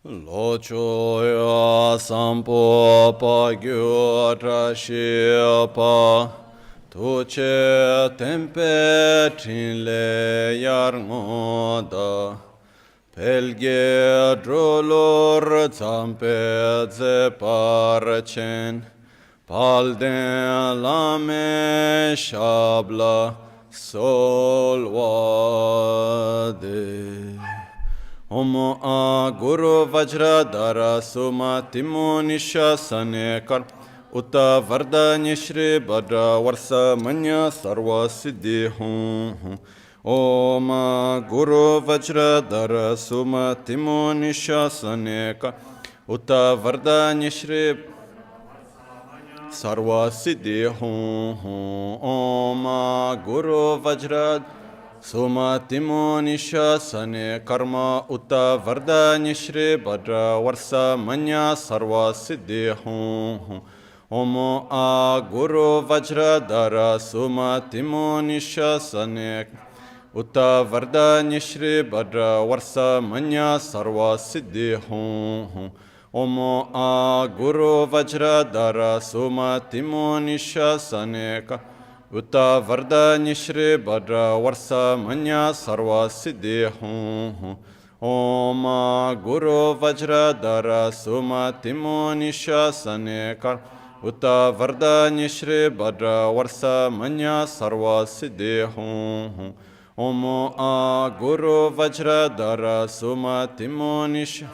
Lochoya sampo pa gyo trashi pa tuche tempe trinle yar ngoda pelge drolor zampe ze parchen palden lame shabla solwade Om a Guru Vajra Dara Suma Timo Nisha Sanekar Uta Vardanya Shri Bhadra Varsa Manya Sarva Siddhi Hum Om a Guru Vajra Dara Suma Timo Nisha Sanekar Uta Vardanya Shri Sarva Siddhi Hum Om a Guru Vajra Suma Timo Nisha Sane Karma Uta Vardanya Shri Bhadra Varsa Manya Sarva Siddhi Hum Om A Guru Vajra Dara Suma Timo Nisha Sane Uta Vardanya Shri Bhadra Varsa Manya Sarva Siddhi Hum Om A Guru Vajra Dara Suma Timo Nisha Sane Uta Vardanya Shri Bhadra Varsa Manya Sarva Siddhi Hum Om Guru Vajra Dara Suma Timo Nisha Sanekar Uta Vardanya Shri Bhadra Varsa Manya Sarva Siddhi Hum Om Guru Vajra Dara Suma Timo Nisha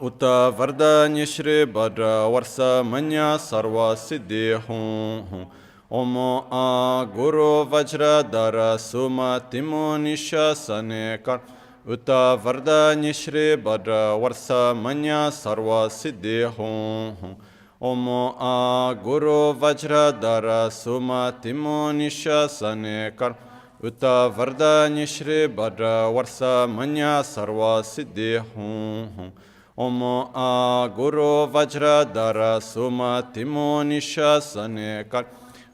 Uta Vardanya Shri Bhadra Varsa Manya Sarva Siddhi Hum Om A Guru Vajra Dara Suma Timo Nisha Sanekar Uta Vardanya Shri Bhadra Varsa Manya Sarva Siddhi Hum Om A Guru Vajra Dara Suma Timo Nisha Sanekar Uta Vardanya Shri Bhadra Varsa Manya Sarva Siddhi Hum Om A Guru Vajra Dara Suma Timo Nisha Sanekar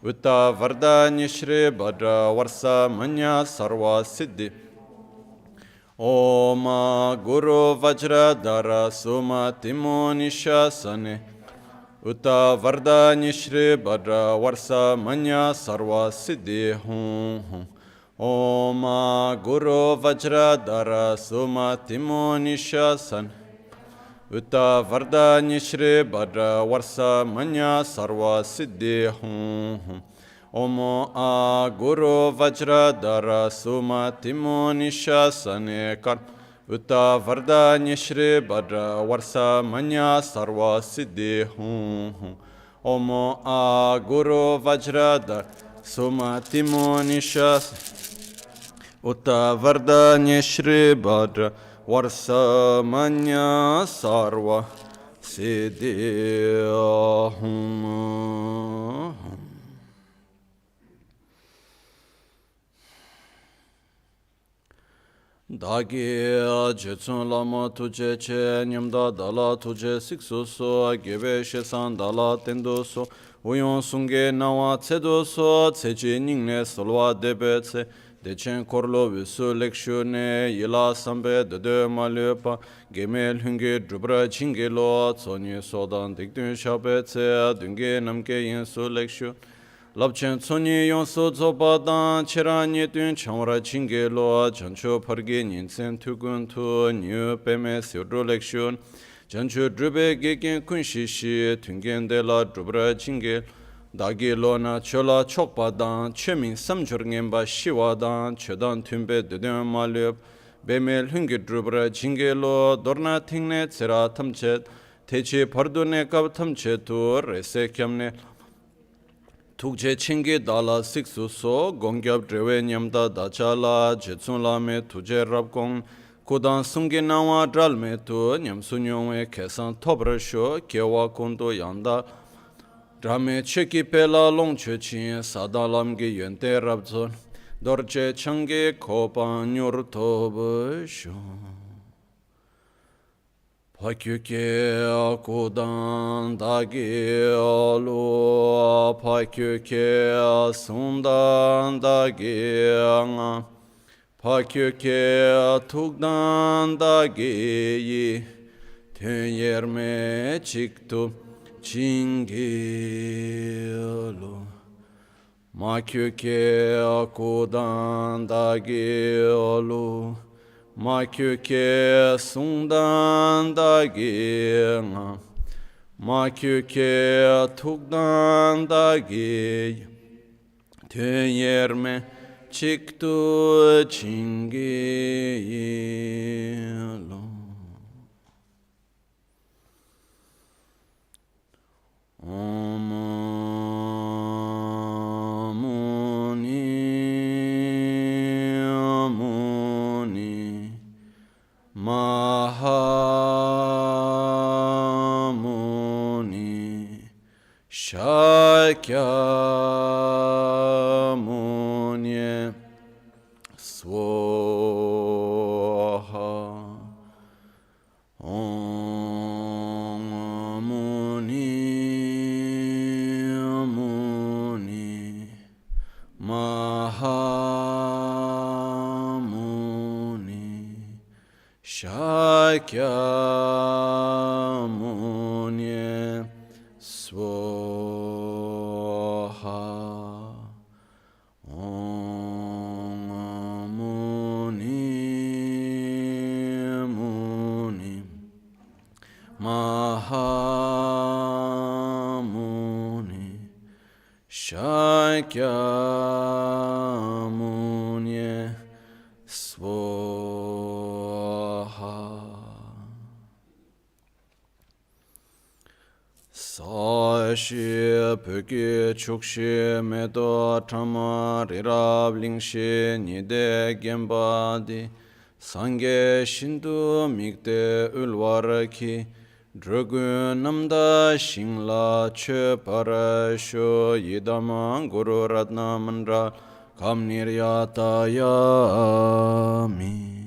Uta Vardanya Shri Bhadra Varsa Manya Sarva Siddhi Om Guru Vajra Dara Suma Timo Nisha Sane Uta Vardanya Shri Bhadra Varsa Manya Sarva Siddhi Hum Om Guru Vajra Dara Suma Timo Nisha Sane Uta Vardanya Shri Bhadra Varsa Manya Sarva Siddhi Hum Om A Guru Vajra Dara Suma Timo Nisha Sanekar Uta Vardanya Shri Bhadra Varsa Manya Sarva Siddhi Hum Om A Guru Vajra Dara Suma Timo Nisha Uta Vardanya Shri Bhadra Varsa Manya Sarva Siddhi Hum Dagi Jetsun Lama Tuje Che Nyamda Dala Tuje Siksu So Gebe Shesan Dala Tendo So Uyon Sunge Nawa Tsedo So Tsechi Ningne Solwa Debe Tse Dechen Korlo Visu Lekshune Yila Sambe Dede Malyopa Gemel Hunge Drubra Chingelo Tsonyi Sodan Dikdun Shabe Tse Dunge Namke Yensu Lekshu Labchen Tsonyi Yonsu Zobadan Chiranye Dun Chamra Chingelo Chancho Parge Ninsen Tukun Tu Nyu Peme Sirdru Lekshun Chancho Drube Gegen Kunshishi Tungen De La Drubra Chingel Dagi Lona Chola Chokpadan Chemin Samjurngemba Shiwadan Chodan Tumbe Deden Malyup Bemel Hungi Drubra Chingelo Dorna Tingne Tsira Tamchet Techi Pardune Kab Tamchet Tu Rese Kyamne Tukche Chingi Dala Siksu So Gongyab Drewe Nyamda Dachala Jetsun Lame Tuje Rabkong Kudan Sungi Nawa Dralme Tu Nyamsunyongwe Kesan Tobrasho Kewa Kondo Yanda Drame Cheki Pela Longche Chin Sadalamgi Yente Rabzon Dorje Changi Kopa Nyur Tobasho Pakyuke Kudan Dagi Alu Pakyuke Sundan Dagi Pakyoke tukdan da geyi tön yerme çıktı çingelo. Makyoke akudan da gelu. Makyoke sundan da gena. Makyoke tukdan da geyi tön yerme çıktı çingelo. Om Muni Mahamuni Shakyamuni Swaha. Om Muni Mahamuni Shakyamuni Swaha. Om Muni Mahamuni Shakyamuni Swaha. Sashi pöke chukshi medo tama rirab lingshi nide gembadi sange shindu mikde ulwaraki Dragun namda shingla che parasho yidama guru ratna mandra kam niryatayami.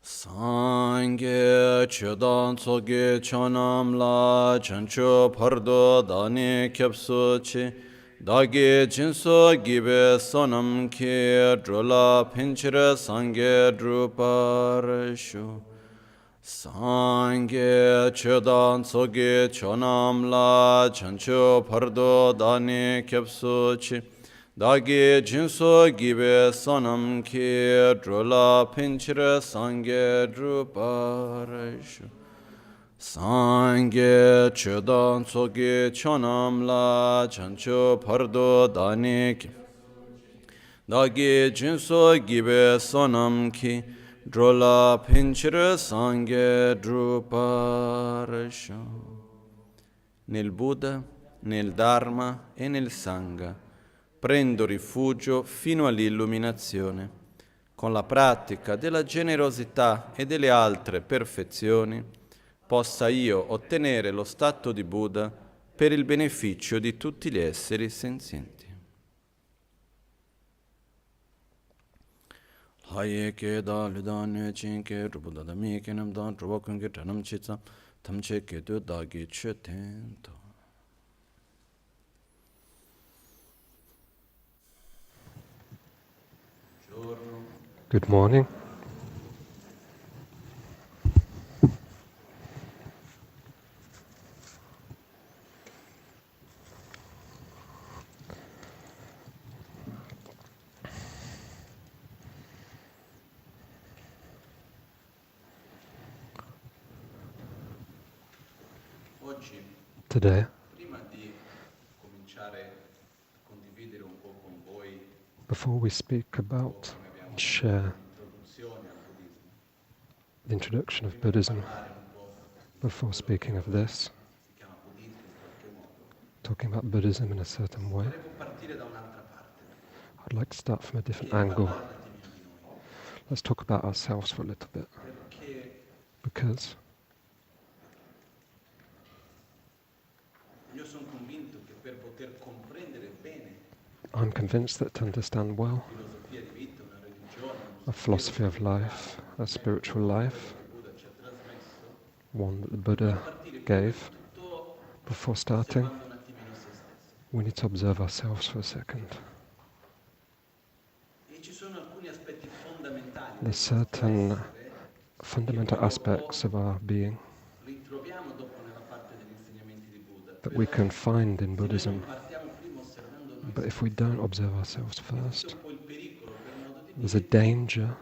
Sangye chedan tsoge chanam la chancho pardo dani kyapso chi dagi jinso gibe sonam ki drola pinchira sangye druparashu. Sangye chedan tsoge chanam la chancho pardo dani kyapso chi dagi jinso gibe sonam ki drola pinchira sangye druparashu. Sangye chedan tsoge chonam la chancho pardo dani ki dagi jinso gibe sonam ki drola pinchira sangye druparashu. Nel Buddha, nel Dharma e nel Sangha prendo rifugio fino all'illuminazione. Con la pratica della generosità e delle altre perfezioni, possa io ottenere lo stato di Buddha per il beneficio di tutti gli esseri senzienti. Hayeke da lidane chinke rubuda da mike namdan rubakunge tanam chitsa tamche kedu dagi chetento. Good morning. Today, before we speak about and share the introduction of Buddhism, before speaking of this, talking about Buddhism in a certain way, I'd like to start from a different angle. Let's talk about ourselves for a little bit. Because I'm convinced that to understand well a philosophy of life, a spiritual life, one that the Buddha gave, before starting, we need to observe ourselves for a second. There's certain fundamental aspects of our being that we can find in Buddhism. But if we don't observe ourselves first, there's a danger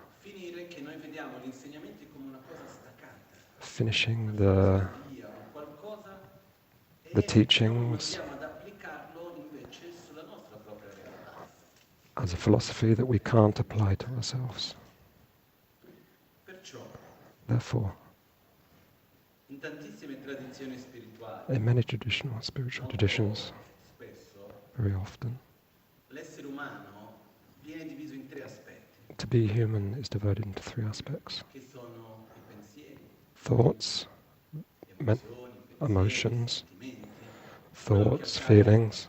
finishing the teachings as a philosophy that we can't apply to ourselves. Therefore, in many traditional spiritual traditions, very often, to be human is divided into three aspects: thoughts, emotions, thoughts, feelings,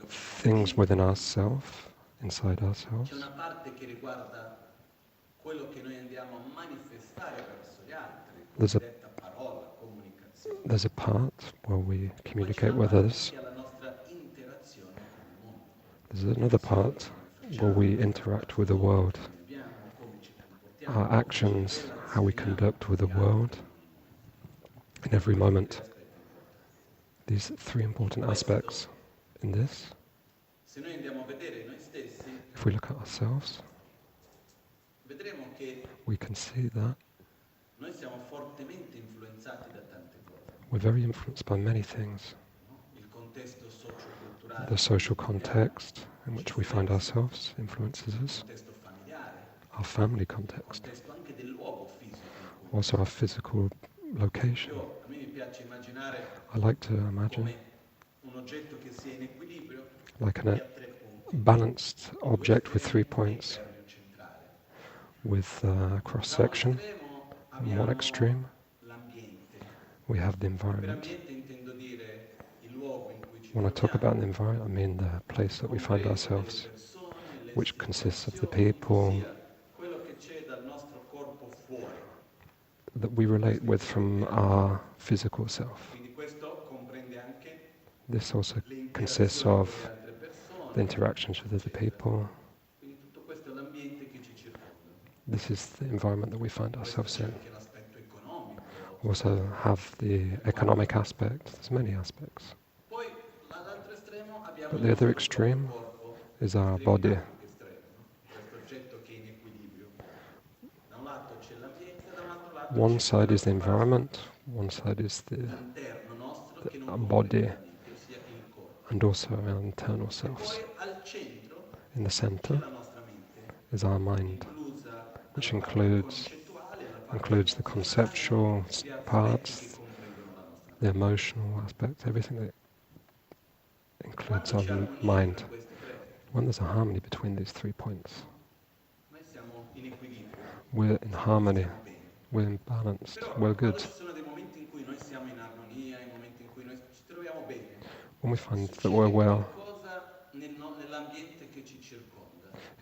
things within ourselves, inside ourselves. There's a part where we communicate with others. There's another part where we interact with the world. Our actions, how we conduct with the world in every moment. These three important aspects in this. If we look at ourselves, we can see that we're very influenced by many things. The social context in which we find ourselves influences us. Our family context. Also our physical location. I like to imagine like a balanced object with 3 points, with a cross-section. On one extreme, we have the environment. When I talk about the environment, I mean the place that we find ourselves, which consists of the people that we relate with from our physical self. This also consists of the interactions with other people. This is the environment that we find ourselves in. We also have the economic aspect. There's many aspects. But the other extreme is our body. One side is the environment, one side is our body, and also our internal selves. In the center is our mind, which includes the conceptual parts, the emotional aspects, everything that includes our mind. When there's a harmony between these 3 points, we're in harmony, we're balanced, we're good. When we find that we're well,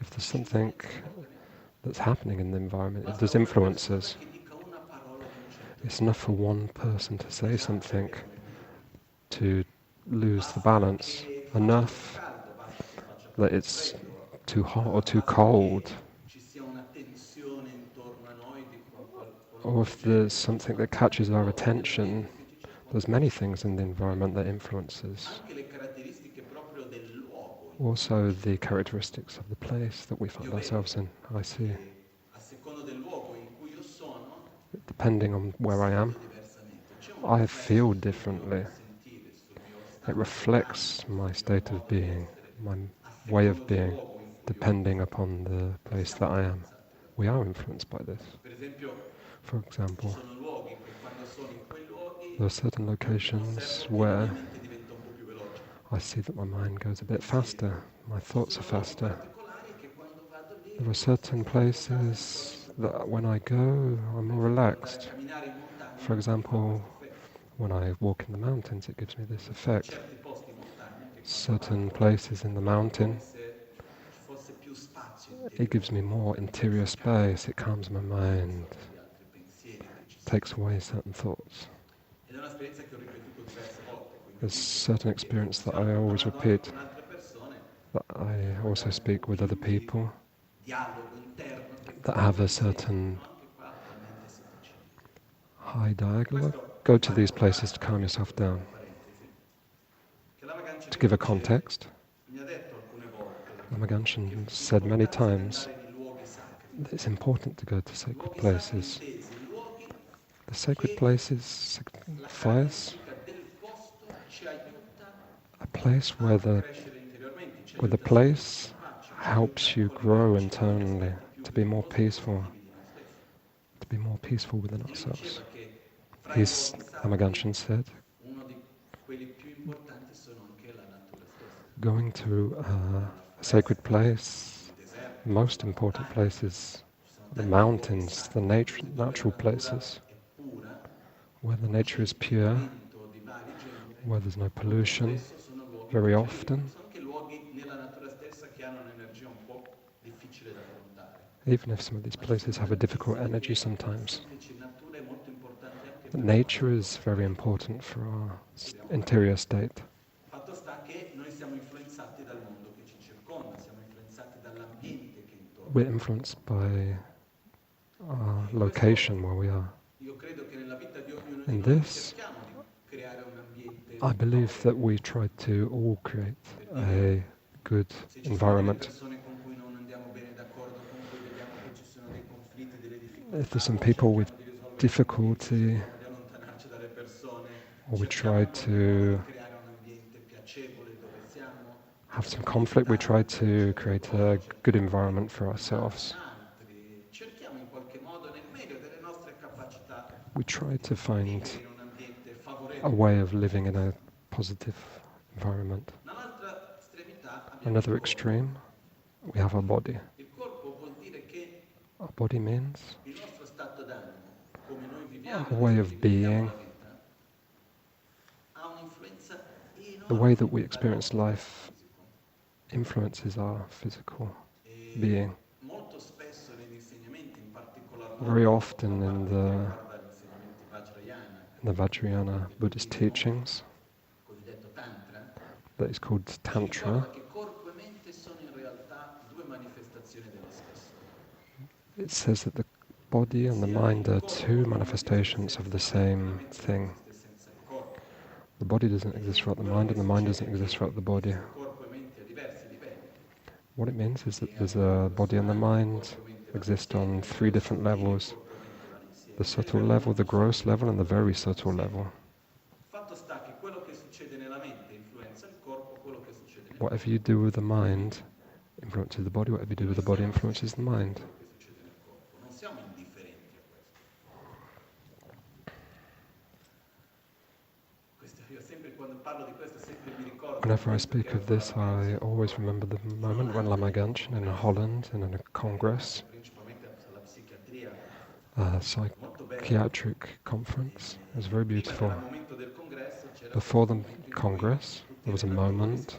if there's something that's happening in the environment, it does influence us. It's enough for one person to say something to lose the balance, enough that it's too hot or too cold, or if there's something that catches our attention. There's many things in the environment that influences. Also the characteristics of the place that we find ourselves in. I see. Depending on where I am, I feel differently. It reflects my state of being, my way of being, depending upon the place that I am. We are influenced by this. For example, there are certain locations where I see that my mind goes a bit faster, my thoughts are faster. There are certain places that when I go, I'm more relaxed. For example, when I walk in the mountains, it gives me this effect. Certain places in the mountain, it gives me more interior space, it calms my mind, takes away certain thoughts. There's certain experience that I always repeat. But I also speak with other people that have a certain high dialogue. Go to these places to calm yourself down. To give a context, Lama Ganshin said many times that it's important to go to sacred places. The sacred places signifies a place where the place helps you grow internally, to be more peaceful within ourselves. Lama Ganshin said, going to a sacred place, the most important places, the mountains, the natural places, where the nature is pure, where there's no pollution very often, even if some of these places have a difficult energy sometimes. But nature is very important for our interior state. We're influenced by our location where we are. In this, I believe that we try to all create a good environment. If there's some people with difficulty, or we try to have some conflict, we try to create a good environment for ourselves. We try to find a way of living in a positive environment. Another extreme, we have our body. Our body means our way of being, the way that we experience life influences our physical being. Very often in the Vajrayana Buddhist teachings, that is called Tantra, it says that the body and the mind are two manifestations of the same thing. The body doesn't exist without the mind, and the mind doesn't exist without the body. What it means is that there's a body and the mind exist on three different levels: the subtle level, the gross level, and the very subtle level. Whatever you do with the mind influences the body, whatever you do with the body influences the mind. Whenever I speak of this, I always remember the moment when Lama Ganshin in Holland, in a congress, a psychiatric conference. It was very beautiful. Before the congress, there was a moment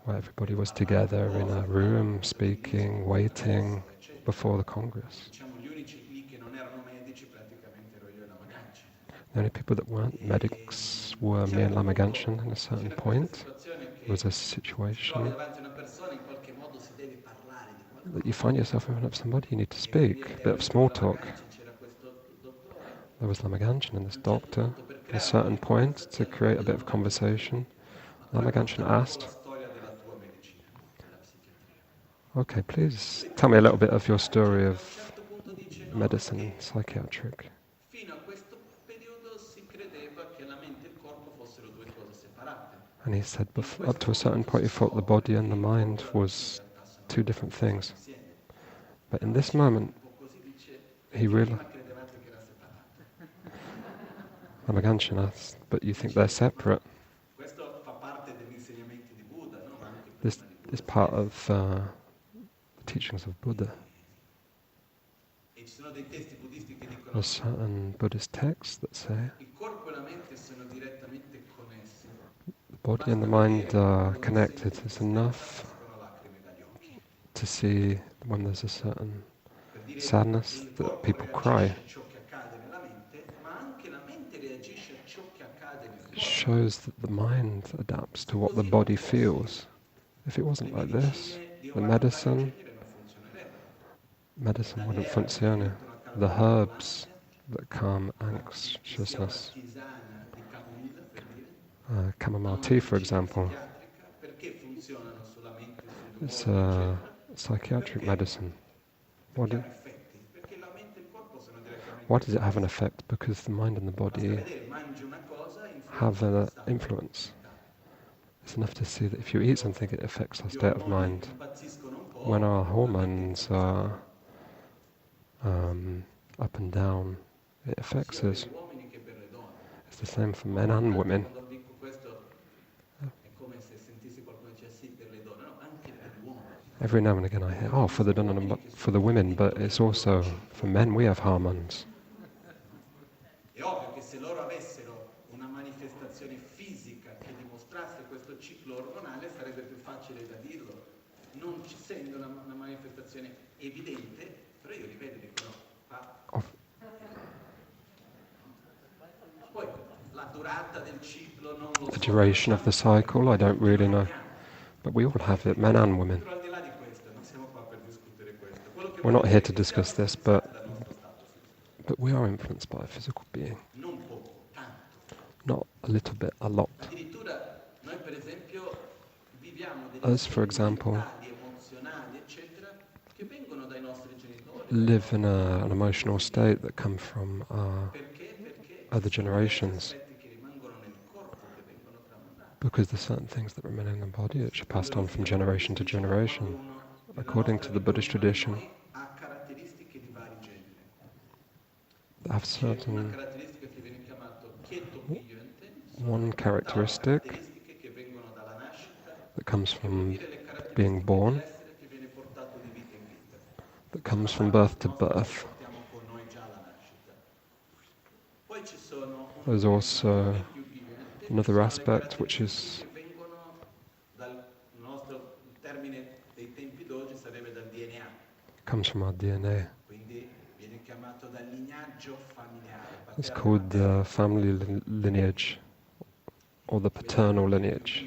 where everybody was together in a room, speaking, waiting before the congress. The only people that weren't medics were me and Lama Ganshin. At a certain point, there was a situation that you find yourself in front of somebody, you need to speak, a bit of small talk. There was Lama Ganshin and this doctor. At a certain point, to create a bit of conversation, Lama Ganshin asked, "Okay, please tell me a little bit of your story of medicine, psychiatric." And he said, up to a certain point, he thought the body and the mind was two different things. But in this moment, he realized, Lama Ganshin asked, "But you think they're separate?" This is part of the teachings of Buddha. There are certain Buddhist texts that say the body and the mind are connected. It's enough to see when there's a certain sadness that people cry. It shows that the mind adapts to what the body feels. If it wasn't Le like this, medicine di the ovatta in medicine genere non funzionerebbero. wouldn't L'erba per funzione. esempio una The calmante herbs dell'ansia, that calm chi sia una anxiousness, tisana di camomilla per dire, ha chamomile tea, for un'officina example, psichiatrica, perché funzionano sulla mente, it's sull'umore, eccetera? psychiatric Perché? medicine. Perché hanno effetti, perché la mente e il corpo sono Why direttamente does it have an connessi. effect? Because the mind and the Basta body vedere, mangi una cosa, have influenza il tuo an stato influence. mentale. It's enough to see that if you eat something, it affects our Gli state of ormoni mind. impazziscono un When our po', la mente hormones are impazziscono. up and down, it affects Sia per us. gli uomini che per le donne. It's the same for No, men ogni and tanto women. quando dico questo è come se sentissi qualcuno dice sì per le donne, no, anche per gli uomini. Every now and again I hear, Perché oh, io ho for the visto women, uomini che for sono the women, but traditori it's del loro also for ciclo. men. We have hormones. È ovvio che se loro avessero una manifestazione fisica che dimostrasse questo ciclo ormonale sarebbe più facile da dirlo. Non ci essendo una manifestazione evidente, però io li vedo e dico no, fa. Poi la durata del ciclo non lo The so, duration of the cycle, I don't really know. But we all have it, men and women. però al di là di questo, non siamo qua per discutere questo. Quello che We're voglio not here dire è to che siamo discuss this, influenzati dal nostro stato fisico. but we are influenced by a physical being. Non poco, tanto. Not a little bit, a lot. Addirittura noi per esempio viviamo degli Us, for stati example, mentali, emozionali, eccetera, che vengono dai nostri genitori, live in an emotional state that come from perché other ci sono diversi generations. aspetti che rimangono nel corpo, che vengono tramandati. Because there's certain things that remain in the body which are Secondo passed on from l'instinto generation buddista to diciamo quando generation. uno nella According nostra to the vita Buddhist ognuno di tradition, noi ha caratteristiche di vari generi. they have C'è una certain caratteristica che viene chiamata Kieto Gyönten, one sono characteristic caratteristiche che vengono dalla nascita, that comes che vuol from dire le being caratteristiche born, dell'essere che viene portato di vita in vita. that C'è una comes from parte birth to nostra che birth. portiamo con noi già alla nascita. Poi ci sono uno There's che viene also chiamato Kieto Gyönten, another sono le aspect which caratteristiche is che vengono dal nostro termine dei tempi d'oggi sarebbe dal DNA. comes from our DNA. Quindi viene chiamato dal lignaggio familiare, It's paterno called the materno. family lineage or the paternal lineage.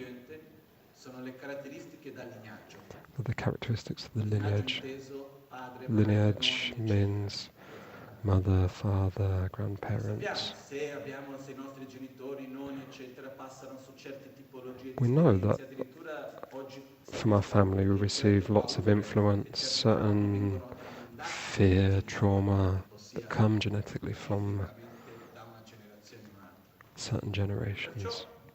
Sono le caratteristiche dal lignaggio. The characteristics of the Lignaggio lineage. inteso padre, Lineage madre, nonni, means mother, father, eccetera. Sappiamo grandparents. se i nostri genitori, nonni, eccetera, passano su certe tipologie di We know that esperienze, addirittura oggi from our family we receive lots of influence, certain vengono tramandate fear, trauma ossia that come genetically from fisicamente da una generazione in un'altra. certain generations.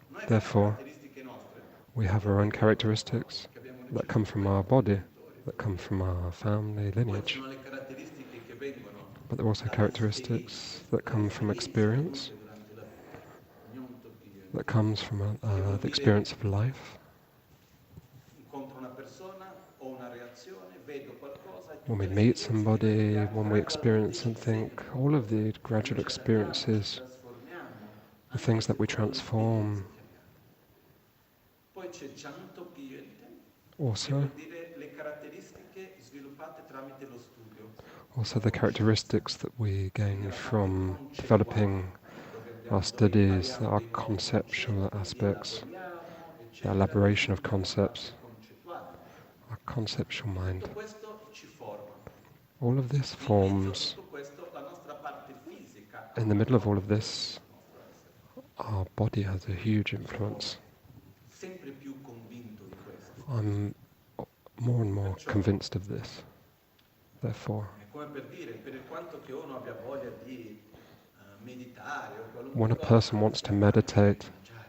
Noi abbiamo Therefore, caratteristiche nostre we have our own characteristics che abbiamo that come from our body, that come from our family Poi lineage. sono le caratteristiche che vengono But there are also characteristics that come from experience, durante la vita. Ognuno tocchi that comes from the experience of life. incontro una persona, ho una reazione, vedo qualcosa e When we tutte le meet esperienze somebody, che when we experience something, all of the gradual experiences, the things that we transform, Poi c'è Janto Gyönten, che also, vuol dire le caratteristiche sviluppate tramite lo studio. also the characteristics that we gain from developing our studies, our conceptual aspects, the elaboration of concepts, our conceptual mind. Tutto questo ci forma. All of this In mezzo a forms, tutto questo la nostra parte fisica in the middle of all of this, our body has a huge influence. sempre più convinto di questo. I'm more and more convinced of this. Therefore, È come per dire, per quanto che uno abbia voglia di meditare o qualunque when a cosa, person wants to meditate, mangiare.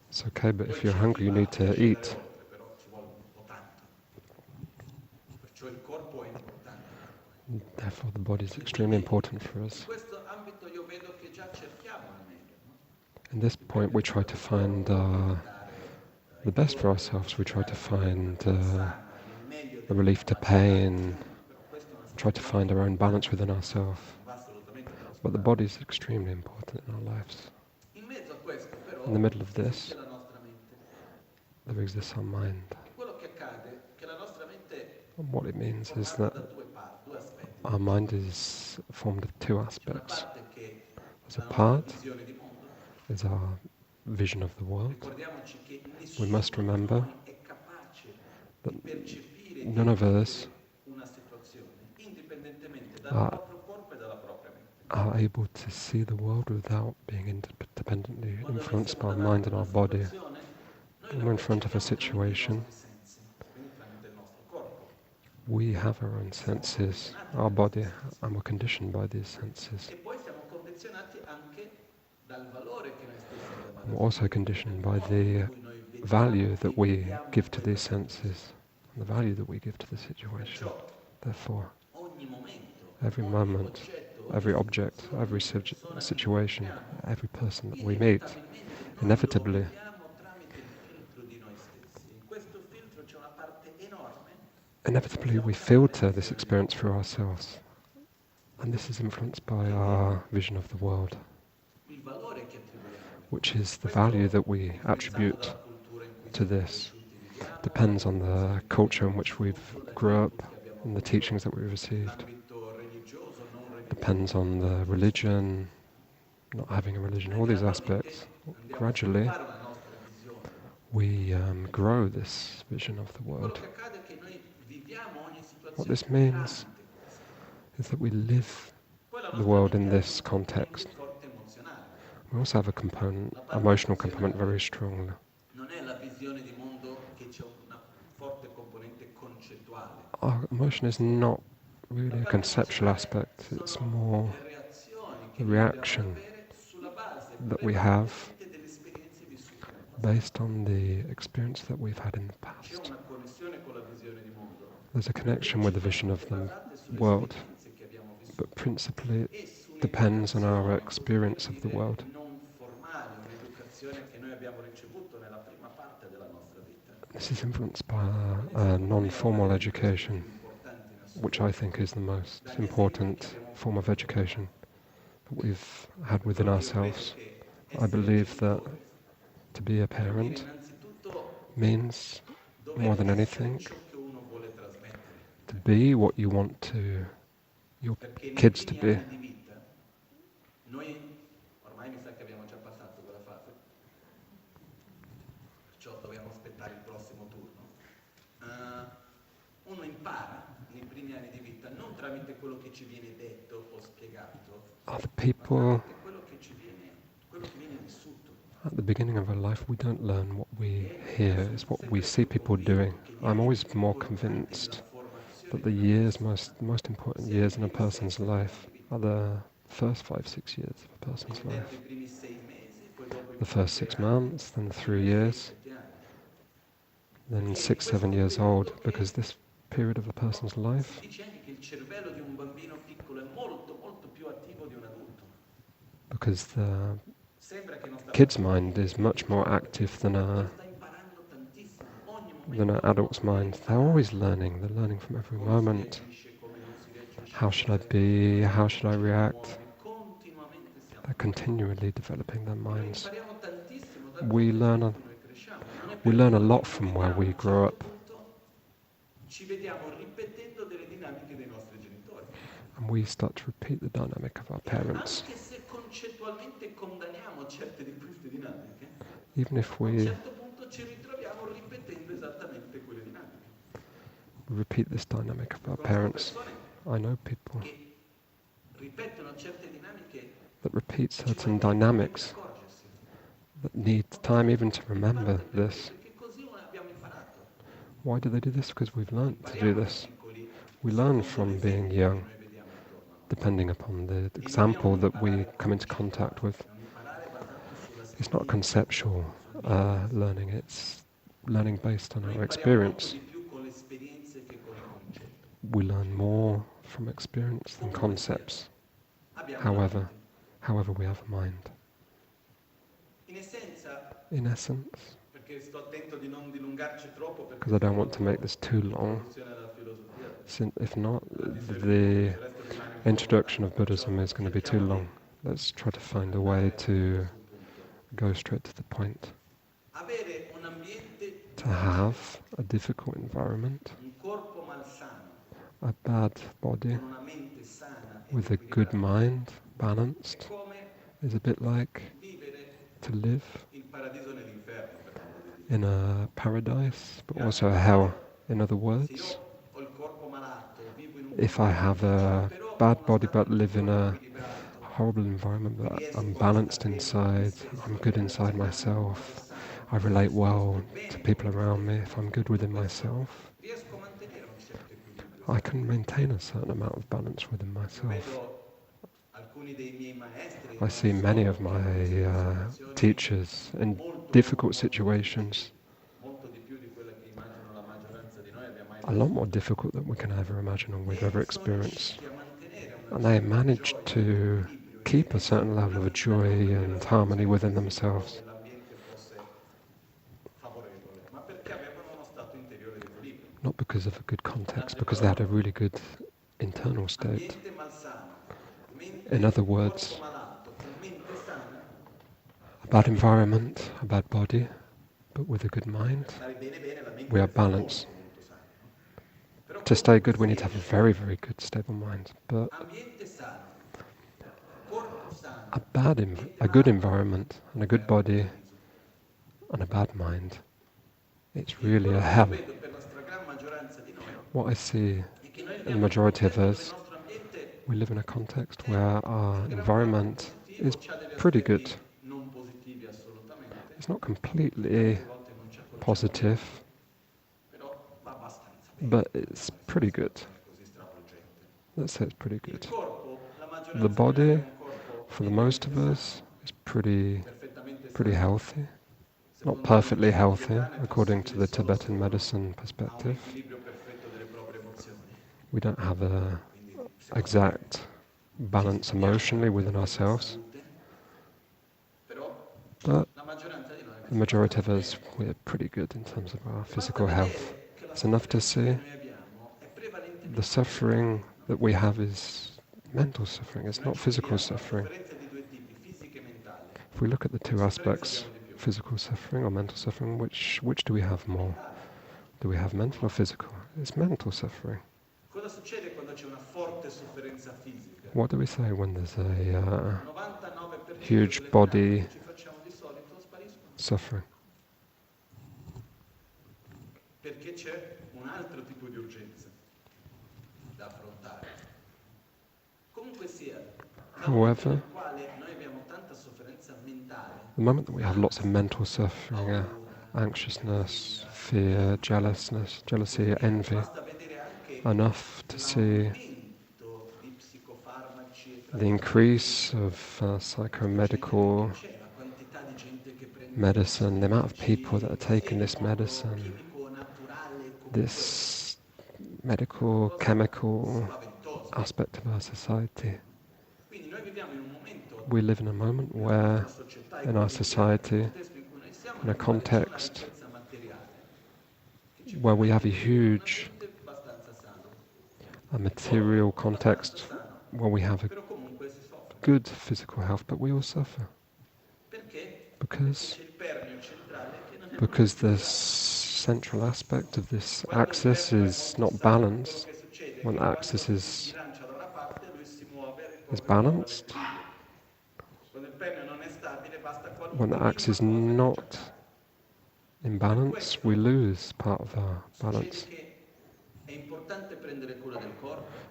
it's okay, but Poi if you're c'è hungry, chi you va need a to scendere eat. oltre, però ci vuole un po' tanto. Perciò il corpo è importante. Therefore, the body is extremely important for In us. questo ambito io vedo che già cerchiamo il meglio. No? In this point, we try to find the best for ourselves. We try to find a relief to pain, try to find our own balance within ourselves. But the body is extremely important in our lives. In mezzo a questo, però, In the middle of this, esiste la nostra mente. there exists our mind. Quello che accade è che la nostra mente And what it è means is formata that da due aspetti. our mind is formed of two C'è una aspects. parte che è There's la a nostra part visione di mondo, is our vision of the world, Ricordiamoci che we nessuno must di remember noi è capace that di percepire e di none of us vivere una situazione indipendentemente dal are, proprio corpo e dalla propria mente. are able to see the world without being independently Quando noi influenced siamo by our mind davanti a and una our body. situazione, noi When la we're in front of a percepiamo tramite i situation, nostri sensi, quindi tramite il nostro corpo. we have our own Siamo senses, condizionati our da questi body, sensi. and we're conditioned by these senses. E poi siamo condizionati anche dal valore che noi stessi abbiamo And dato we're also al conditioned by modo in the cui noi vediamo value e that we viviamo give to quella these situazione. senses, and the value that we give to the situation. Perciò Therefore, ogni momento, every ogni moment, oggetto, every ogni object, situazione, every ogni persona che situation, incontriamo, every person that we meet, inevitabilmente noi lo inevitably, viviamo tramite il filtro di noi stessi. In questo filtro c'è una parte enorme che inevitably possiamo we chiamare filter this visione di experience mondo. through ourselves. And this is influenced by our vision of the world, Il valore che attribuiamo alle which cose. is the value Questo that we influenzato attribute dalla cultura in cui to siamo this. cresciuti, viviamo, Depends on dall'educazione the che culture abbiamo in which we've vissuto, dagli grew up input che abbiamo and the avuto, teachings that we received. l'ambito religioso, non Depends religioso, on the religion, not having a religion, all these aspects. andiamo a Gradually, sviluppare la nostra visione. we grow this vision of the Quello world. che accade è che noi viviamo ogni What situazione this means tramite questo. is that we live Poi la the nostra world mente in ha this un componente context. forte emozionale. We also have a component, La parte emotional component emozionale very strongly. non è la visione di mondo che c'è una forte componente concettuale. Our emotion is not La really a parte conceptual emozionale aspect, it's sono more le reazioni che the noi andiamo ad reaction avere sulla base that we have prevalentemente delle esperienze vissute nel passato. based on the experience that we've had in the C'è past. una connessione con la visione di mondo. There's a connection with the vision of the Basate sulle world, esperienze che abbiamo vissuto but principally e sulle depends on our educazioni, experience così of per the world. dire, non formali, un'educazione che noi abbiamo ricevuto nella prima parte della nostra vita. This is influenced by a non-formal education, which I think is the most important form of education that we've had within ourselves. I believe that to be a parent means, more than anything, to be what you want to your kids to be. Noi ormai mi sa che abbiamo già passato quella fase, perciò dobbiamo aspettare il prossimo turno. Uno impara nei primi anni di vita non tramite quello che ci viene detto o spiegato, Other ma people, tramite quello che viene vissuto. at the beginning of our life, we don't learn what we hear, it's what we see people doing. I'm always more convinced that the years, most important years in a person's life are the first 5-6 years of a person's life. The first 6 months, then the 3 years, then 6-7 years old, because this period of a person's life because the kid's mind is much more active than an adult's mind. They're always learning. They're learning from every moment. How should I be? How should I react? They're continually developing their minds. We learn a lot from where we grow up. And we start to repeat the dynamic of our parents. Even if we repeat this dynamic of our parents, I know people that repeat certain dynamics that need time even to remember this. Why do they do this? Because we've learned to do this. We learn from being young, depending upon the example that we come into contact with. It's not conceptual learning, it's learning based on our experience. We learn more from experience than concepts. However, we have a mind. In essence, because I don't want to make this too long, if not, the introduction of Buddhism is going to be too long. Let's try to find a way to go straight to the point. To have a difficult environment, a bad body, with a good mind, balanced, is a bit like to live in a paradise, but also a hell. In other words, if I have a bad body but live in a horrible environment, but I'm balanced inside, I'm good inside myself, I relate well to people around me, if I'm good within myself, I can maintain a certain amount of balance within myself. I see many of my teachers in difficult situations, a lot more difficult than we can ever imagine or we've ever experienced. And they managed to keep a certain level of joy and harmony within themselves. Not because of a good context, because they had a really good internal state. In other words, a bad environment, a bad body, but with a good mind, we are balanced. To stay good, we need to have a very, very good, stable mind. But a good environment and a good body and a bad mind, it's really a hell. What I see in the majority of us, we live in a context where our environment is pretty good. It's not completely positive, but it's pretty good. Let's say it's pretty good. The body, for the most of us, is pretty healthy. Not perfectly healthy, according to the Tibetan medicine perspective. We don't have an exact balance emotionally within ourselves. But the majority of us, we're pretty good in terms of our physical health. It's enough to see the suffering that we have is mental suffering, it's not physical suffering. If we look at the two aspects, physical suffering or mental suffering, which do we have more? Do we have mental or physical? It's mental suffering. What do we say when there's a huge body suffering? However, the moment that we have lots of mental suffering, anxiousness, fear, jealousy, envy, enough to see the increase of psychomedical medicine, the amount of people that are taking this medicine, this medical, chemical aspect of our society. We live in a moment where, in our society, in a context where we have a huge material context, where we have a good physical health, but we all suffer. Because the central aspect of this axis is not balanced. When the axis is balanced, when the axis is not in balance, we lose part of our balance.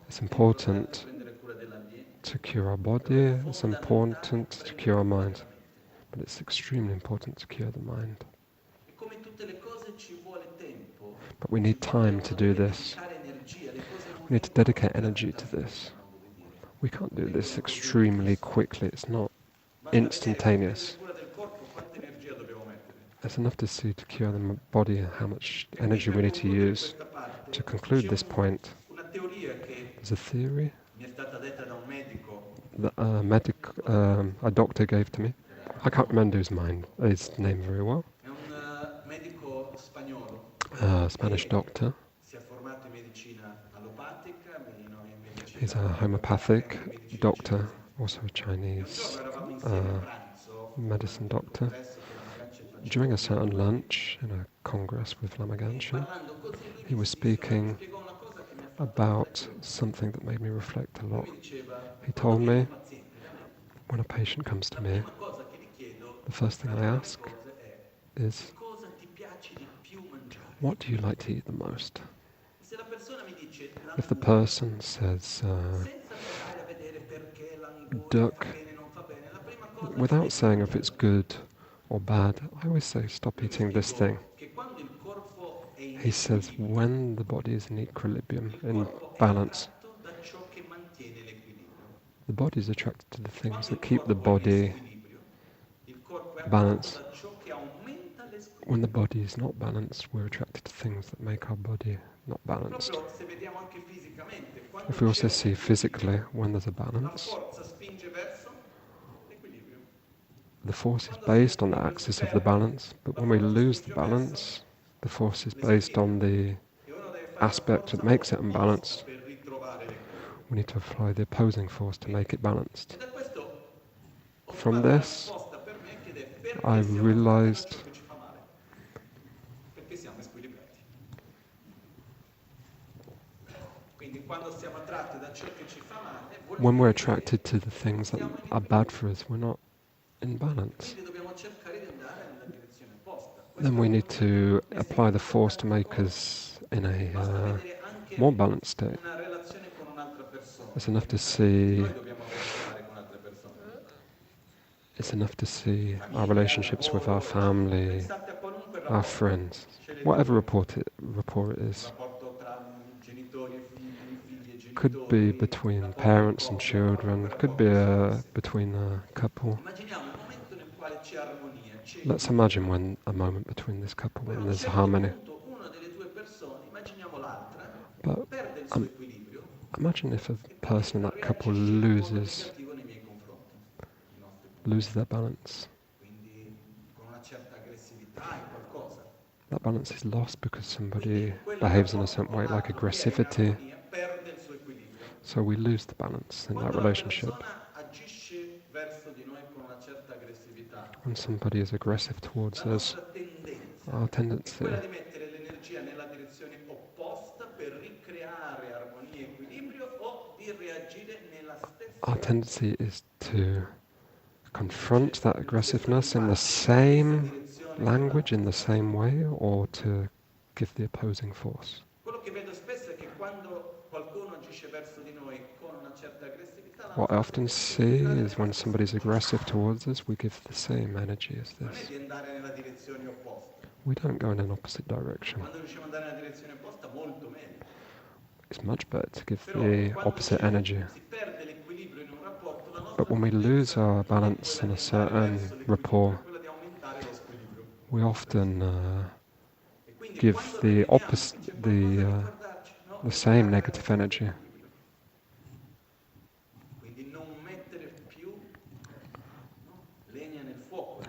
It's important to cure our body, it's important to cure our mind, but it's extremely important to cure the mind. But we need time to do this. We need to dedicate energy to this. We can't do this extremely quickly, it's not instantaneous. It's enough to see to cure the body how much energy we need to use. To conclude this point, there's a theory that a doctor gave to me. I can't remember his name very well. A Spanish doctor. He's a homeopathic doctor, also a Chinese medicine doctor. During a certain lunch in a congress with Lama Michel, he was speaking about something that made me reflect a lot. He told me, when a patient comes to me, the first thing I ask is, what do you like to eat the most? If the person says duck, without saying if it's good or bad, I always say stop eating this thing. He says when the body is in equilibrium, in balance, the body is attracted to the things that keep the body balanced. When the body is not balanced, we're attracted to things that make our body not balanced. If we also see physically, when there's a balance, the force is based on the axis of the balance, but when we lose the balance, the force is based on the aspect that makes it unbalanced. We need to apply the opposing force to make it balanced. From this, I realized when we're attracted to the things that are bad for us, we're not in balance. Then we need to apply the force to make us in a more balanced state. It's enough to see our relationships with our family, our friends, whatever rapport it is. Could be between parents and children, could be between a couple. Let's imagine a moment between this couple when there's harmony. But imagine if a person in that couple loses their balance. That balance is lost because somebody behaves in a certain way, like aggressivity. So we lose the balance in that relationship. When somebody is aggressive towards us, our tendency is to confront that aggressiveness in the same language, in the same way, or to give the opposing force. What I often see is when somebody's aggressive towards us, we give the same energy as this. We don't go in an opposite direction. It's much better to give the opposite energy. But when we lose our balance in a certain rapport, we often give the opposite, the same negative energy.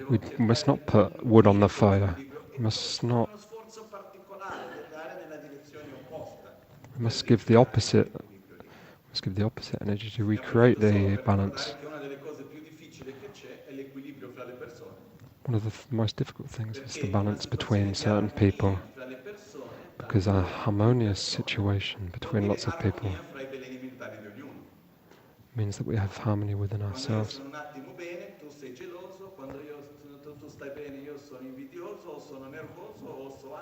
We must not put wood on the fire. We must give the opposite. Must give the opposite energy to recreate the balance. One of the most difficult things is the balance between certain people, because a harmonious situation between lots of people means that we have harmony within ourselves.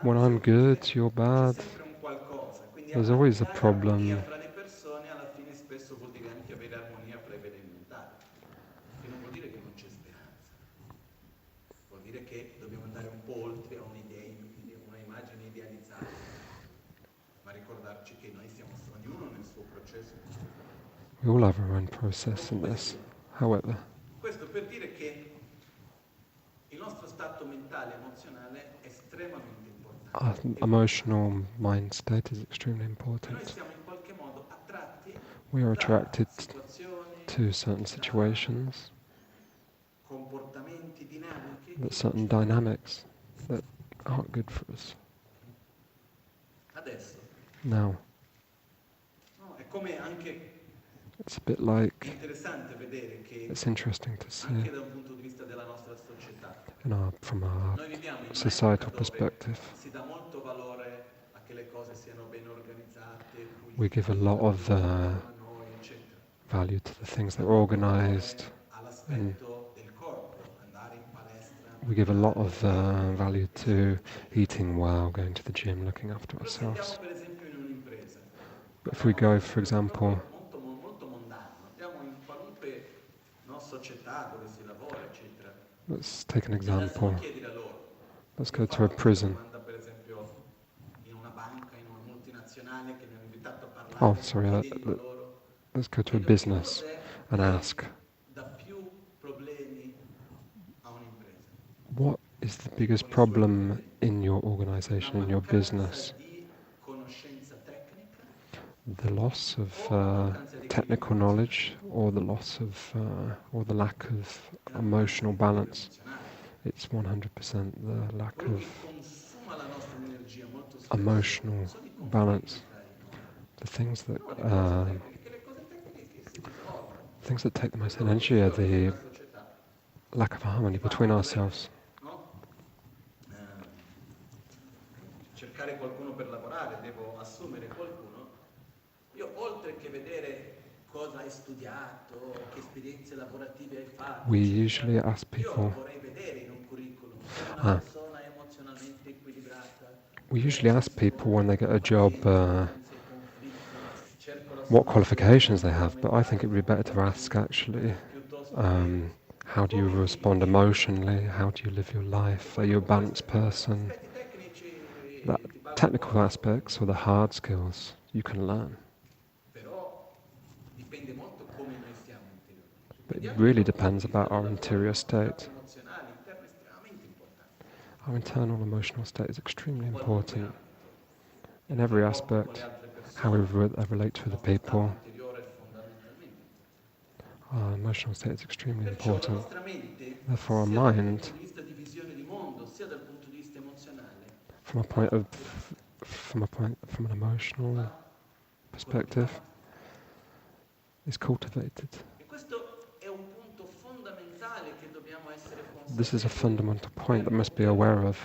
When I'm good, you're bad. There's always a problem. We all have our own process in this, however. Our emotional mind state is extremely important. We are attracted to certain situations, certain dynamics that aren't good for us. Now, it's a bit like, it's interesting to see from our societal perspective. We give a lot of value to the things that are organized, and We give a lot of value to eating well, going to the gym, looking after ourselves. But if we go, for example, let's take an example. Let's go to a prison. Oh, sorry. Let's go to a business and ask, what is the biggest problem in your organization, in your business? The loss of technical knowledge, or the loss of, or the lack of emotional balance? It's 100% the lack of emotional balance. The things that take the most energy are the lack of harmony between ourselves. We usually ask people. We usually ask people when they get a job what qualifications they have, but I think it would be better to ask actually, how do you respond emotionally? How do you live your life? Are you a balanced person? That technical aspects or the hard skills you can learn. But it really depends about our interior state. Our internal emotional state is extremely important in every aspect. How we relate to other people. Our emotional state is extremely important. Therefore, our mind, from an emotional perspective, is cultivated. This is a fundamental point that must be aware of,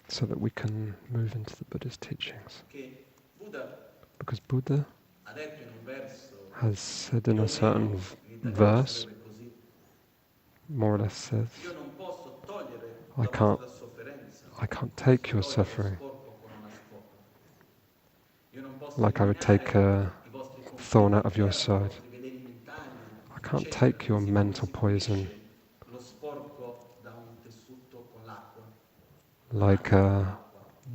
so that we can move into the Buddhist teachings. Because Buddha has said in a certain verse, more or less says, I can't take your suffering, like I would take a thorn out of your side. I can't take your mental poison, like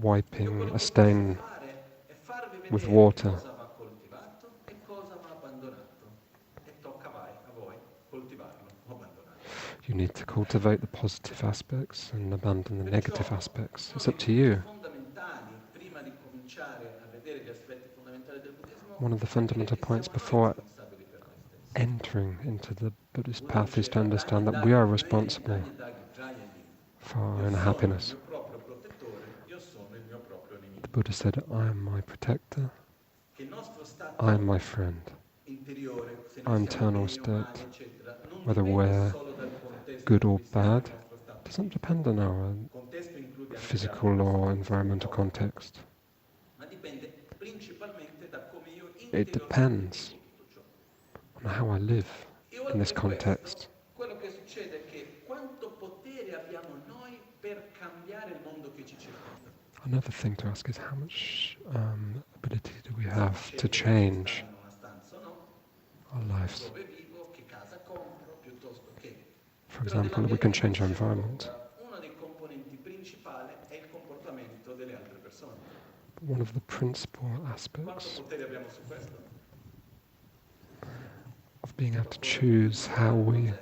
wiping a stain with water. You need to cultivate the positive aspects and abandon the negative aspects. It's up to you. One of the fundamental points before entering into the Buddhist path is to understand that we are responsible for our inner happiness. The Buddha said, I am my protector, I am my friend. Our internal state, whether we're good or bad, doesn't depend on our physical or environmental context. It depends on how I live in this context. Another thing to ask is how much ability do we have to change our lives? For example, we can change our environment. But one of the principal aspects of being able to choose how we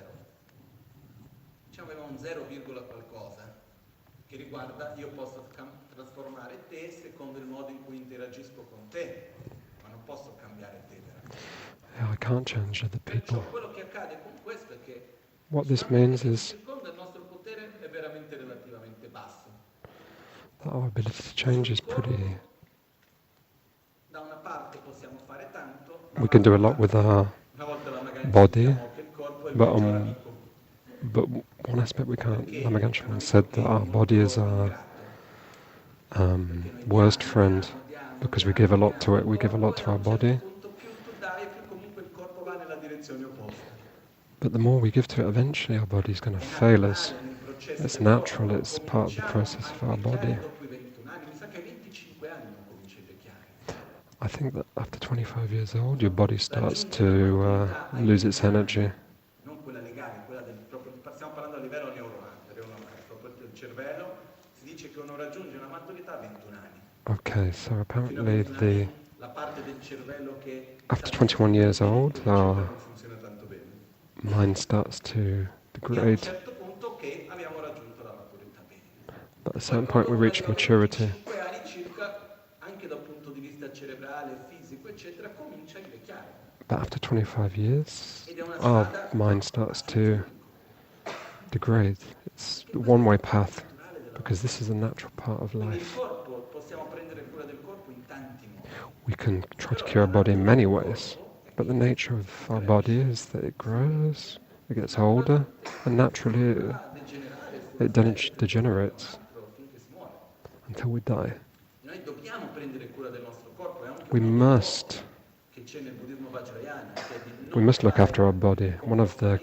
I can't change other people. What this means is that our ability to change is pretty... We can do a lot with our body, but one aspect we can't. Lama Michel said that our body is our worst friend, because we give a lot to it. We give a lot to our body, But the more we give to it, eventually our body's going to fail us. It's natural, it's part of the process of our body. I think that after 25 years old, your body starts to lose its energy. Okay, so apparently after 21 years old, our mind starts to degrade. But at a certain point we reach maturity. But after 25 years, our mind starts to degrade. It's a one-way path, because this is a natural part of life. We can try to cure our body in many ways, but the nature of our body is that it grows, it gets older, and naturally it degenerates until we die. We must look after our body. One of the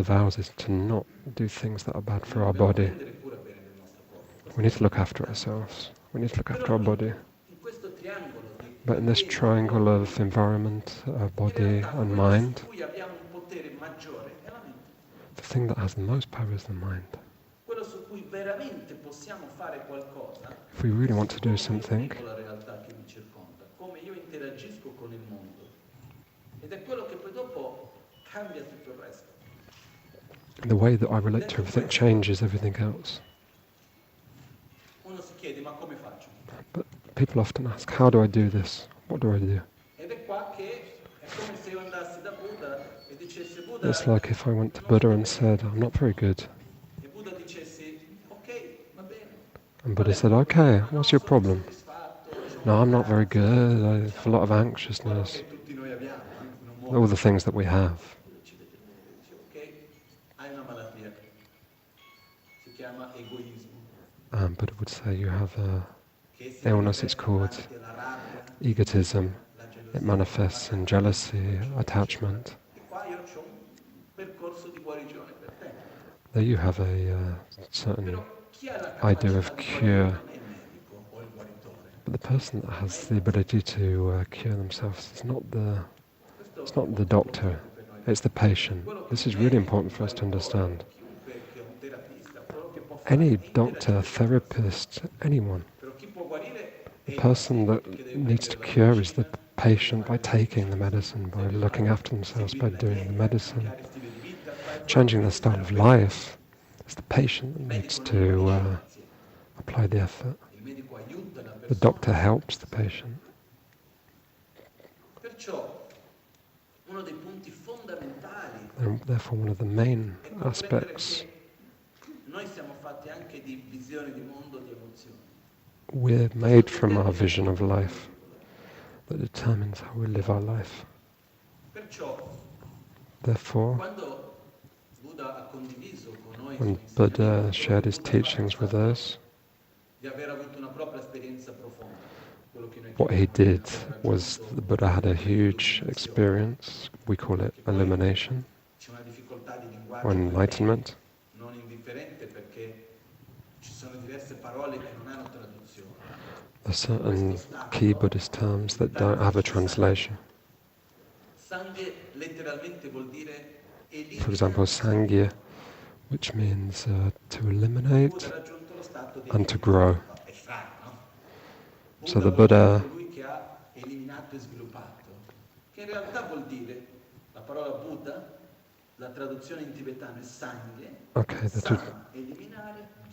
vows is to not do things that are bad for our body. We need to look after ourselves. We need to look after our body. But in this triangle of environment, body and mind, the thing that has the most power is the mind. If we really want to do something, the way that I relate to everything changes everything else. But people often ask, how do I do this? What do I do? It's like if I went to Buddha and said, I'm not very good. And Buddha said, okay, what's your problem? No, I'm not very good, I have a lot of anxiousness. All the things that we have. Buddha would say you have an illness, it's called egotism. It manifests in jealousy, attachment. There you have a certain idea of cure. But the person that has the ability to cure themselves is not the doctor, it's the patient. This is really important for us to understand. Any doctor, therapist, anyone, the person that needs to cure is the patient by taking the medicine, by looking after themselves, by doing the medicine, changing their style of life. It's the patient that needs to apply the effort. The doctor helps the patient. And therefore, one of the main aspects, we're made from our vision of life that determines how we live our life. Therefore, when Buddha shared his teachings with us, what he did was the Buddha had a huge experience, we call it illumination or enlightenment. There are certain key Buddhist terms that don't have a translation. For example, Sangya, which means to eliminate and to grow. So the Buddha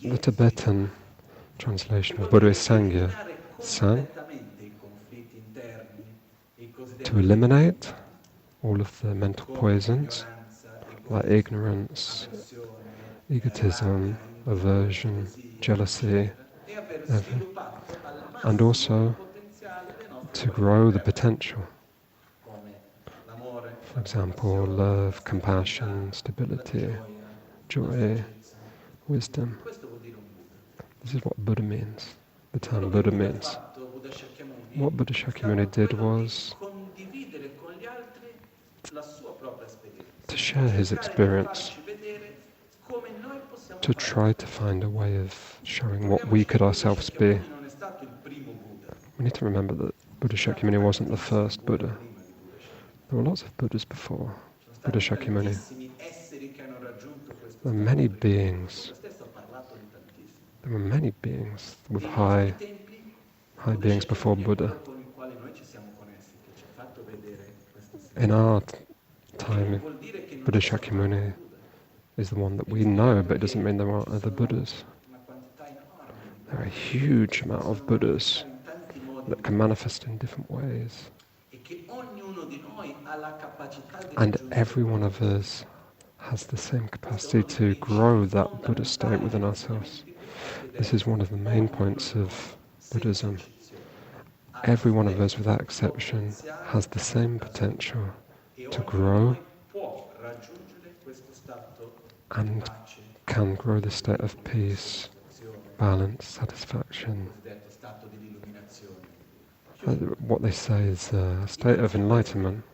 the Tibetan translation of Buddha is Sangya. Sang, to eliminate all of the mental poisons like ignorance, egotism, aversion, jealousy, and also to grow the potential. For example, love, compassion, stability, joy, wisdom. This is what Buddha means, the term Buddha means. What Buddha Shakyamuni did was share his experience, to try to find a way of showing what we could ourselves be. We need to remember that Buddha Shakyamuni wasn't the first Buddha. There were lots of Buddhas before Buddha Shakyamuni. There were many beings. There were many beings with high beings before Buddha. In our time, Buddha Shakyamuni is the one that we know, but it doesn't mean there aren't other Buddhas. There are a huge amount of Buddhas that can manifest in different ways. And every one of us has the same capacity to grow that Buddha state within ourselves. This is one of the main points of Buddhism. Every one of us, without exception, has the same potential to grow and can grow the state of peace, balance, satisfaction. What they say is a state of enlightenment.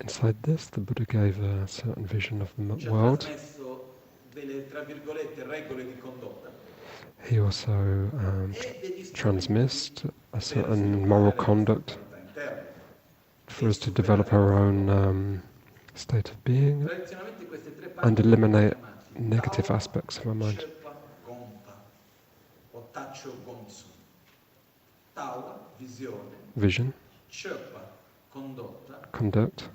Inside this, the Buddha gave a certain vision of the world. He also transmits a certain moral conduct for us to develop our own state of being and eliminate negative aspects of our mind. Vision, conduct,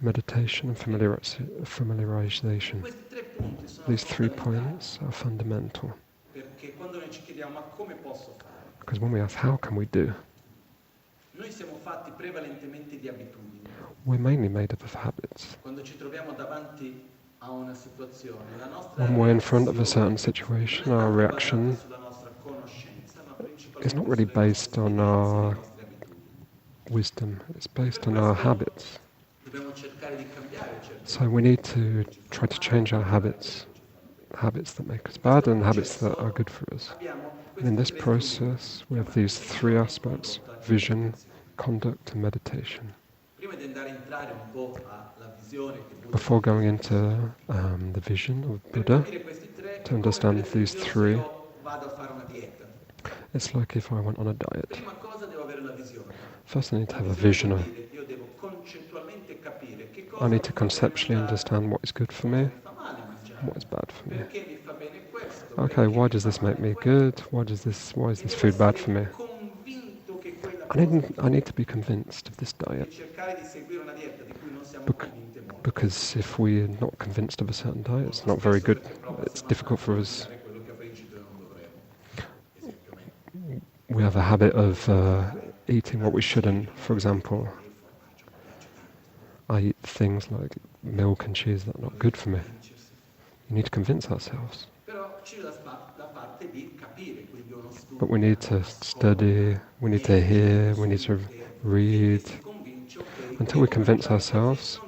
meditation and familiarization. These 3 points are fundamental. Because when we ask, how can we do? We're mainly made up of habits. When we're in front of a certain situation, our reaction is not really based on our wisdom, it's based on our habits. So we need to try to change our habits that make us bad and habits that are good for us. And in this process, we have these 3 aspects: vision, conduct, and meditation. Before going into the vision of Buddha, to understand these 3, it's like if I went on a diet. First I need to have a vision. I need to conceptually understand what is good for me and what is bad for me. Okay, why does this make me good? Why is this food bad for me? I need to be convinced of this diet. Because if we're not convinced of a certain diet, it's not very good. It's difficult for us. We have a habit of eating what we shouldn't. For example, I eat things like milk and cheese that are not good for me. You need to convince ourselves. But we need to study, we need to hear, we need to read, until we convince ourselves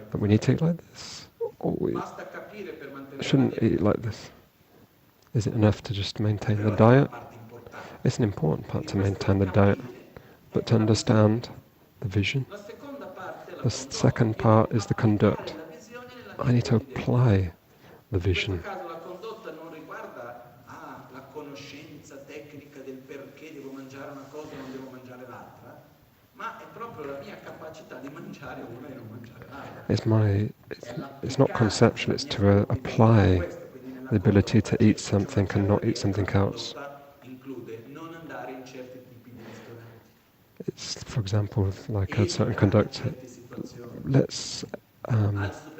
that we need to eat like this, or we shouldn't eat like this. Is it enough to just maintain the diet? It's an important part to maintain the diet, but to understand the vision. The second part is the conduct. I need to apply the vision. It's not conceptual, it's to apply the ability to eat something and not eat something else. It's, for example, like a certain conduct. Let's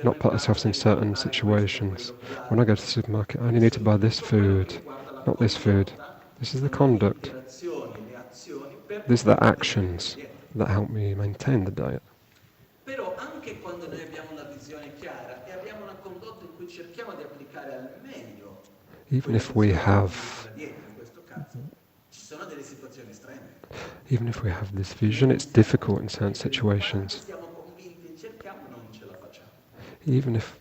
not put ourselves in certain situations. When I go to the supermarket, I only need to buy this food, not this food. This is the conduct. These are the actions that help me maintain the diet. Even if we have this vision, it's difficult in certain situations. Even if,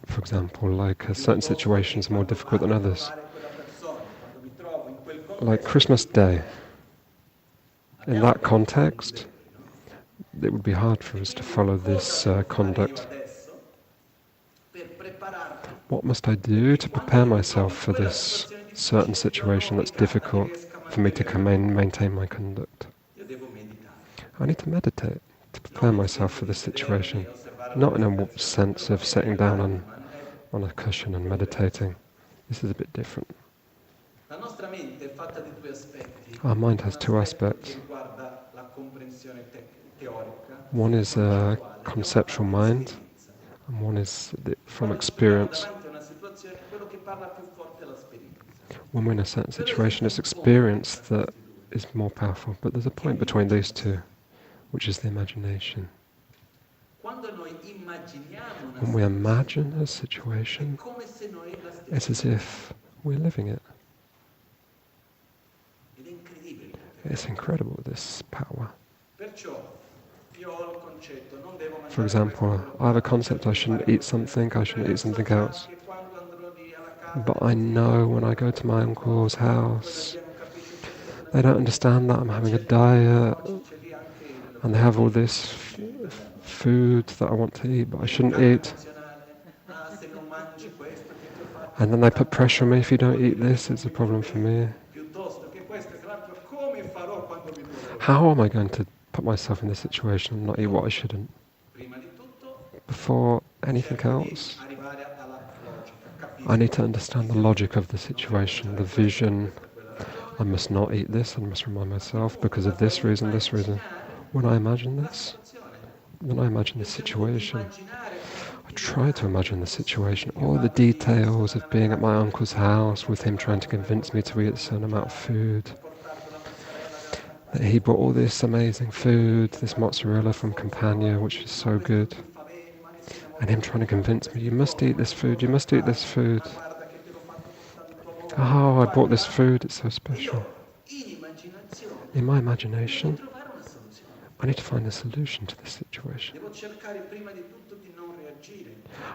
for example, like certain situations are more difficult than others. like Christmas Day. In that context, it would be hard for us to follow this conduct. What must I do to prepare myself for this certain situation that's difficult for me to maintain my conduct? I need to meditate to prepare myself for this situation, not in a sense of sitting down on a cushion and meditating. This is a bit different. Our mind has two aspects. One is a conceptual mind, and one is from experience. When we're in a certain situation, it's experience that is more powerful, but there's a point between these two, which is the imagination. When we imagine a situation, it's as if we're living it. It's incredible, this power. For example, I have a concept I shouldn't eat something else. But I know when I go to my uncle's house, they don't understand that I'm having a diet, and they have all this food that I want to eat, but I shouldn't eat. And then they put pressure on me, if you don't eat this, it's a problem for me. How am I going to put myself in this situation and not eat what I shouldn't? Before anything else, I need to understand the logic of the situation, the vision. I must not eat this, I must remind myself, because of this reason. When I imagine this situation, I try to imagine the situation, all the details of being at my uncle's house with him trying to convince me to eat a certain amount of food. That he brought all this amazing food, this mozzarella from Campania, which is so good. And him trying to convince me, you must eat this food. Oh, I bought this food, it's so special. In my imagination, I need to find a solution to this situation.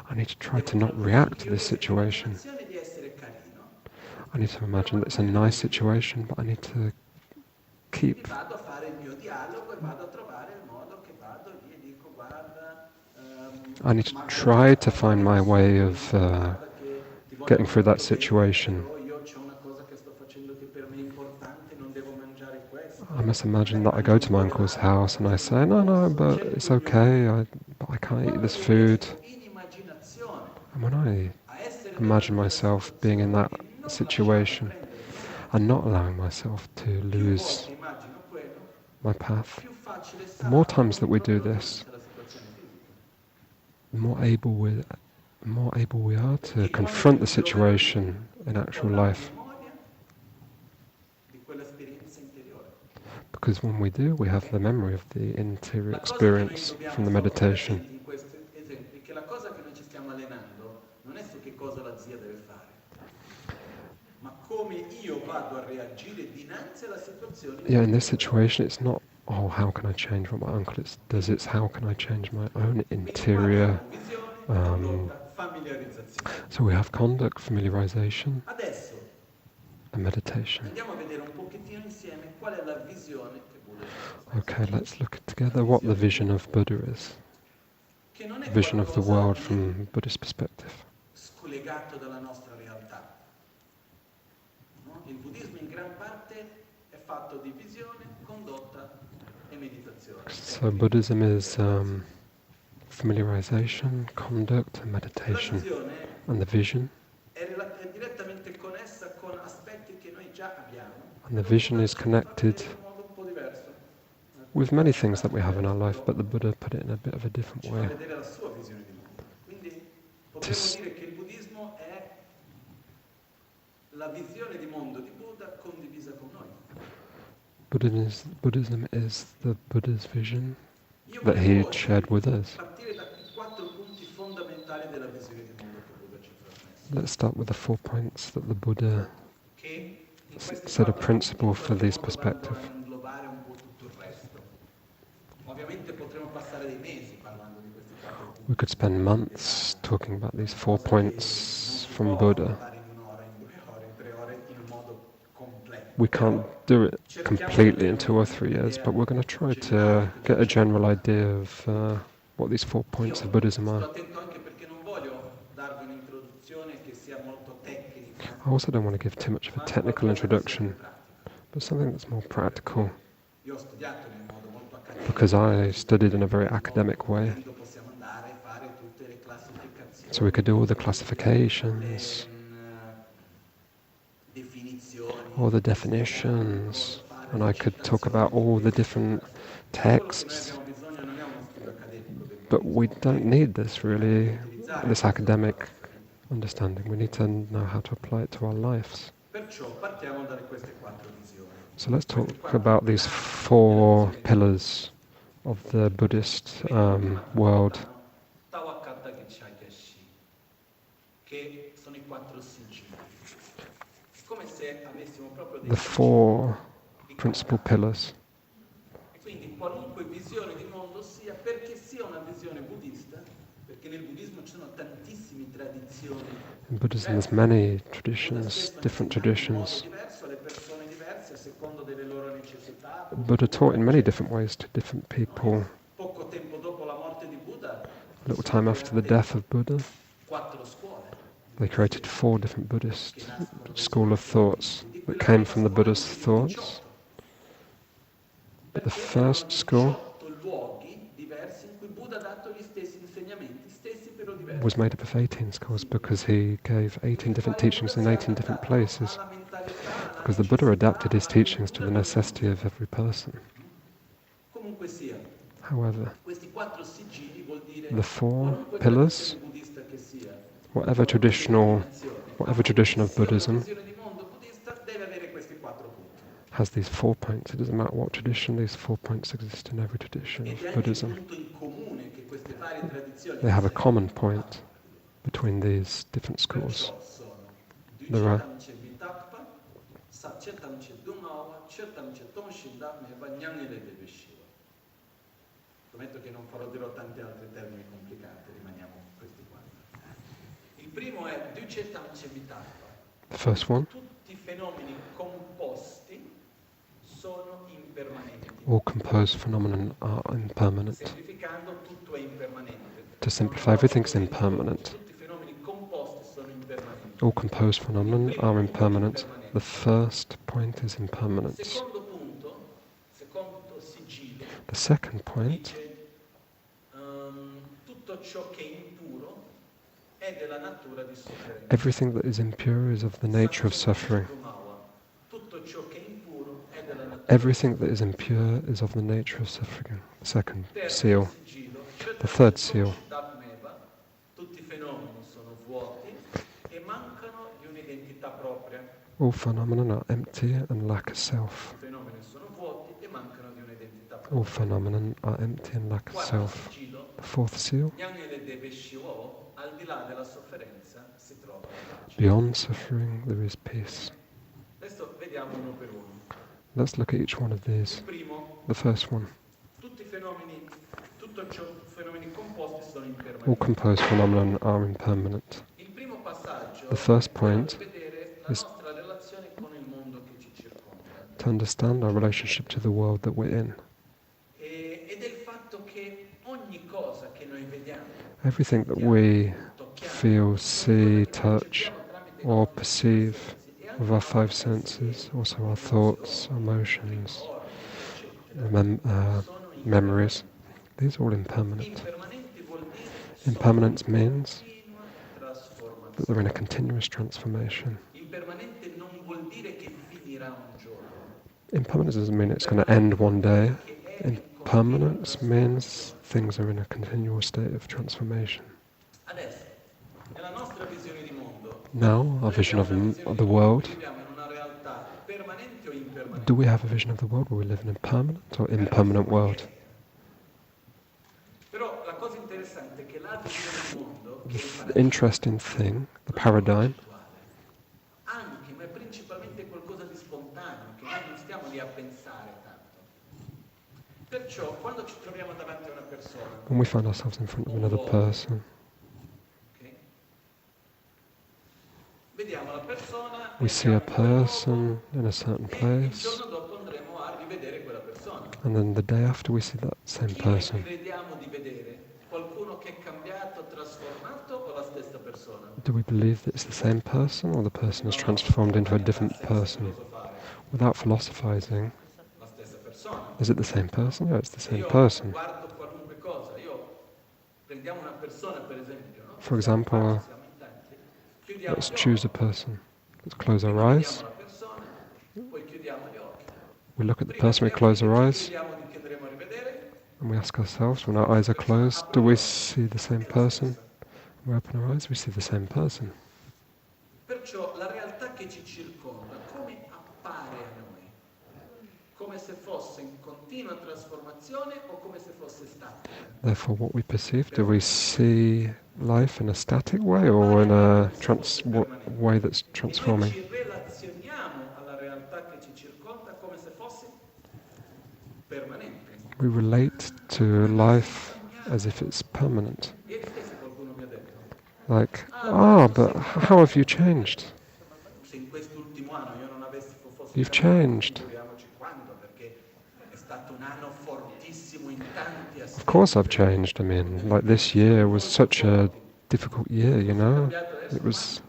I need to try to not react to this situation. I need to imagine that it's a nice situation, but I need to keep. I need to try to find my way of getting through that situation. I must imagine that I go to my uncle's house and I say, no, but it's okay, but I can't eat this food. And when I imagine myself being in that situation and not allowing myself to lose my path, the more times that we do this, the more able we are to confront the situation in actual life. Because when we do, we have the memory of the interior experience from the meditation. Yeah, in this situation, it's not, oh, how can I change what my uncle does? It's how can I change my own interior. So we have conduct, familiarization, and meditation. Okay, let's look together what the vision of Buddha is. Vision of the world from Buddhist perspective. So Buddhism is familiarization, conduct, and meditation. And the vision. And the vision is connected with many things that we have in our life, but the Buddha put it in a bit of a different way. Buddhism is the Buddha's vision that he shared with us. Let's start with the 4 points that the Buddha set a principle for these perspectives. We could spend months talking about these 4 points from Buddha. We can't do it completely in 2 or 3 years, but we're going to try to get a general idea of what these 4 points of Buddhism are. I also don't want to give too much of a technical introduction, but something that's more practical, because I studied in a very academic way. So we could do all the classifications, all the definitions, and I could talk about all the different texts. But we don't need this really, this academic understanding. We need to know how to apply it to our lives. So let's talk about these 4 pillars of the Buddhist world. The 4 principal pillars. In Buddhism there's many traditions, different traditions. Buddha taught in many different ways to different people. A little time after the death of Buddha, they created 4 different Buddhist school of thoughts that came from the Buddha's thoughts. But the first school was made up of 18 schools because he gave 18 different teachings in 18 different places. Because the Buddha adapted his teachings to the necessity of every person. However, the 4 pillars, whatever tradition of Buddhism, has these 4 points. It doesn't matter what tradition, these 4 points exist in every tradition of Buddhism. They have a common point between these different schools. There are the first one. All composed phenomena are impermanent. To simplify, everything is impermanent. All composed phenomena are impermanent. The first point is impermanence. The second point, everything that is impure is of the nature of suffering. Everything that is impure is of the nature of suffering. The second seal. The third seal. All phenomena are empty and lack a self. All phenomena are empty and lack a self. The fourth seal. Beyond suffering there is peace. Let's look at each one of these. The first one. All composed phenomena are impermanent. The first point is to understand our relationship to the world that we're in. Everything that we feel, see, touch, or perceive with our 5 senses, also our thoughts, emotions, memories, these are all impermanent. Impermanence means that they're in a continuous transformation. Impermanence doesn't mean it's going to end one day. Impermanence means things are in a continual state of transformation. Now, our vision of the world. Do we have a vision of the world where we live in a permanent or impermanent world? The interesting thing, the paradigm, when we find ourselves in front of another person, We see a person in a certain place, dopo andremo a rivedere quella persona. and then the day after we see that same person. Crediamo di vedere? Qualcuno che è cambiato, trasformato o la stessa persona? Do we believe that it's the same person, or the person is transformed into a different person? Without philosophizing, La stessa persona. is it the same person? Yeah, it's the same person. Guardo qualunque cosa, prendiamo una persona per esempio, no? For example, Siamo in tanti, let's choose a person. Let's close our eyes. la persona, poi chiudiamo gli occhi. We look at the person, we close our eyes, Vediamo di che andremo a rivedere. and we ask ourselves, when our eyes are closed, do we see the same person? When we open our eyes, we see the same person. Perciò la realtà che ci circonda, come appare a noi? Come se fosse in continua trasformazione o come se fosse statica? Therefore, what we perceive, do we see life in a static way or in a way that's transforming? Ci relazioniamo alla realtà che ci circonda come se fosse permanente. We relate to life as if it's permanent. Ieri stesso qualcuno mi ha detto, Like, but how have you changed? se in quest'ultimo anno io non avessi fosse You've changed. figuriamoci quando, perché è stato un anno fortissimo in tanti aspetti. Of course I've changed. I mean, like this year was such a difficult year, you know? It was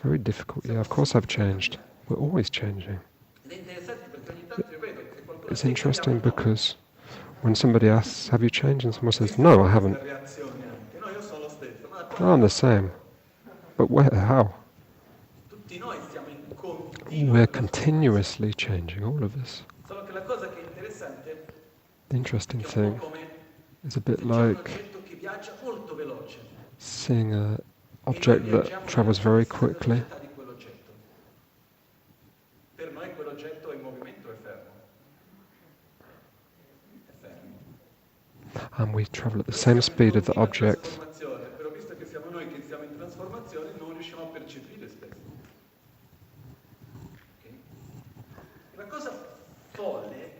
a very difficult year. Of course I've changed. We're always changing. Ed è interessante perché ogni tanto io vedo che qualcuno It's interesting because when somebody asks, have you changed? And someone says, no, I haven't. reazioni anche, no, io sono lo stesso, ma No, I'm the same. But where? How? tutti noi stiamo in continuo. We're continuously changing, all of us. Solo che la cosa che è interessante The interesting è che è un thing po' come is a bit se c'è un like oggetto che viaggia molto veloce. seeing an object that travels very quickly, Di quell'oggetto. Per noi quell'oggetto è in movimento, è fermo. È fermo. and we travel at the same speed of the object. Trasformazione, però visto che siamo noi che siamo in trasformazione, non riusciamo a percepire spesso. Okay? La cosa folle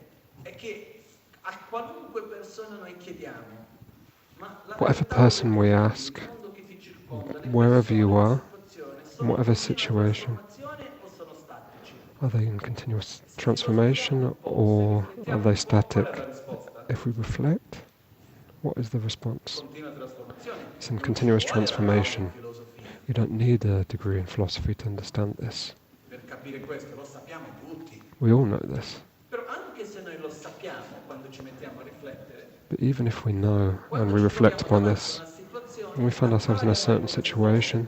è che a qualunque persona noi chiediamo, ma la Whatever realtà person we del ask, mondo che ti circonda, le wherever you persone, are, le situazioni, in sono whatever in continua situation, trasformazione o sono statici? are they in continuous transformation or are they static? Qual è la risposta? If we reflect, what is the response? Continua trasformazione. It's in continuous Qual è la transformation. filosofia? You don't need a degree in philosophy to understand this. Per capire questo lo sappiamo tutti. We all know this. Però anche se noi lo sappiamo quando ci mettiamo a riflettere, But even if we know and we reflect upon this, when we find ourselves in a certain situation,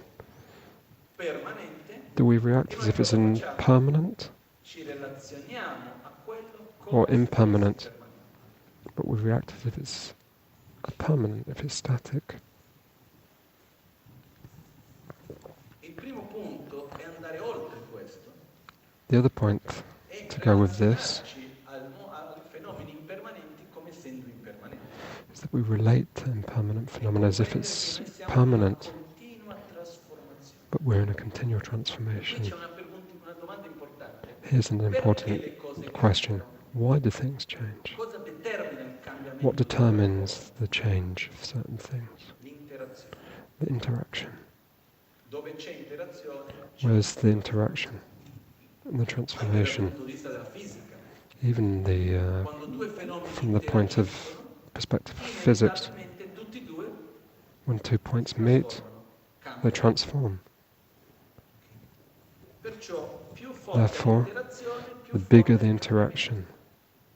permanente, do we react as if it's impermanent ci relazioniamo a quello or come se impermanent? fosse permanente. But we react as if it's permanent, if it's static. Il primo punto è andare oltre questo The other point e to go with this relazionarci ai fenomeni impermanenti come essendo impermanenti. is that we relate to impermanent phenomena as if it's Noi siamo permanent, in continua trasformazione. but we're in a continual Qui transformation. c'è una domanda importante. Here's an Perché important le cose question. cambiano? Why do things change? Cosa determina il cambiamento? What determines the change of certain things? L'interazione. The interaction. Dove c'è interazione, c'è Where's the interaction and the anche dal transformation? punto di vista della fisica. Even Quando due fenomeni from the point of perspective of physics, inevitabilmente tutti e due when 2 points meet, cambiano. they transform. Perciò più forte Therefore, l'interazione, più the bigger forte the il interaction,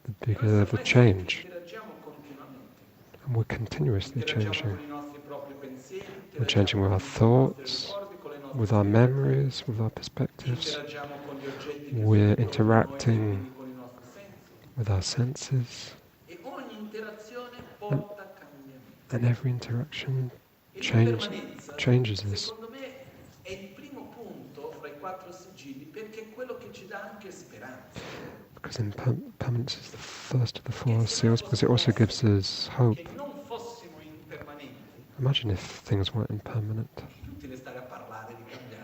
the cambiamento. bigger the change. Interagiamo continuamente. And we're continuously Interagiamo changing. con i nostri propri pensieri, We're changing with our thoughts, with our memories, with our perspectives. interagiamo con gli oggetti che We're sono intorno a noi, interacting quindi con i nostri sensi. with our senses, E ogni interazione porta a cambiamento. and every interaction E changes us. secondo me è il primo punto fra i 4 sigilli perché è quello che ci dà anche speranza. Because impermanence is the first of the 4 seals, because it also gives us hope. Che non fossimo impermanenti, Imagine if things weren't impermanent. è inutile stare a parlare di cambiare.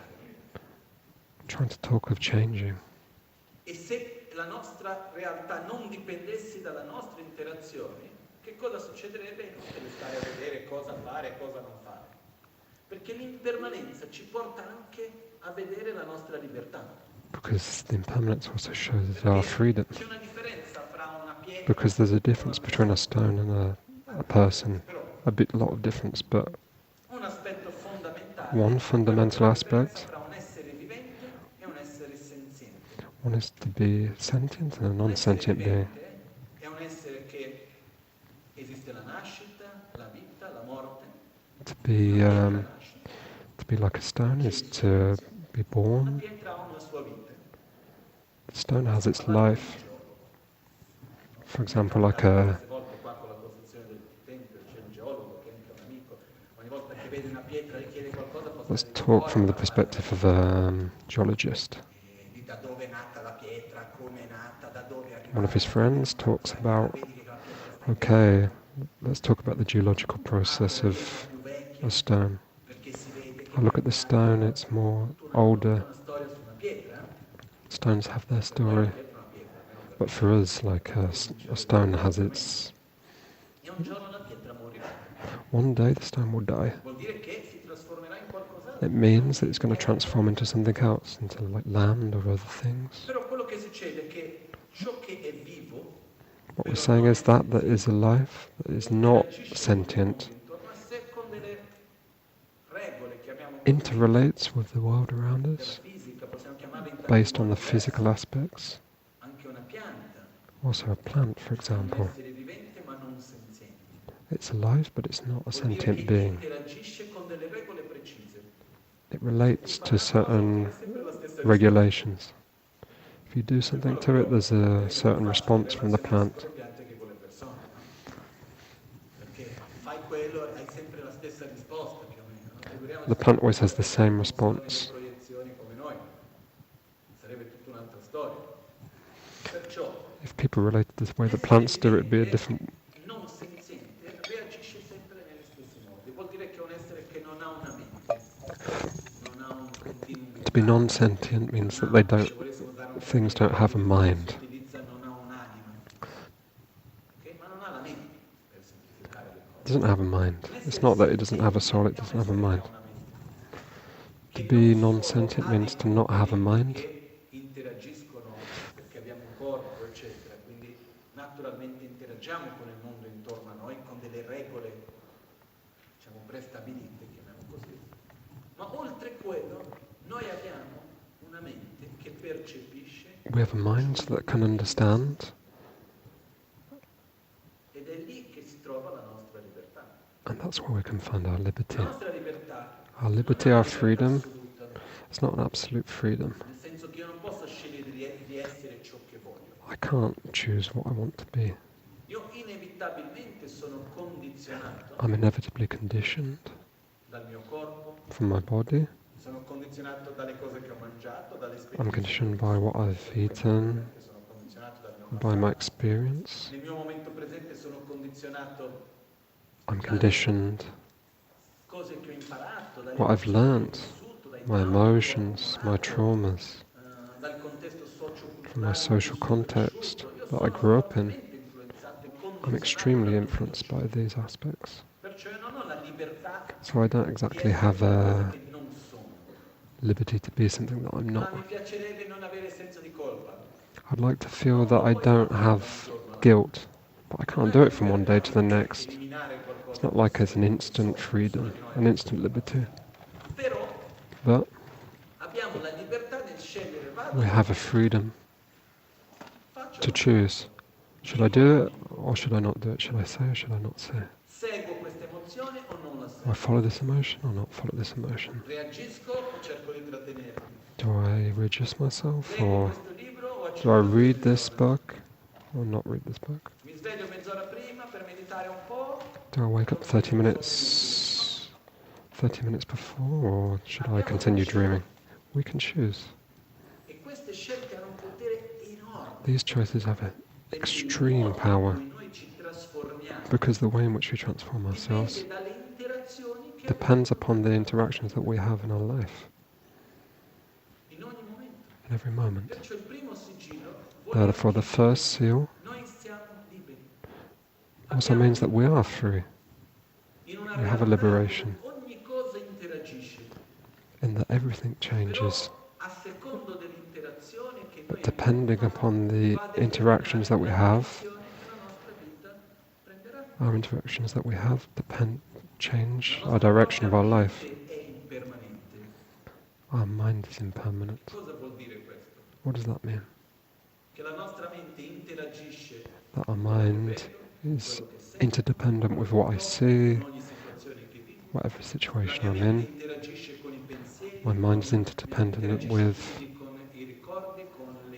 Trying to talk of changing. E se la nostra realtà non dipendesse dalla nostra interazione, che cosa succederebbe? È inutile stare a vedere cosa fare e cosa non fare. Perché l'impermanenza ci porta anche a vedere la nostra libertà. because the impermanence also shows our freedom. Because there's a difference between a stone and a person, a lot of difference, but one fundamental aspect, one is to be sentient and a non-sentient being. To be like a stone is to be born. The stone has its life. For example, like let's talk from the perspective of a geologist. One of his friends talks about, okay, let's talk about the geological process of a stone. I look at the stone, it's more older. Stones have their story. But for us, like a stone has its... One day the stone will die. It means that it's going to transform into something else, into like land or other things. What we're saying is that is alive, that is not sentient, interrelates with the world around us, based on the physical aspects. Also a plant, for example. It's alive, but it's not a sentient being. It relates to certain regulations. If you do something to it, there's a certain response from the plant. The plant always has the same response. If people related to the way the plants do it, it'd be a different... To be non-sentient means that things don't have a mind. It doesn't have a mind. It's not that it doesn't have a soul, it doesn't have a mind. To be non-sentient means to not have a mind. We have a mind that can understand, and that's where we can find our liberty. Our liberty, our freedom, it's not an absolute freedom. I can't choose what I want to be. I'm inevitably conditioned from my body. I'm conditioned by what I've eaten, by my experience. I'm conditioned what I've learned, my emotions, my traumas, from my social context that I grew up in. I'm extremely influenced by these aspects. So I don't exactly have a liberty to be something that I'm not. I'd like to feel that I don't have guilt, but I can't do it from one day to the next. It's not like it's an instant freedom, an instant liberty. But we have a freedom to choose. Should I do it or should I not do it? Should I say or should I not say? Do I follow this emotion or not follow this emotion? Do I readjust myself or do I read this book or not read this book? Do I wake up 30 minutes before or should I continue dreaming? We can choose. These choices have an extreme power because the way in which we transform ourselves depends upon the interactions that we have in our life. In every moment. Therefore, the first seal also means that we are free. We have a liberation. In that everything changes but depending upon the interactions that we have, our interactions that we have change our direction of our life. Our mind is impermanent. What does that mean? That our mind is interdependent with what I see, whatever situation I'm in. My mind is interdependent with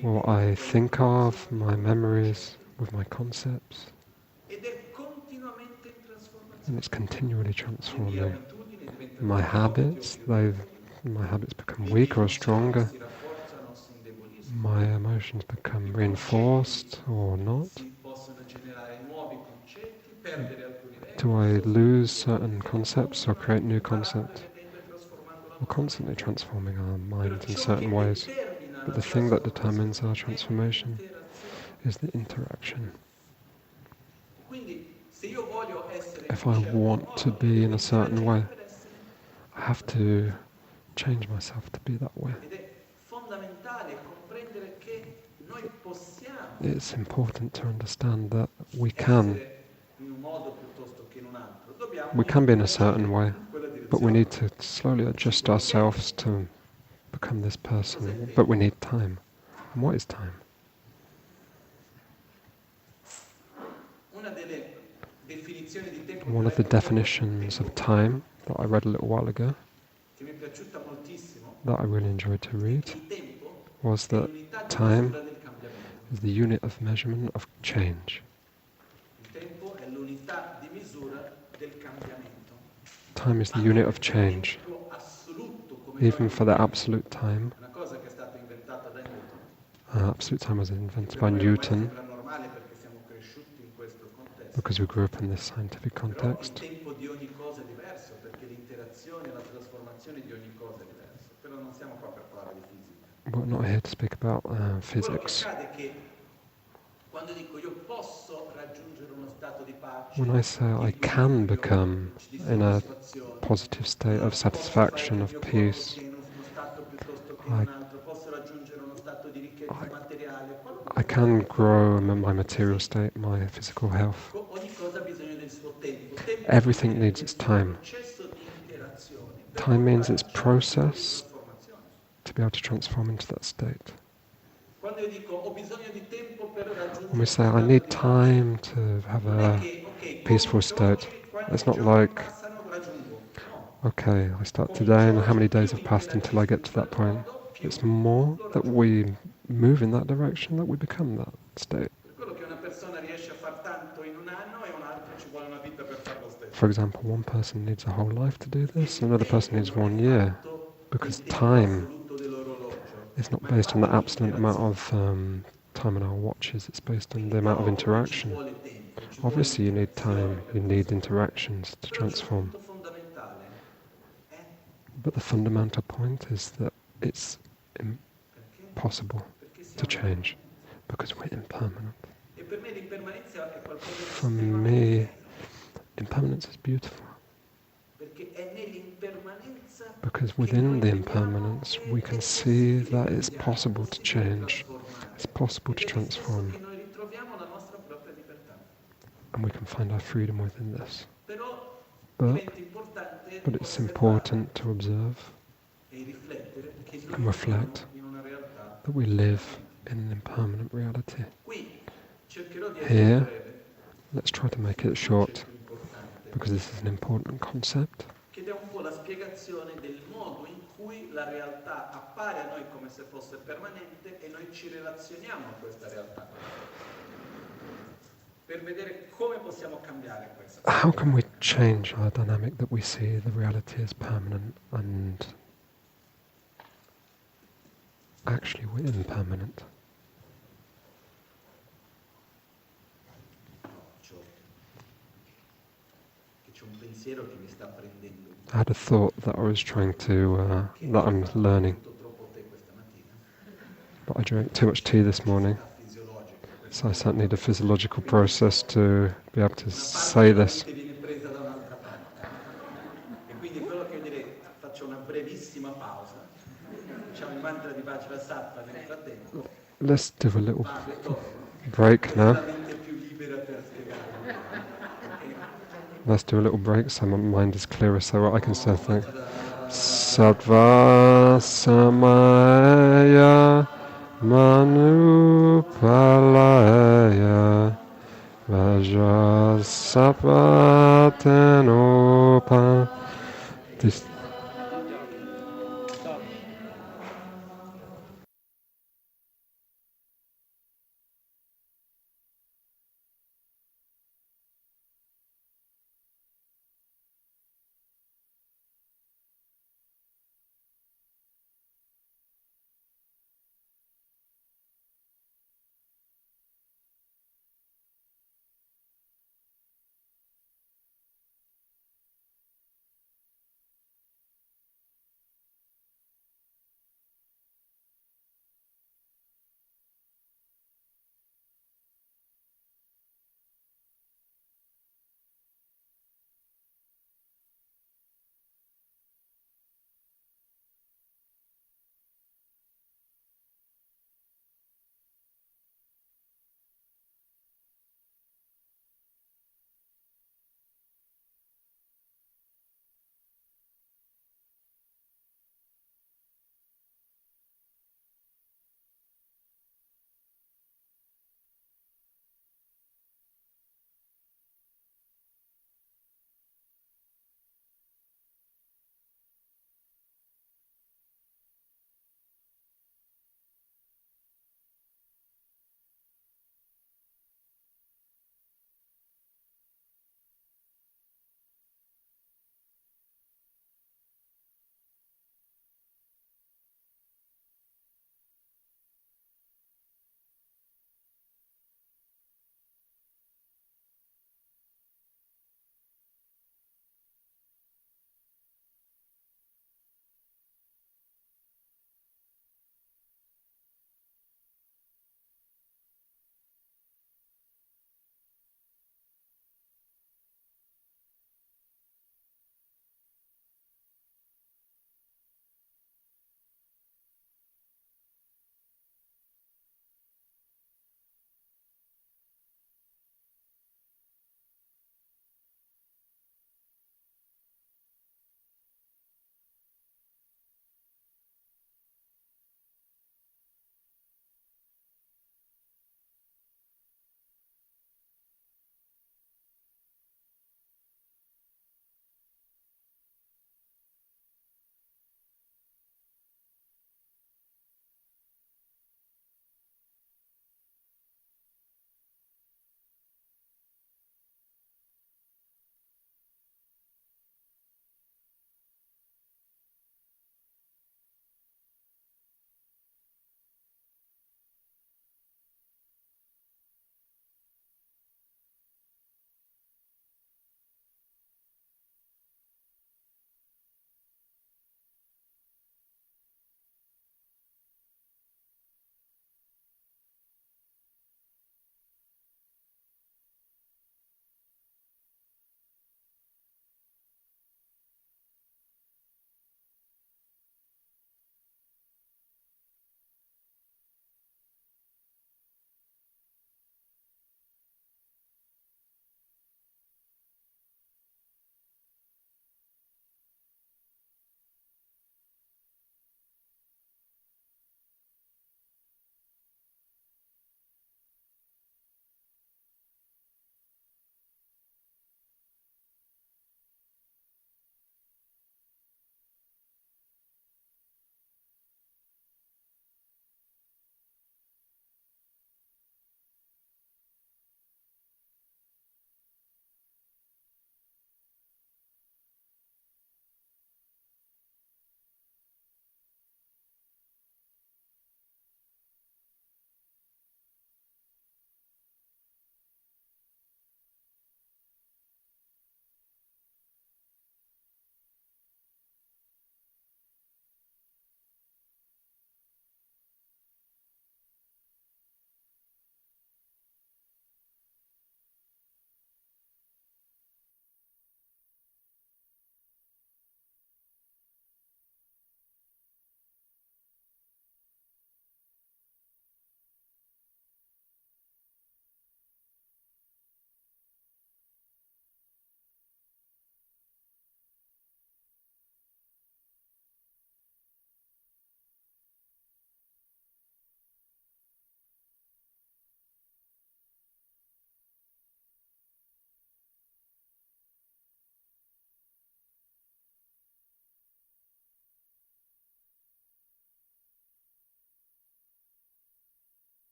what I think of, my memories, with my concepts. And it's continually transforming. My habits become weaker or stronger. My emotions become reinforced or not. Do I lose certain concepts or create new concepts? We're constantly transforming our mind in certain ways. But the thing that determines our transformation is the interaction. If I want to be in a certain way, I have to change myself to be that way. It's important to understand that we can be in a certain way, but we need to slowly adjust ourselves to become this person. But we need time. And what is time? One of the definitions of time that I read a little while ago, that I really enjoyed to read, was that time is the unit of measurement of change. Time is the unit of change. Even for the absolute time. Absolute time was invented by Newton because we grew up in this scientific context. We're not here to speak about physics. When I say I can become in a positive state of satisfaction, of peace, I can grow in my material state, my physical health. Everything needs its time. Time means its process to be able to transform into that state. When we say, I need time to have a peaceful state, it's not like, okay, I start today and how many days have passed until I get to that point. It's more that we move in that direction, that we become that state. For example, one person needs a whole life to do this, another person needs 1 year, because time is not based on the absolute amount of time in our watches, it's based on the amount of interaction. Obviously you need time, you need interactions to transform. But the fundamental point is that it's impossible to change, because we're impermanent. For me, impermanence is beautiful. Because within the impermanence, we can see that it's possible to change, it's possible to transform. And we can find our freedom within this. But it's important to observe and reflect that we live in an impermanent reality. Here, let's try to make it short, because this is an important concept. How can we change our dynamic that we see the reality as permanent and actually we're impermanent? I had a thought that I was trying to, that I'm learning. But I drank too much tea this morning. So I certainly need a physiological process to be able to say this. Let's do a little break now. Let's do a little break so my mind is clearer so I can say things. Sattva samaya manupalaya vajrasappatenopa. This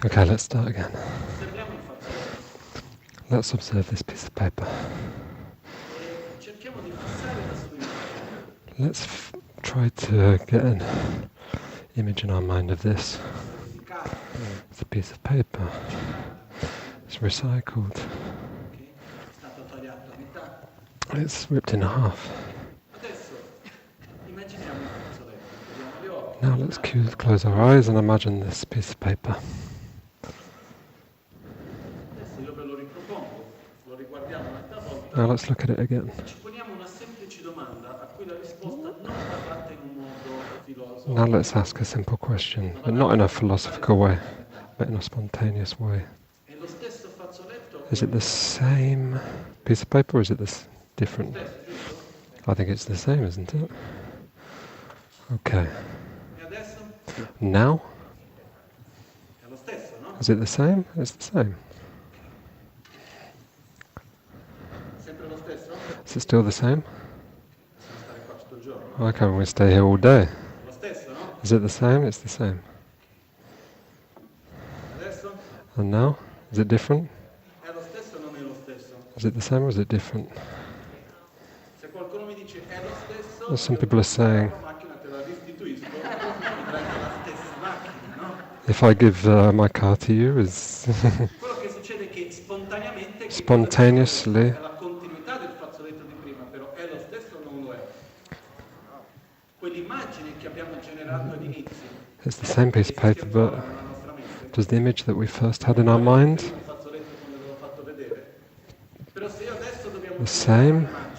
Okay, let's start again. Osserviamo il fazzoletto Let's observe this piece of paper. e cerchiamo di fissare la sua immagine. Let's try to get an image in our mind of this. Riciclato, It's a piece of paper. It's recycled. ok? È stato tagliato a metà. It's ripped in half. Adesso immaginiamo il fazzoletto, chiudiamo gli occhi. Now let's close our eyes and imagine this piece of paper. Adesso io ve lo ripropongo, lo riguardiamo un'altra volta. Now let's look at it again. Ci poniamo una semplice domanda a cui la risposta non va data in un modo filosofico. Now let's ask a simple question, but not in a philosophical way, but in a spontaneous way. È lo stesso fazzoletto? Is it the same piece of paper or is it different? I think it's the same, isn't it? Okay. E adesso? Now? È lo stesso, no? Is it the same? It's the same. Sempre lo stesso? Is it still the same? Possiamo stare qua tutto il giorno. Why can't we stay here all day? È lo stesso, no? Is it the same? It's the same. Adesso? And now? Is it different? È lo stesso o non è lo stesso? Is it the same or is it different? Se qualcuno mi dice è lo stesso, Well, some people are saying, la macchina te la restituisco, vedrai che è la stessa macchina, no? if I give my car to you, is Quello che succede è che spontaneamente spontaneously, è la continuità del fazzoletto di prima, però è lo stesso o non lo è? Quell'immagine che abbiamo generato all'inizio, it's the same piece of paper, but nella nostra mente, does the image that we first had in our mind il fazzoletto come ve l'ho fatto vedere, però se io adesso dobbiamo the generare same? un'immagine,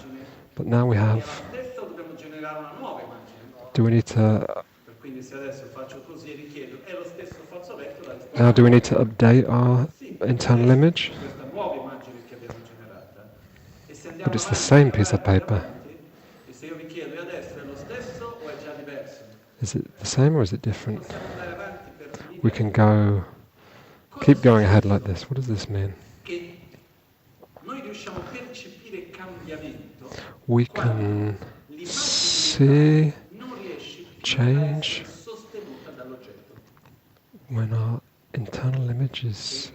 But now we è la have. stessa o dobbiamo generare una nuova immagine? Do we need to? Quindi se adesso faccio così e richiedo è lo stesso fazzoletto, la risposta Now, do we need to update our sì, internal image? questa nuova immagine che abbiamo generata. E se andiamo But it's the avanti, same piece of paper. avanti, e se io vi chiedo e adesso è lo stesso o è già diverso? Is it the same or is it different? Possiamo andare avanti per We can go, keep going ahead like this. What does this mean? che noi riusciamo a percepire cambiamento We can see non riesce più a change essere sostenuta dall'oggetto. when our internal image is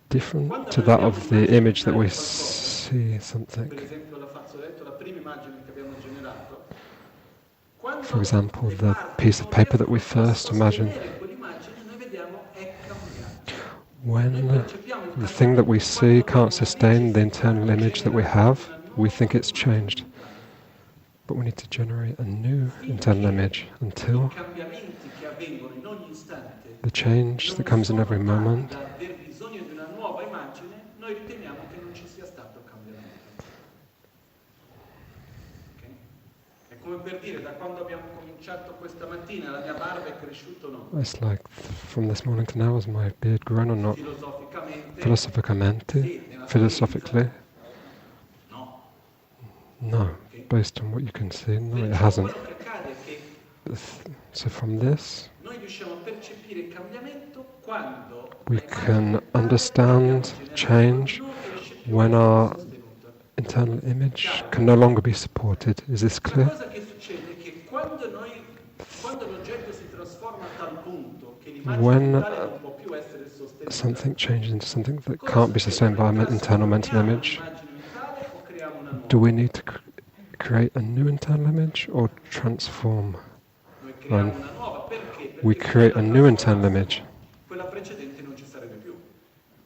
different to that of the image that we see Per something. esempio la fazzoletto, la prima immagine che abbiamo generato, quando For example, le the parti piece of non paper that we riescono a first imagined. sostenere quell'immagine, noi vediamo è cambiato. When the thing that we see can't sustain the internal image that we have, we think it's changed. But we need to generate a new internal image until I cambiamenti che avvengono in ogni istante the change that comes in every moment da aver bisogno di una nuova immagine, noi riteniamo che non ci sia stato cambiamento. Ok? È come per dire, da quando abbiamo cominciato questa mattina, la mia barba è cresciuta o no? it's like from this morning to now, has my beard grown or not? Filosoficamente, Philosophically, no. no. Based on what you can see, no, it hasn't. Quello che accade è che So from this, noi riusciamo a percepire il cambiamento quando we can understand change when our internal image can no longer be supported. Is this la clear? cosa che succede è che quando l'oggetto si trasforma a tal punto che l'immagine When mentale non può più essere sostenuta, something changes into something that can't be sustained by an internal mental image, l'immagine mentale o creiamo una nuova? do we need to create a new internal image or transform? Noi creiamo una nuova perché? We Perché create a new internal image, quella precedente non ci sarebbe più.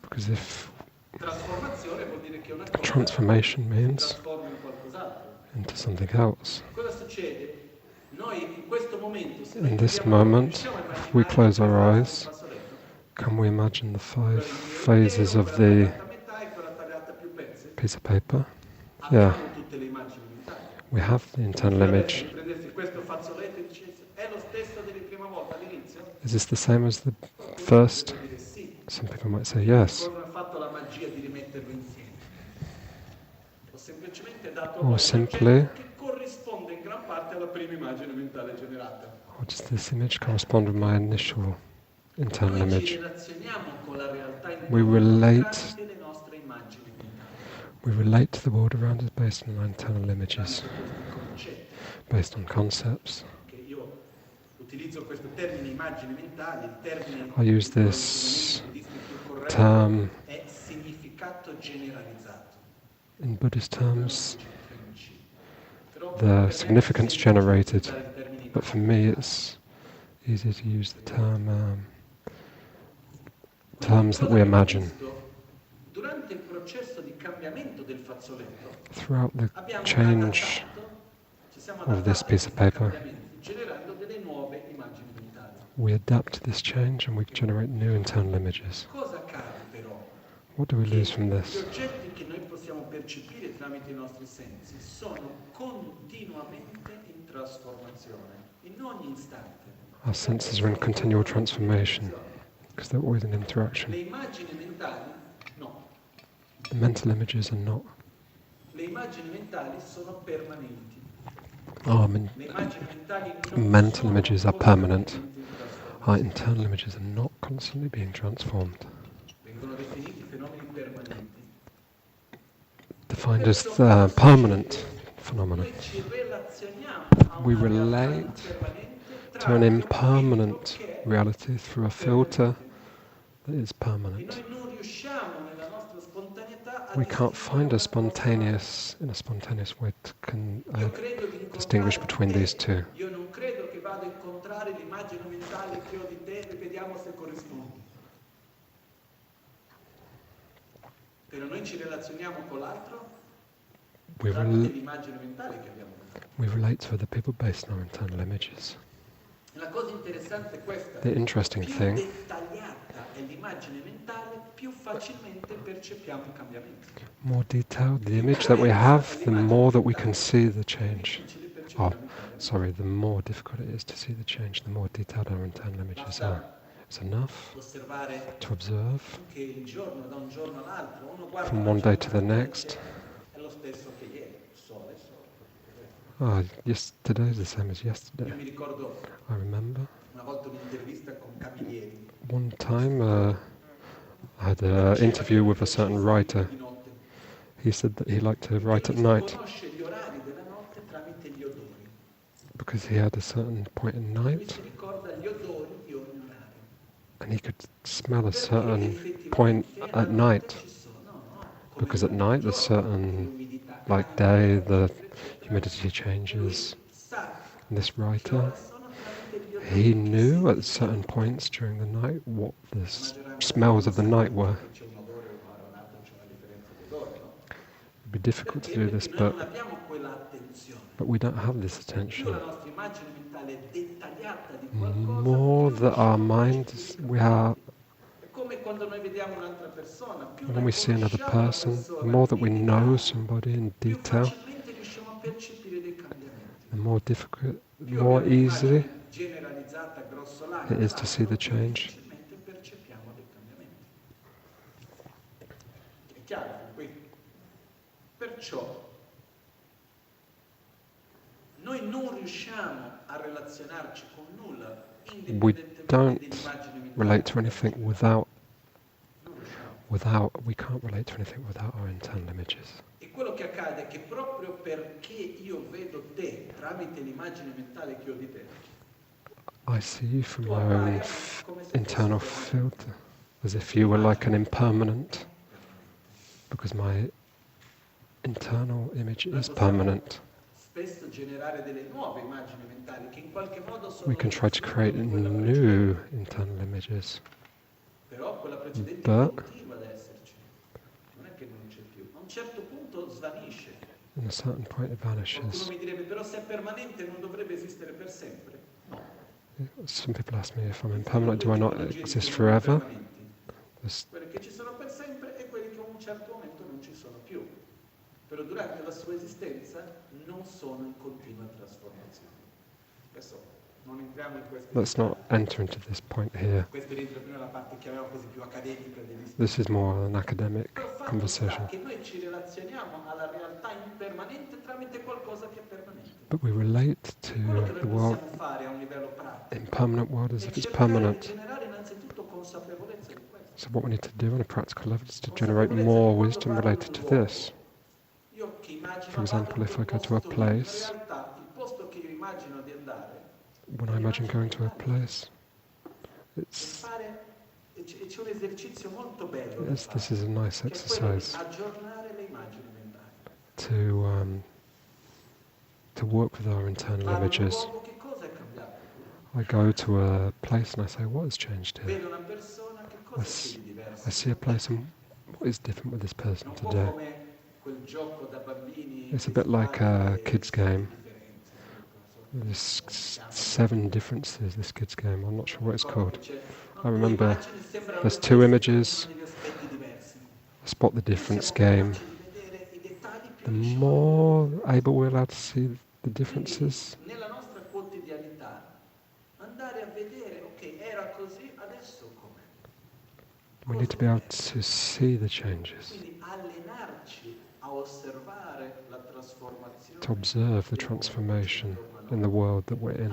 because if Trasformazione vuol dire che una cosa transformation si means trasforma in qualcos'altro. into something else. Cosa succede? Noi in questo momento, se In noi this chiudiamo- moment, riusciamo a if we immaginare close our il eyes, fazzoletto, can we imagine the 5 quella phases of tagliata the a metà e quella tagliata a più pezzi? piece of paper? Abbiamo Yeah, tutte le immagini mentali. we have the internal image. Se prendessi questo fazzoletto e dicessi è lo stesso della prima volta all'inizio? Is this the same as the first? Devo dire sì. Some people might say yes. Non ho fatto la magia di rimetterlo insieme. Ho semplicemente dato Or poi simply, l'oggetto che corrisponde in gran parte alla prima immagine mentale generata. or does this image correspond with my initial internal Noi ci image? relazioniamo con la realtà We intorno relate- tramite le nostre immagini mentali. We relate to the world around us based on our internal images, Tramite questi concetti based on concepts che io I use this term in Buddhist terms, the significance generated, but for me it's easier to use the term terms that we imagine. Throughout the change of this piece of paper, we adapt to this change and we generate new internal images. What do we lose from this? Our senses are in continual transformation because they're always in interaction. The mental images are not. Our mental images are permanent. Our internal images are not constantly being transformed. Defined as permanent phenomena. We relate to an impermanent reality through a filter that is permanent. We can't find in a spontaneous way to distinguish between these two. We relate to other people based on our internal images. The interesting thing, more detailed the image that we have, the more that we can see the change. The more difficult it is to see the change, the more detailed our internal images are. It's enough to observe from one day to the next. Yesterday is the same as yesterday. I remember one time I had an interview with a certain writer. He said that he liked to write at night because he had a certain point in night and he could smell a certain point at night, because at night the certain, like day, the humidity changes. And this writer, he knew at certain points during the night what the smells of the night were. It'd be difficult to do this, but we don't have this attention. More that our minds, when we see another person, the more that we know somebody in detail, the more difficult, more easily it is to see the change. We don't relate to anything without, we can't relate to anything without our internal images. I see you from my own internal filter, as if you were like an impermanent, because my internal image is permanent. We can try to create new internal images, but in a certain point it vanishes. Some people ask me, if I'm impermanent, do I not exist forever? Let's not enter into this point here. This is more an academic conversation. But we relate to the world, impermanent world, as if it's permanent. So what we need to do on a practical level is to generate more wisdom related to this. For example, if I go to a place, when I imagine going to a place, this is a nice exercise to work with our internal images. I go to a place and I say, what has changed here? I see a place and what is different with this person today? It's a bit like a kids game. There's 7 differences, this kids game. I'm not sure what it's called. I remember there's 2 images. I spot the difference game. The more able we're allowed to see the differences, we need to be able to see the changes, to observe the transformation in the world that we're in,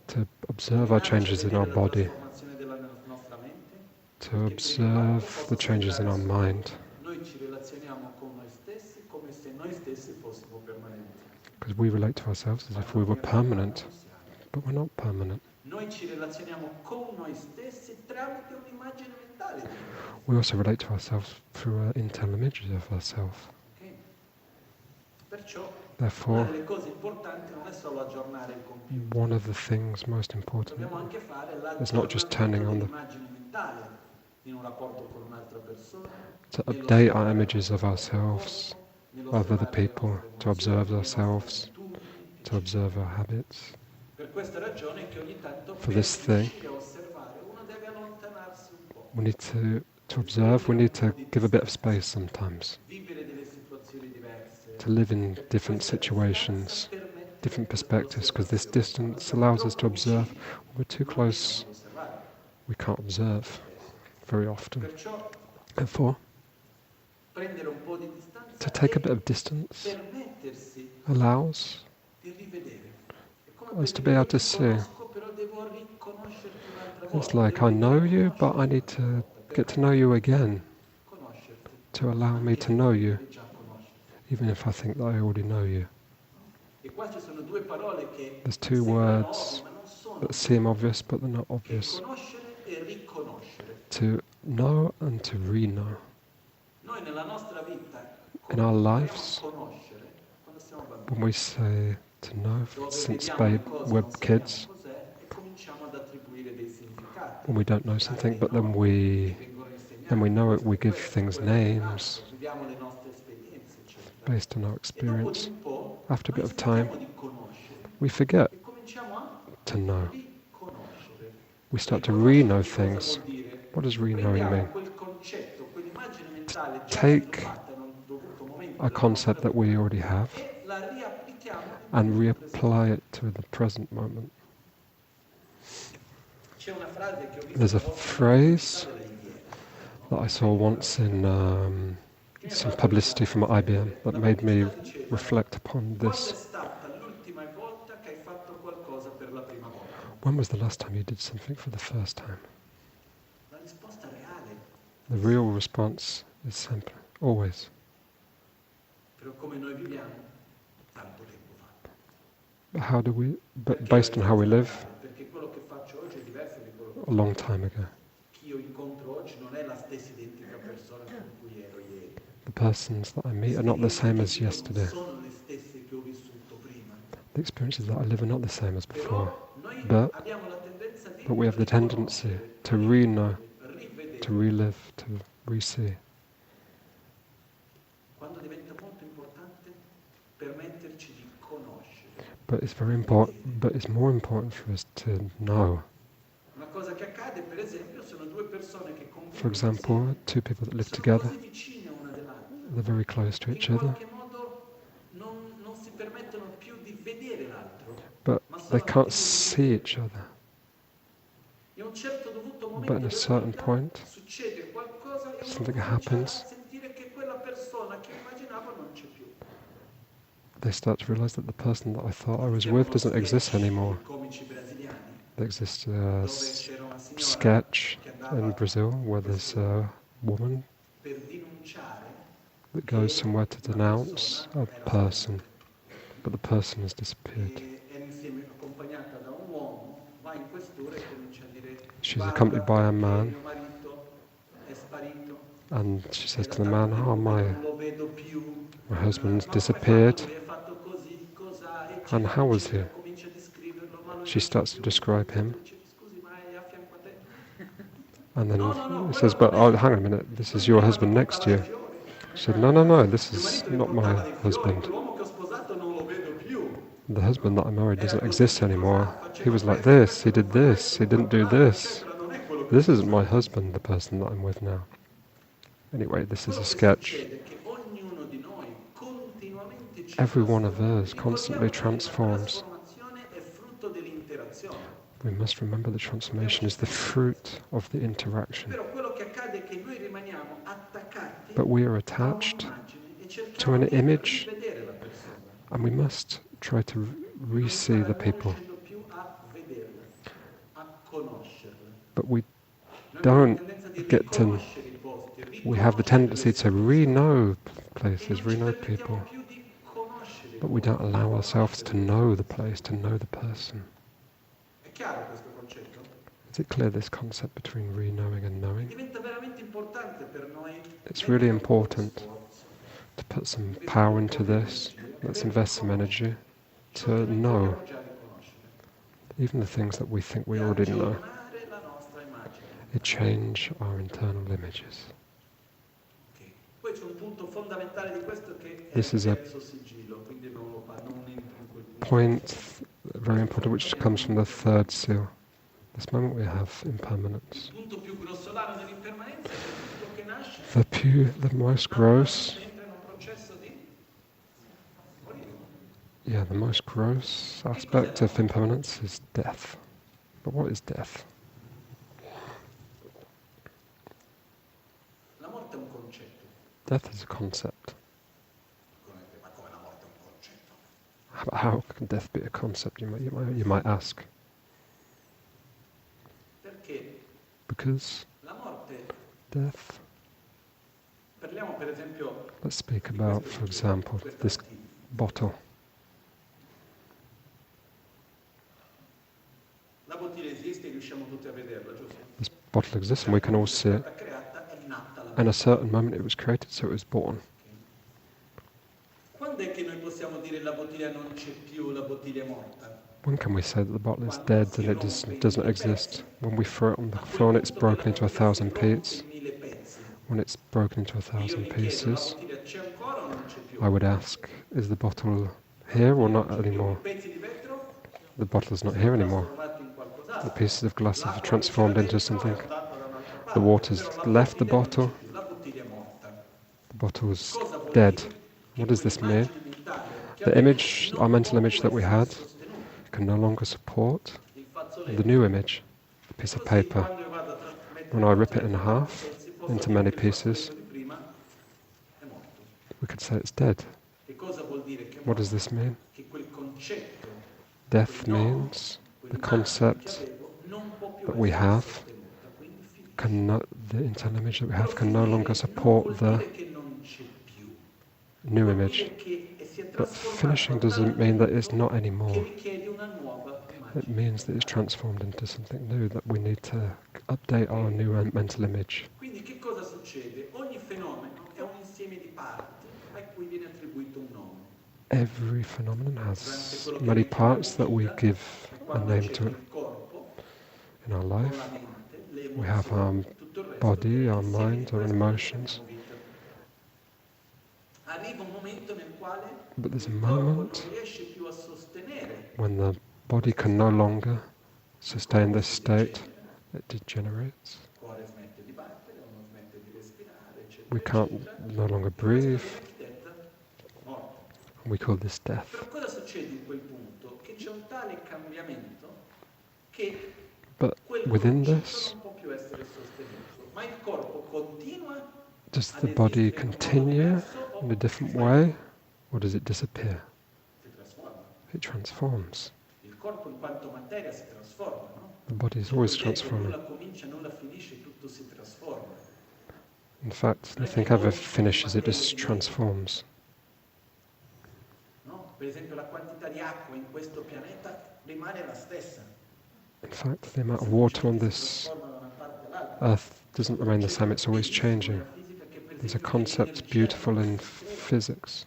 to observe our changes in our body, to observe the changes in our mind. Because we relate to ourselves as if we were permanent, but we're not permanent. We also relate to ourselves through our internal images of ourselves. Therefore, one of the things most important is not just turning on to update our images of ourselves, of other people, to observe ourselves, to observe our habits. For this thing, we need to observe, we need to give a bit of space sometimes, to live in different situations, different perspectives, because this distance allows us to observe. When we're too close, we can't observe very often. Therefore, to take a bit of distance allows us to be able to see. It's like, I know you, but I need to get to know you again, to allow me to know you, even if I think that I already know you. There's 2 words that seem obvious, but they're not obvious. To know and to re-know. In our lives, when we say to know, since we're kids, when we don't know something, but then we know it, we give things names based on our experience. After a bit of time, we forget to know. We start to re-know things. What does re-knowing mean? To take a concept that we already have and reapply it to the present moment. There's a phrase that I saw once in some publicity from IBM that made me reflect upon this. When was the last time you did something for the first time? The real response is simple, always. But based on how we live, a long time ago. The persons that I meet are not the same as yesterday. The experiences that I live are not the same as before. But we have the tendency to re-know, to relive, to re-see. But it's very important. But it's more important for us to know. For example, 2 people that live together, they're very close to each other, but they can't see each other. But at a certain point, something happens. They start to realize that the person that I thought I was with doesn't exist anymore. There exists a sketch in Brazil where there's a woman that goes somewhere to denounce a person, but the person has disappeared. She's accompanied by a man, and she says to the man, "Oh, my husband's disappeared." And how was he? She starts to describe him. And then he says, "But oh, hang on a minute, this is your husband next to you." She said, No, this is not my husband. The husband that I married doesn't exist anymore. He was like this, he did this, he didn't do this. This isn't my husband, the person that I'm with now. Anyway, this is a sketch. Every one of us constantly transforms. We must remember that transformation is the fruit of the interaction. But we are attached to an image, and we must try to re-see the people. But we don't get to... We have the tendency to re-know places, re-know people. But we don't allow ourselves to know the place, to know the person. Is it clear, this concept between re-knowing and knowing? It's really important to put some power into this. Let's invest some energy to know even the things that we think we already know. It changes our internal images. This is a point very important, which comes from the third seal. This moment we have impermanence. The most gross, the most gross aspect of impermanence is death. But what is death? Death is a concept. How can death be a concept, you might ask? Because death... Let's speak about, for example, this bottle. This bottle exists and we can all see it. In a certain moment it was created, so it was born. When can we say that the bottle is dead and it doesn't exist? When we throw it on the floor and it's broken into 1,000 pieces. When it's broken into 1,000 pieces, I would ask, is the bottle here or not anymore? The bottle is not here anymore. The pieces of glass have transformed into something. The water's left the bottle. The bottle's dead. What does this mean? The image, our mental image that we had, can no longer support the new image, a piece of paper. When I rip it in half into many pieces, we could say it's dead. What does this mean? Death means the concept that we have, the internal image that we have, can no longer support the new image. But finishing doesn't mean that it's not anymore. It means that it's transformed into something new, that we need to update our new mental image. Every phenomenon has many parts that we give a name to it. In our life, we have our body, our mind, our emotions. But there's a moment when the body can no longer sustain this state, it degenerates. We can't no longer breathe. We call this death. But within this, does the body continue in a different way, or does it disappear? It transforms. The body is always transforming. In fact, nothing ever finishes, it just transforms. In fact, the amount of water on this earth doesn't remain the same, it's always changing. There's a concept beautiful in physics.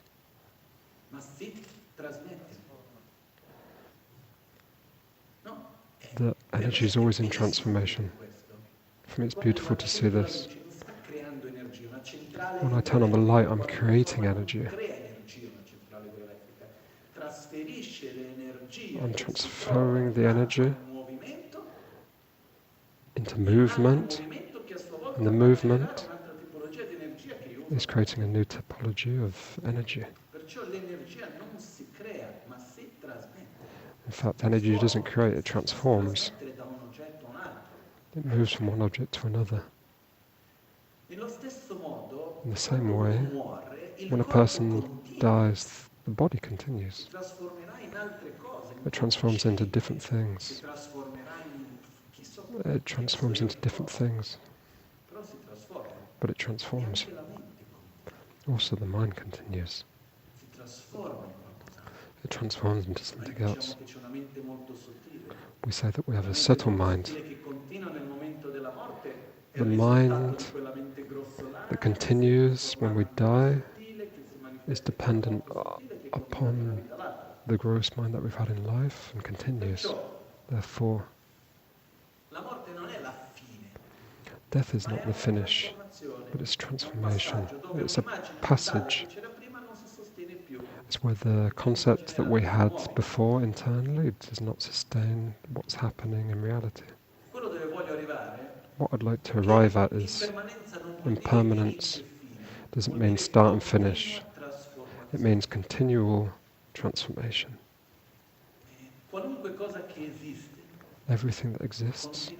The energy is always in transformation. For me, it's beautiful to see this. When I turn on the light, I'm creating energy. I'm transferring the energy into movement, and the movement is creating a new typology of energy. In fact, energy doesn't create, it transforms. It moves from one object to another. In the same way, when a person dies, the body continues. It transforms into different things. It transforms into different things. But it transforms. Also, the mind continues. It transforms into something else. We say that we have a subtle mind. The mind that continues when we die is dependent upon the gross mind that we've had in life and continues. Therefore, death is not the finish, but it's transformation. It's a passage. It's where the concept that we had before internally does not sustain what's happening in reality. What I'd like to arrive at is impermanence doesn't mean start and finish. It means continual transformation. Everything that exists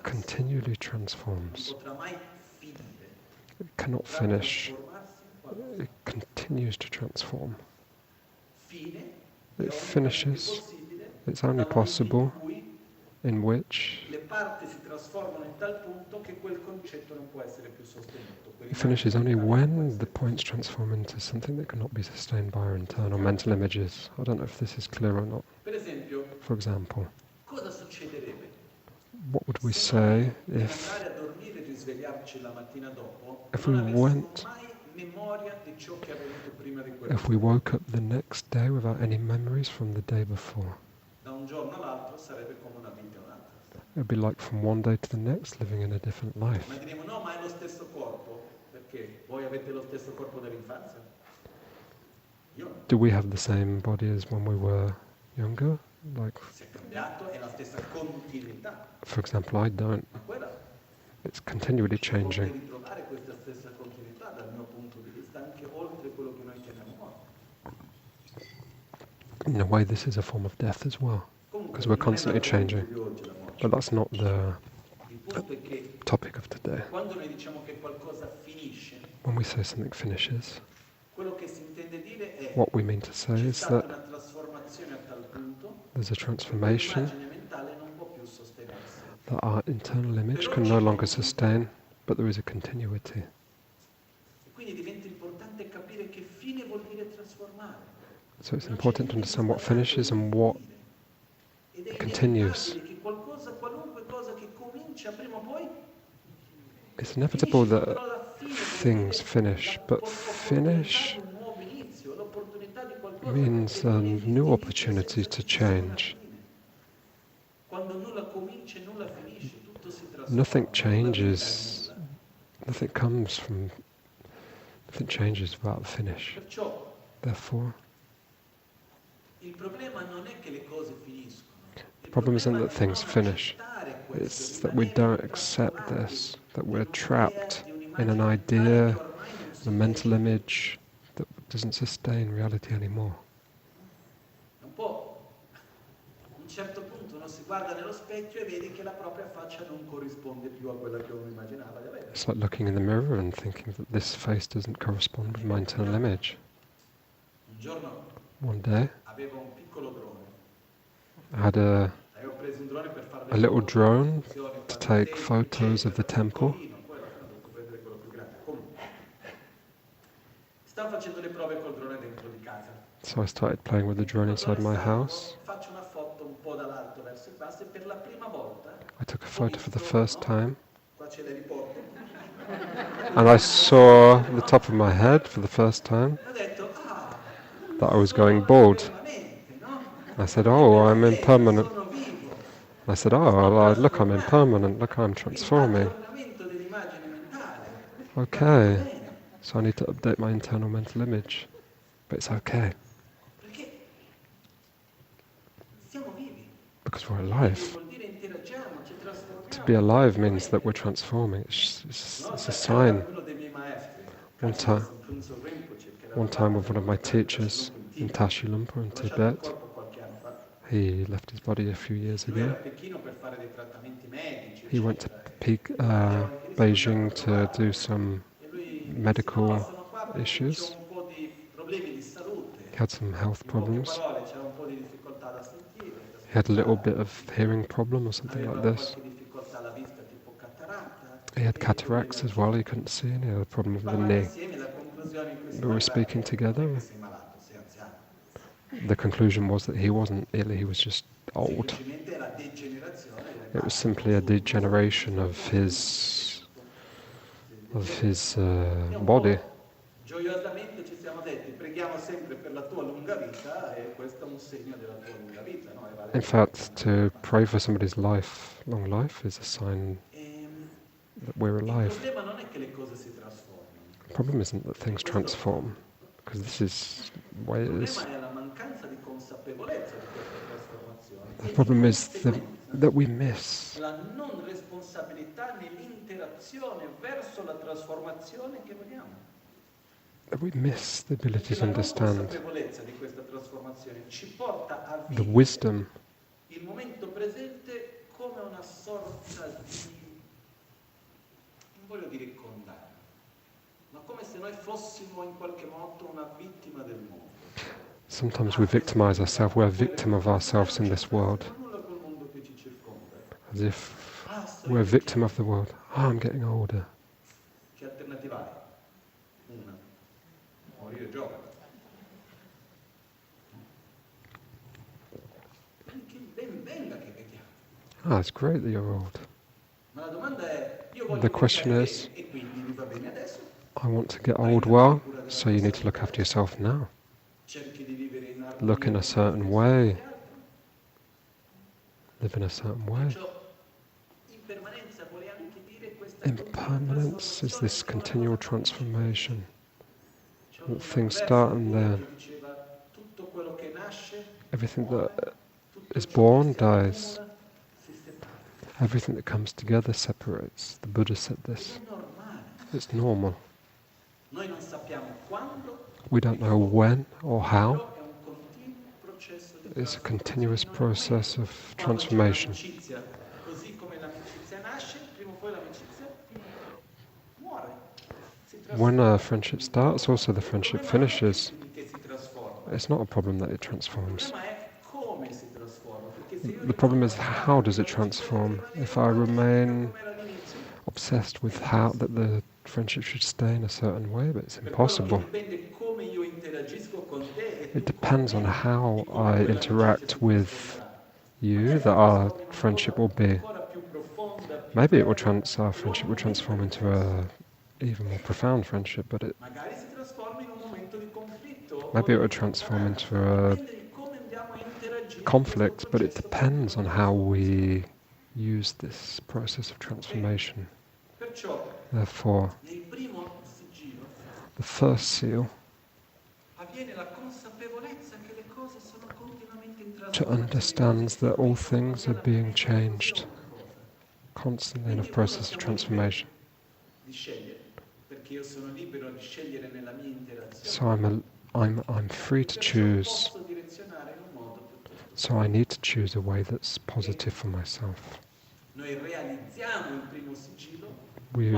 continually transforms. It cannot finish. It continues to transform. It finishes. It's only possible in which it finishes only when the points transform into something that cannot be sustained by our internal mental images. I don't know if this is clear or not. For example, what would we say if we woke up the next day without any memories from the day before? It would be like from one day to the next, living in a different life. Do we have the same body as when we were younger? Like, for example, I don't. It's continually changing. In a way, this is a form of death as well, because we're constantly changing. But that's not the topic of today. When we say something finishes, what we mean to say is that there's a transformation that our internal image can no longer sustain, but there is a continuity. So it's important to understand what finishes and what continues. It's inevitable that things finish, but finish means a new opportunity to change. Nothing changes, nothing changes without a finish. Therefore, the problem isn't that things finish, it's that we don't accept this, that we're trapped in an idea, a mental image that doesn't sustain reality anymore. It's like looking in the mirror and thinking that this face doesn't correspond with my internal image. One day, I had a little drone to take photos of the temple. So I started playing with the drone inside my house. Faccio una foto un po' dall'alto verso il basso e per la prima volta I took a ho photo for the visto, first no? time, Qua c'è le riporto. and I saw the top of my head for the first time, E ho detto, that I was sono going bald. impermanente, no? I said, È oh, I'm perfetto, impermanent. sono vivo. I said, oh, look, I'm impermanent. Look, I'm transforming. Aggiornamento dell'immagine mentale. Va tutto Okay, bene. so I need to update my internal mental image. But it's okay, Perché siamo vivi. because we're alive. Vuol dire interagiamo, ci trasformiamo. To be alive means that we're transforming. It's a sign. Uno dei miei maestri, One time with one of my teachers in Tashi Lumpur in Tibet, he left his body a few years ago. He went to Beijing to do some medical issues. He had some health problems. He had a little bit of hearing problem or something like this. He had cataracts as well, he couldn't see, and he had a problem with the knee. We were speaking together. The conclusion was that he wasn't ill, he was just old. It was simply a degeneration of his body. In fact, to pray for somebody's long life is a sign that we're alive. The problem isn't that things transform, because this is the way it is. The problem is that we miss. That we miss the ability to understand the wisdom. Il momento presente come una sorta di, non voglio dire condanna, ma come se noi fossimo in qualche modo una vittima del mondo. Sometimes we victimize ourselves, we're a victim of ourselves in this world. As if we're a victim of the world. Oh, I'm getting older. Che alternativa hai? Una. Morire giovane. Ah, it's great that you're old. The question is, I want to get old well, so you need to look after yourself now. Look in a certain way. Live in a certain way. Impermanence is this continual transformation. Things start and then everything that is born dies. Everything that comes together separates. The Buddha said this. It's normal. We don't know when or how. It's a continuous process of transformation. When a friendship starts, also the friendship finishes. It's not a problem that it transforms. The problem is, how does it transform? If I remain obsessed with how that the friendship should stay in a certain way, but it's impossible. It depends on how I interact with you that our friendship will be. Maybe our friendship will transform into a even more profound friendship, but maybe it will transform into a conflict, but it depends on how we use this process of transformation. Therefore, the first seal, to understand that all things are being changed constantly in a process of transformation. So I'm free to choose. So I need to choose a way that's positive for myself. We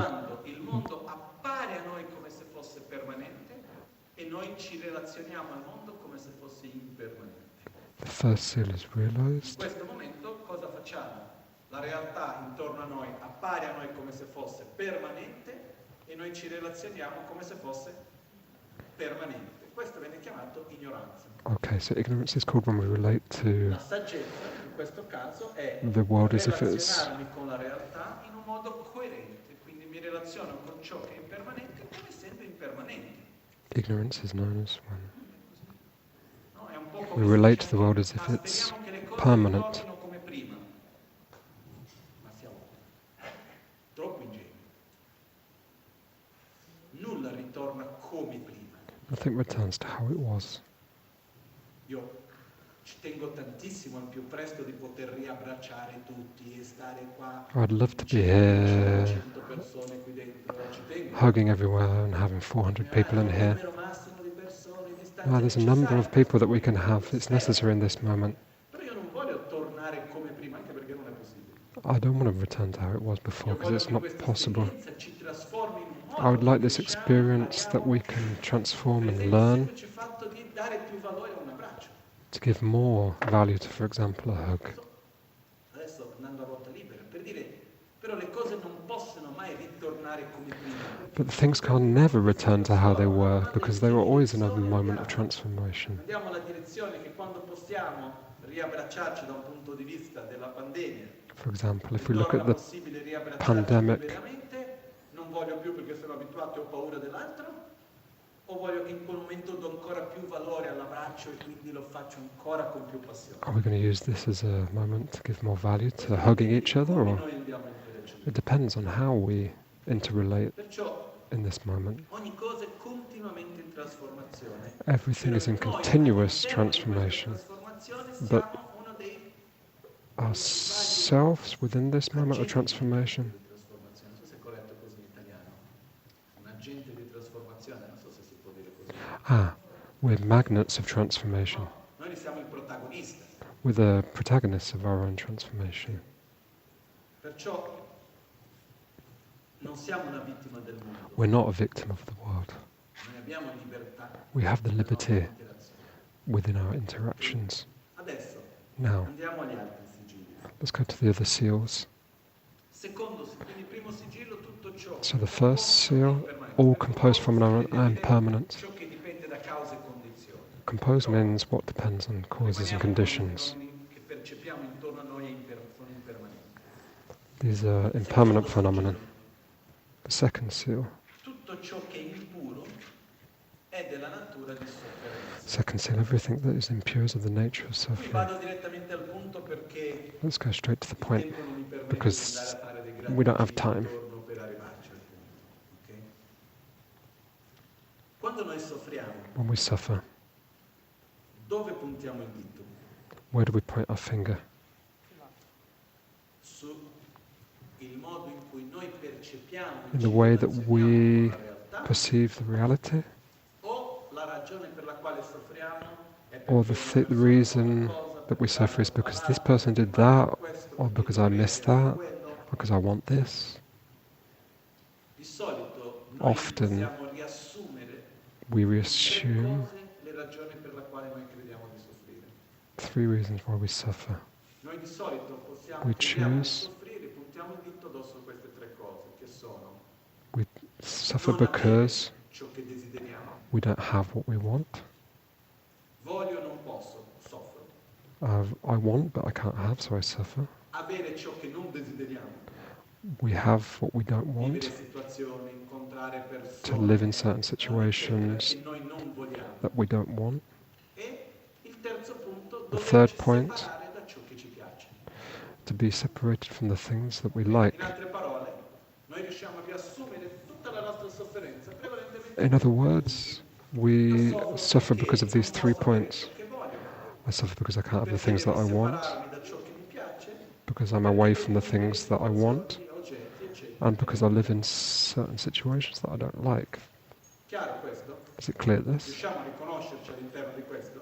The first seal is realized. La realtà intorno a noi appare a noi come se fosse permanente e noi ci relazioniamo come se fosse permanente. Questo viene chiamato ignoranza. Okay, so ignorance is called when we relate to La saggezza, in questo caso, è the world as if it's... relazionarmi con la realtà in un modo coerente, quindi mi relaziono con ciò che è impermanente come essendo impermanente. Ignorance is known as when No? È un po' we come se relate to the diciamo world che as if it's speriamo che le cose permanent. ritornino come prima. Ma siamo troppo ingenui. Nulla ritorna come prima. Nothing returns to how it was. Io ci tengo tantissimo al più presto di poter riabbracciare tutti e stare qua. I'd love to be here 100 persone qui dentro, ci tengo. hugging everywhere and having 400 people in Il here. numero massimo di persone di stanza There's a number of necessaria. people that we can have. It's necessary in this moment. Però io non voglio tornare come prima, anche perché non è possibile. I don't want to return to how it was before Io because voglio it's che not questa possible. esperienza ci trasformi in un modo I would like che this riusciamo, experience that abbiamo, we can transform per and esempio, il learn semplice fatto di dare più valore a un abbraccio. to give more value to, for example, a hug. Adesso andando a ruota libera, per dire, però le cose non possono mai ritornare come prima. But the things can never return to how they were because they were always in a moment of transformation. Andiamo alla direzione che quando possiamo riabbracciarci da un punto di vista della pandemia, For example, if we look at ritorna the possibile riabbracciarci pandemic, veramente, non voglio più perché sono abituato e ho paura dell'altro, o voglio che in quel momento do ancora più valore all'abbraccio e quindi lo faccio ancora con più passione. are we going to use this as a moment to give more value to hugging each other, Come or noi andiamo in direzione? it depends on how we interrelate Perciò in this moment? ogni cosa è continuamente in trasformazione. Everything is in continuous transformation, but ourselves within this moment of transformation, Non so se è corretto così in italiano. Un agente di trasformazione, non so se si può dire così. we're magnets of transformation. Noi ne siamo il protagonista. We're the protagonists of our own transformation. Perciò non siamo una vittima del mondo. We're not a victim of the world. Noi abbiamo libertà. We have the nella nostra liberty interazione. within our interactions. Adesso Now, andiamo agli altri sigilli. let's go to the other seals. Secondo, quindi primo sigillo tutto ciò. So the first seal, all composed from an impermanent. Ciò che dipende da cause e condizioni. Composed means what depends on causes and conditions. Che percepiamo intorno a noi sono impermanenti. These are impermanent phenomena. The second seal. Tutto ciò che è impuro è della natura di sofferenza. Second seal, everything that is impure is of the nature of Qui suffering. vado direttamente al punto perché Let's go straight to the il point tempo non mi permette because di andare a fare dei grandi we don't have giri time. intorno per arrivarci al punto. Ok? Quando noi soffriamo, When we suffer, dove puntiamo il dito? where do we point our finger? Su il modo in cui noi percepiamo In e the ci way that relazioniamo we con la realtà, perceive the reality? o la ragione per la quale soffriamo è Or perché the una persona reason fa qualcosa, that we perché suffer is l'altro because fa this l'altro, person did perché fa that, questo, or perché because I quello, missed perché that, quello. because I want this. Di solito noi Often possiamo riassumere we tre reassume cose le ragioni per la quale noi crediamo di soffrire. 3 reasons why we suffer. Noi di solito possiamo We crediamo di choose. soffrire, puntiamo il dito addosso a queste tre cose, che sono We suffer non avere because ciò che desideriamo, we don't have what we want. voglio non posso, soffro. I want, but I can't have, so I suffer. Avere ciò che non desideriamo, We have what we don't vivere want, situazioni, incontrare to persone, live in certain eccetera, situations che noi non vogliamo. that we don't want. E il terzo punto, The third doverci point, separare da ciò che ci piace. to be separated from the things that we In like. altre parole, noi riusciamo a riassumere tutta la nostra sofferenza prevalentemente In other words, we suffer because of these 3 points. ciò che voglio, I suffer because I can't have the perché things that I devo want, separarmi da ciò che mi piace, because I'm away from the things that I want, oggetti, eccetera. and because I live in certain situations that I don't like. Chiaro questo? Is it clear this? Riusciamo a riconoscerci all'interno di questo?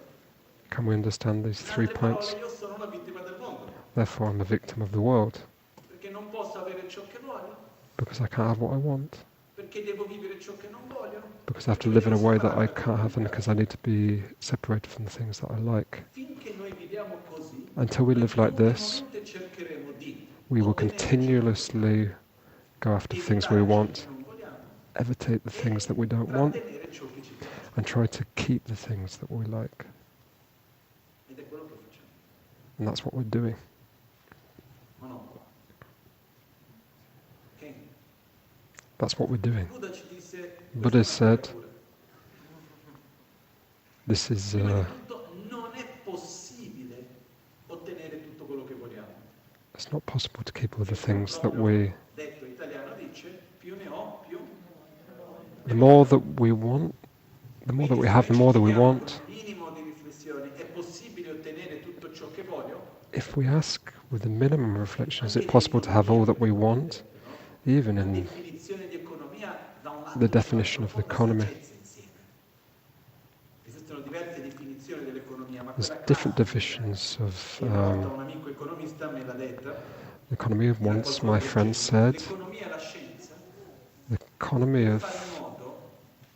Can we understand these In 3 altre points? parole, io sono una vittima del mondo, Therefore, I'm a victim of the world, perché non posso avere ciò che voglio, because I can't have what I want, perché devo vivere ciò che non voglio. because I have to live in a way that I can't have, and because I need to be separated from the things that I like. Finché noi viviamo così, Until we live like this, continuamente cercheremo di we will ottenere continuously go after ciò che things we want, non vogliamo, evitate the things that we don't want, trattenere ciò che ci piace. and try to keep the things that we like. Ed è quello che facciamo. And that's what we're doing. O no? Ok? That's what we're doing. Buddha ci disse, Buddha said, pure. this is Prima di tutto non è possibile ottenere tutto quello che vogliamo. it's not possible to keep all the things that we... Detto italiano dice, più ne ho, più... The more that we want, the more that we have, the more that we want. Minimo di riflessione, è possibile ottenere tutto ciò che voglio? If we ask with the minimum reflection, is it possible to have all that we want? Even in the definition of the economy. There's different definitions of the economy. Once my friend said, the economy of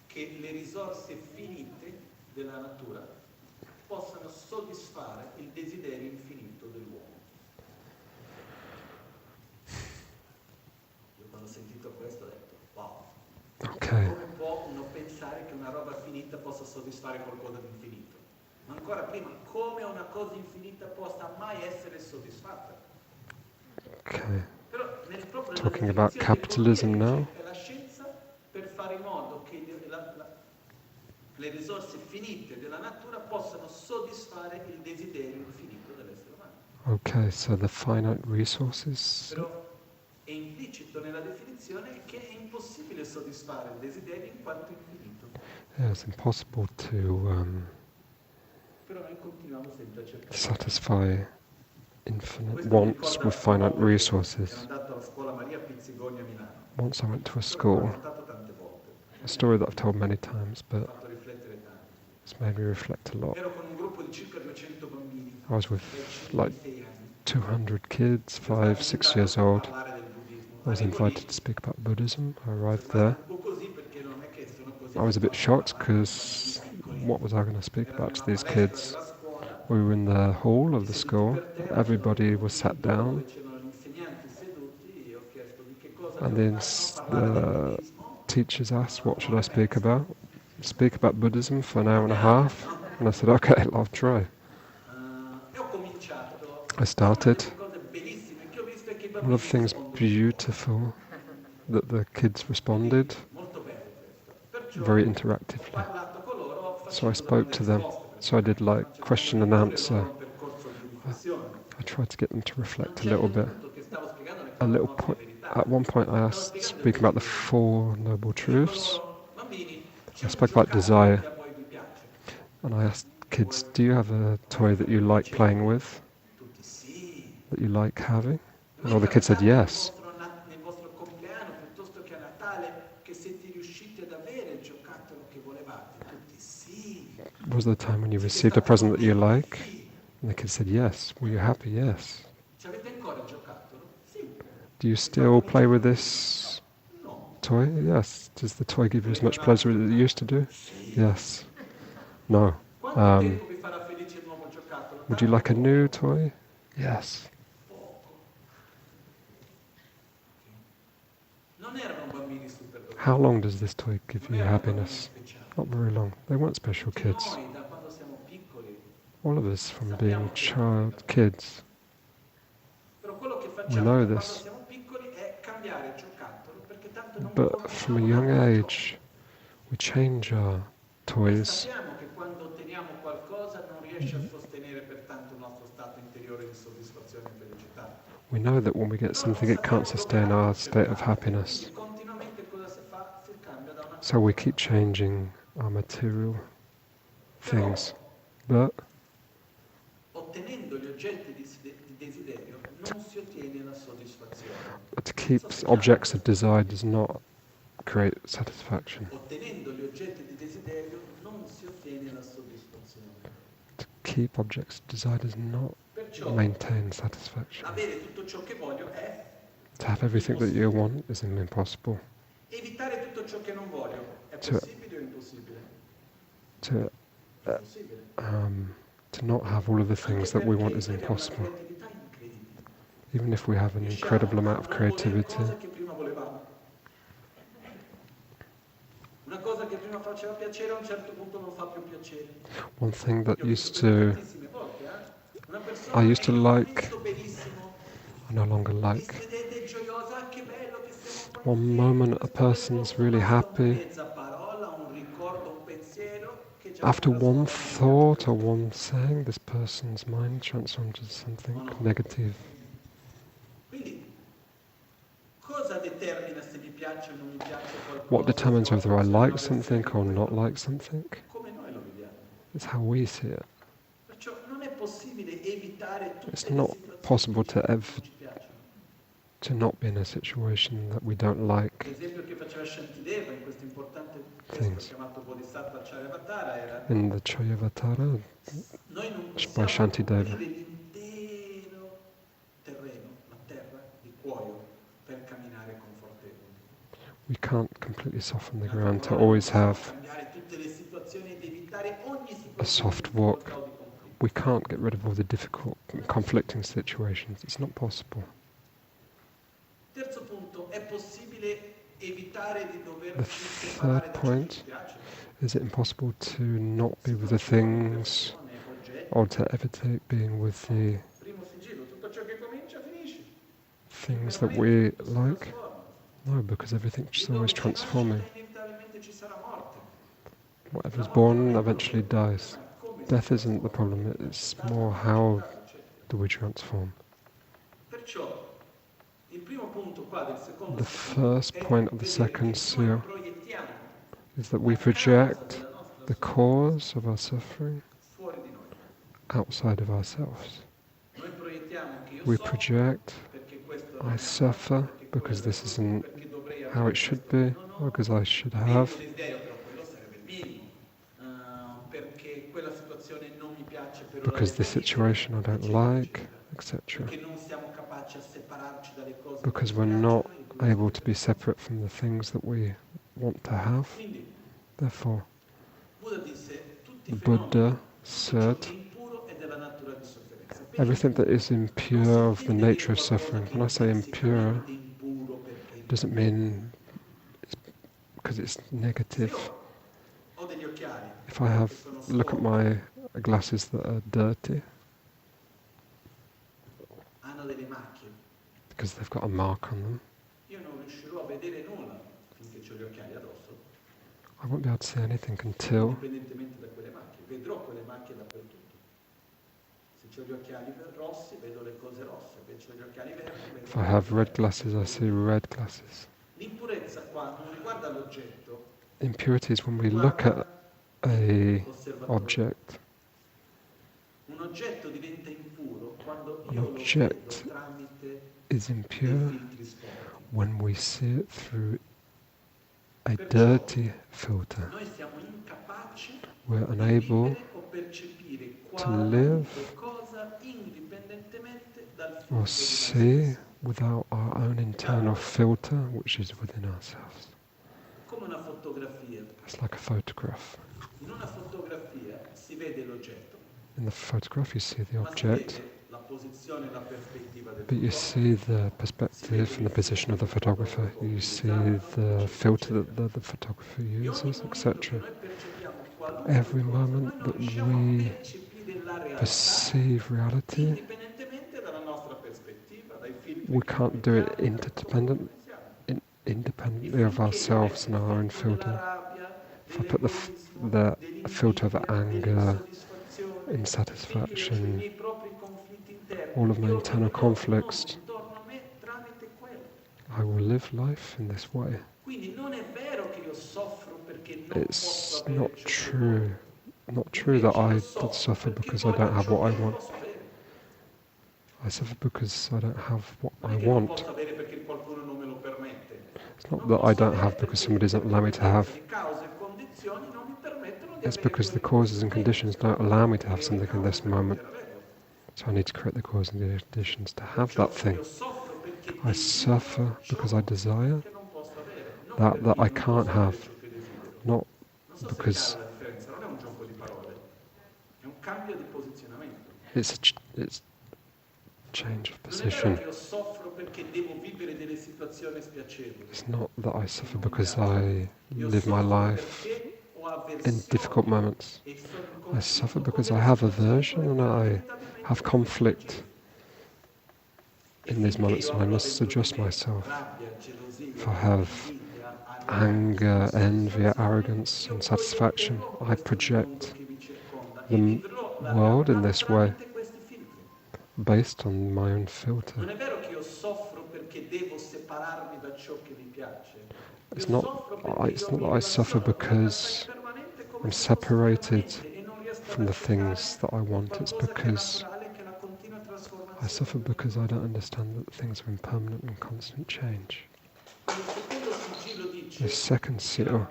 che le risorse finite della natura possano soddisfare il desiderio infinito dell'uomo. Io quando ho sentito questo ho detto, wow, come può uno pensare che una roba finita possa soddisfare qualcosa di infinito? Ma ancora prima, come una cosa infinita possa mai essere soddisfatta? Okay. Però nel proprio Talking about capitalism now. È la scienza per fare in modo che le risorse finite della natura possano soddisfare il desiderio infinito dell'essere umano. Okay, so the finite resources. Però è implicito nella definizione che è impossibile soddisfare il desiderio in quanto infinito. Yeah, it's impossible to Però noi continuiamo sempre a cercare. satisfy infinite wants with finite resources. Sono andato alla scuola Maria Pizzigogna a Milano. Once I went to a school, a story that I've told many times, but it's made me reflect a lot. I was with like 200 kids, 5, 6 years old. I was invited to speak about Buddhism. I arrived there. I was a bit shocked because what was I going to speak about to these kids? We were in the hall of the school. Everybody was sat down. And then the teachers asked, what should I speak about? Speak about Buddhism for an hour and a half. And I said, okay, I'll try. I started. One of the things beautiful that the kids responded very interactively. So I spoke to them. So I did like question and answer. I tried to get them to reflect a little bit. At one point I asked, speak about the Four Noble Truths. I spoke about desire. And I asked kids, do you have a toy that you like playing with? That you like having? And all the kids said yes. Was there a time when you received a present that you like? And the kids said yes. Were you happy? Yes. Do you still play with this toy? Yes. Does the toy give you as much pleasure as it used to do? Yes. No. Would you like a new toy? Yes. How long does this toy give you happiness? Not very long. They weren't special kids. All of us from being kids. We know this. But from a young age, we change our toys. We know that when we get something, it can't sustain our state of happiness. So we keep changing our material things. But to keep objects of desire does not create satisfaction. To keep objects of desire does not maintain satisfaction. To have everything that you want is impossible. To not have all of the things that we want is impossible. Even if we have an incredible amount of creativity. One thing that I used to like, I no longer like. One moment a person's really happy, after one thought or one saying, this person's mind transforms into something negative. What determines whether I like something or not like something? It's how we see it. It's not possible to not be in a situation that we don't like things. In the Charyavatara by Shantideva, we can't completely soften the ground to always have a soft walk. We can't get rid of all the difficult and conflicting situations. It's not possible. The third point, is it impossible to not be with the things or to evitate being with the things that we like? No, because everything's always transforming. Whatever's born eventually dies. Death isn't the problem, it's more how do we transform. The first point of the second seal is that we project the cause of our suffering outside of ourselves. We project, I suffer because this isn't how it should be, or because I should have. Because this situation I don't like, etc. Because we're not able to be separate from the things that we want to have. Therefore, the Buddha said, everything that is impure of the nature of suffering. When I say impure, it doesn't mean because it's negative. If I look at my glasses that are dirty, because they've got a mark on them, I won't be able to see anything until if I have red glasses, I see red glasses. Impurity is when we look at an object. An object is impure when we see it through a dirty filter. We're unable to live or see without our own internal filter, which is within ourselves. It's like a photograph. In the photograph you see the object, but you see the perspective and the position of the photographer, you see the filter that the photographer uses, etc. Every moment that we perceive reality, we can't do it independently of ourselves and our own filter. If I put the filter of anger, insatisfaction, all of my internal conflicts, I will live life in this way. It's not true that I suffer because I don't have what I want. I suffer because I don't have what I want. It's not that I don't have because somebody doesn't allow me to have. It's because the causes and conditions don't allow me to have something in this moment. So I need to create the causes and conditions to have that thing. I suffer because I desire that I can't have, not because it's change of position. It's not that I suffer because I live my life in difficult moments. I suffer because I have aversion and I have conflict in these moments, and I must adjust myself. If I have anger, envy, arrogance, and satisfaction, I project the world in this way, based on my own filter. It's not that I suffer because I'm separated from the things that I want. It's because I suffer because I don't understand that things are impermanent and constant change. The second seal,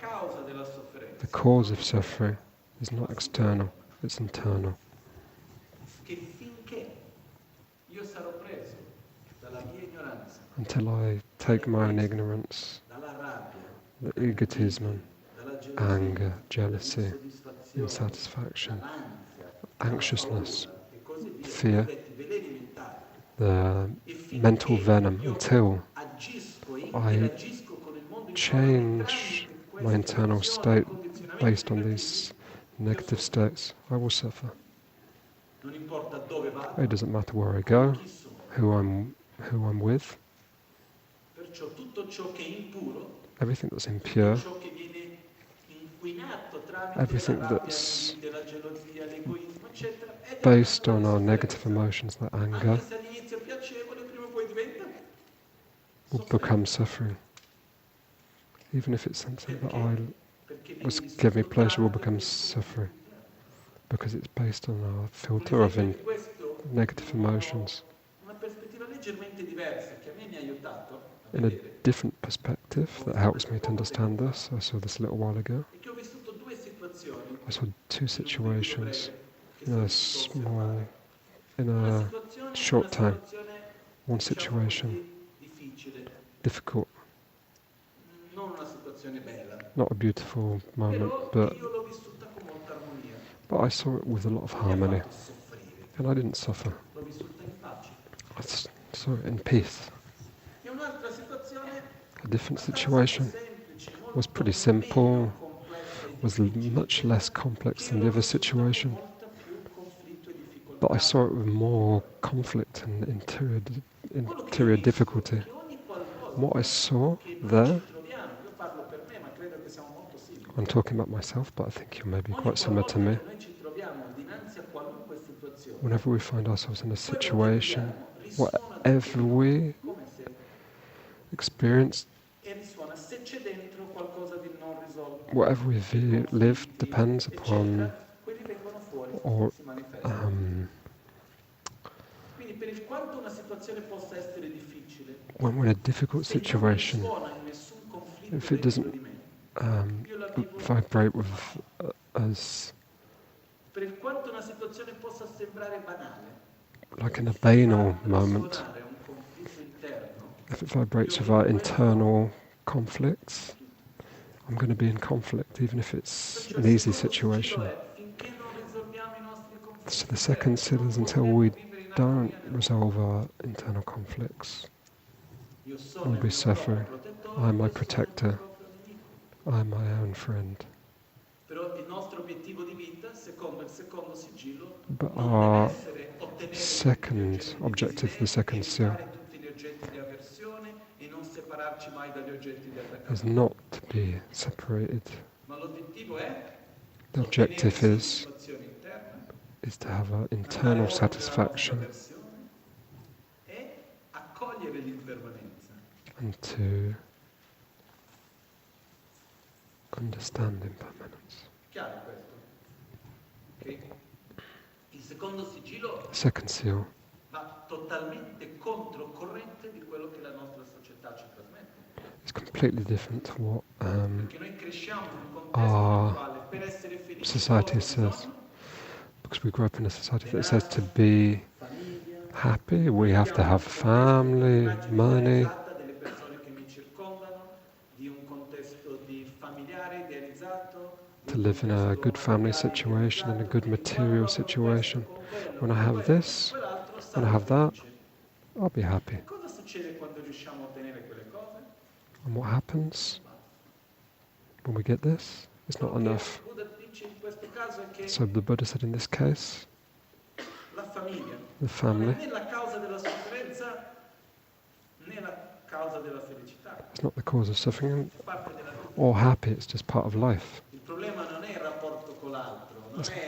the cause of suffering, is not external, it's internal. Until I take my own ignorance, the egotism, anger, jealousy, insatisfaction, anxiousness, fear, the mental venom, until I change my internal state based on these negative states, I will suffer. It doesn't matter where I go, who I'm with. Everything that's impure, everything that's based on our negative emotions like anger, will become suffering. Even if it's something that was give me pleasure, will become suffering, because it's based on our filter of negative emotions. In a different perspective that helps me to understand this, I saw this a little while ago. I saw two situations in a short time. One situation, difficult, not a beautiful moment, but I saw it with a lot of harmony, and I didn't suffer. I saw it in peace. A different situation was pretty simple, was much less complex than the other situation, but I saw it with more conflict and interior difficulty. And what I saw there, I'm talking about myself, but I think you may be quite similar to me. Whenever we find ourselves in a situation, whatever we experience, whatever we live depends upon, or when we're in a difficult situation, if it doesn't vibrate with us like in a banal moment, if it vibrates with our internal conflicts, I'm going to be in conflict, even if it's an easy situation. So the second seal is until we don't resolve our internal conflicts, we'll be suffering. I'm my protector. I'm my own friend. But our second objective, the second seal, is not to be separated. The objective is to have an internal satisfaction and to understand impermanence. The second seal is completely different to what our society says. Because we grow up in a society that says to be happy, we have to have family, money, to live in a good family situation, in a good material situation. When I have this, when I have that, I'll be happy. And what happens when we get this? It's not enough. So the Buddha said in this case, the family is not the cause of suffering or happy, it's just part of life.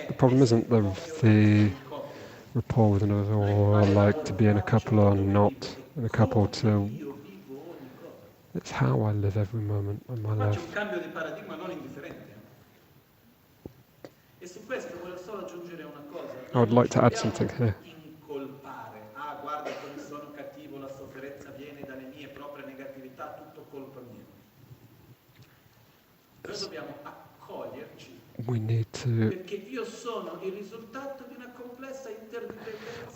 The problem isn't the rapport with another, or like to be in a couple or not in a couple to... It's how I live every moment of my life. I would like to add something here. We need to...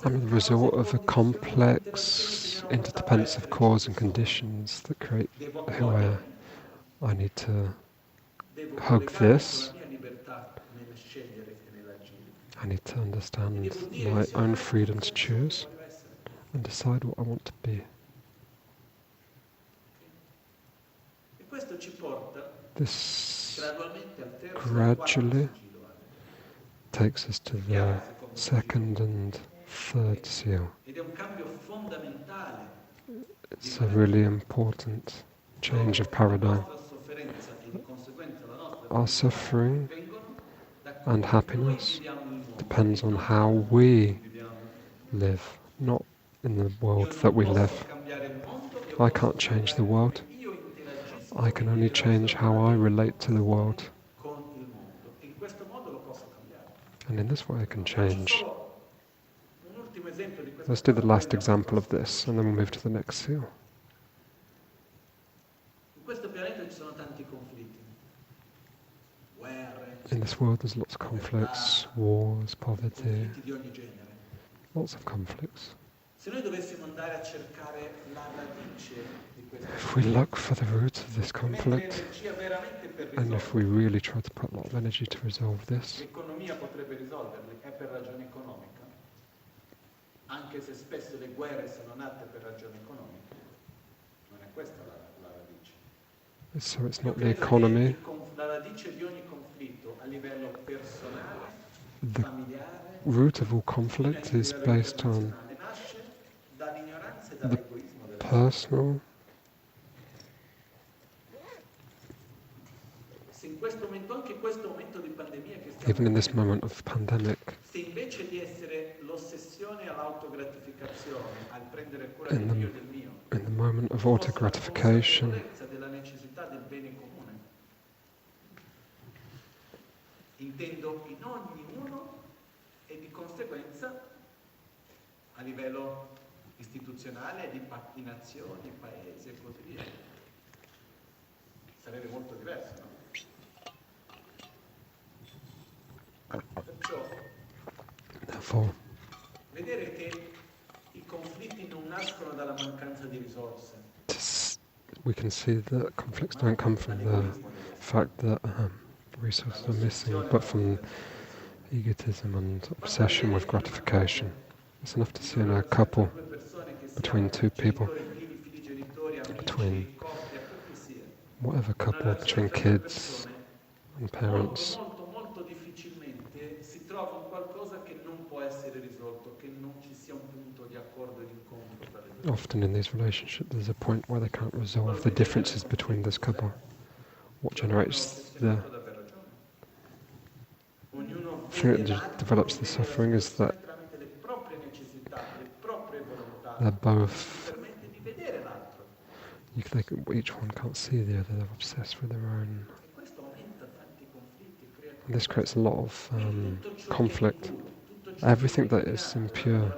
I'm the result of a complex interdependence of cause and conditions that create who I am. I need to hug this. I need to understand my own freedom to choose and decide what I want to be. This gradually takes us to the second and third seal. It's a really important change of paradigm. Our suffering and happiness depends on how we live, not in the world that we live. I can't change the world. I can only change how I relate to the world. And in this way I can change. Let's do the last example of this, and then we'll move to the next seal. In this world there's lots of conflicts, wars, poverty, lots of conflicts. If we look for the root of this conflict, and if we really try to put a lot of energy to resolve this, so it's not the economy. The root of all conflict is based on the personal. Even in this moment of pandemic, in the moment of auto-gratification, intendo in ognuno e di conseguenza a livello istituzionale, di nazioni, paesi e così via. Sarebbe molto diverso, no? Perciò vedere che i conflitti non nascono dalla mancanza di risorse. We can see that conflicts don't come from the fact that resources are missing, but from egotism and obsession with gratification. It's enough to see in a couple, between two people, between whatever couple, between kids and parents. Often in these relationships there's a point where they can't resolve the differences between this couple. What generates the thing that develops the suffering is that they're both, each one can't see the other, they're obsessed with their own. And this creates a lot of conflict. Everything that is impure,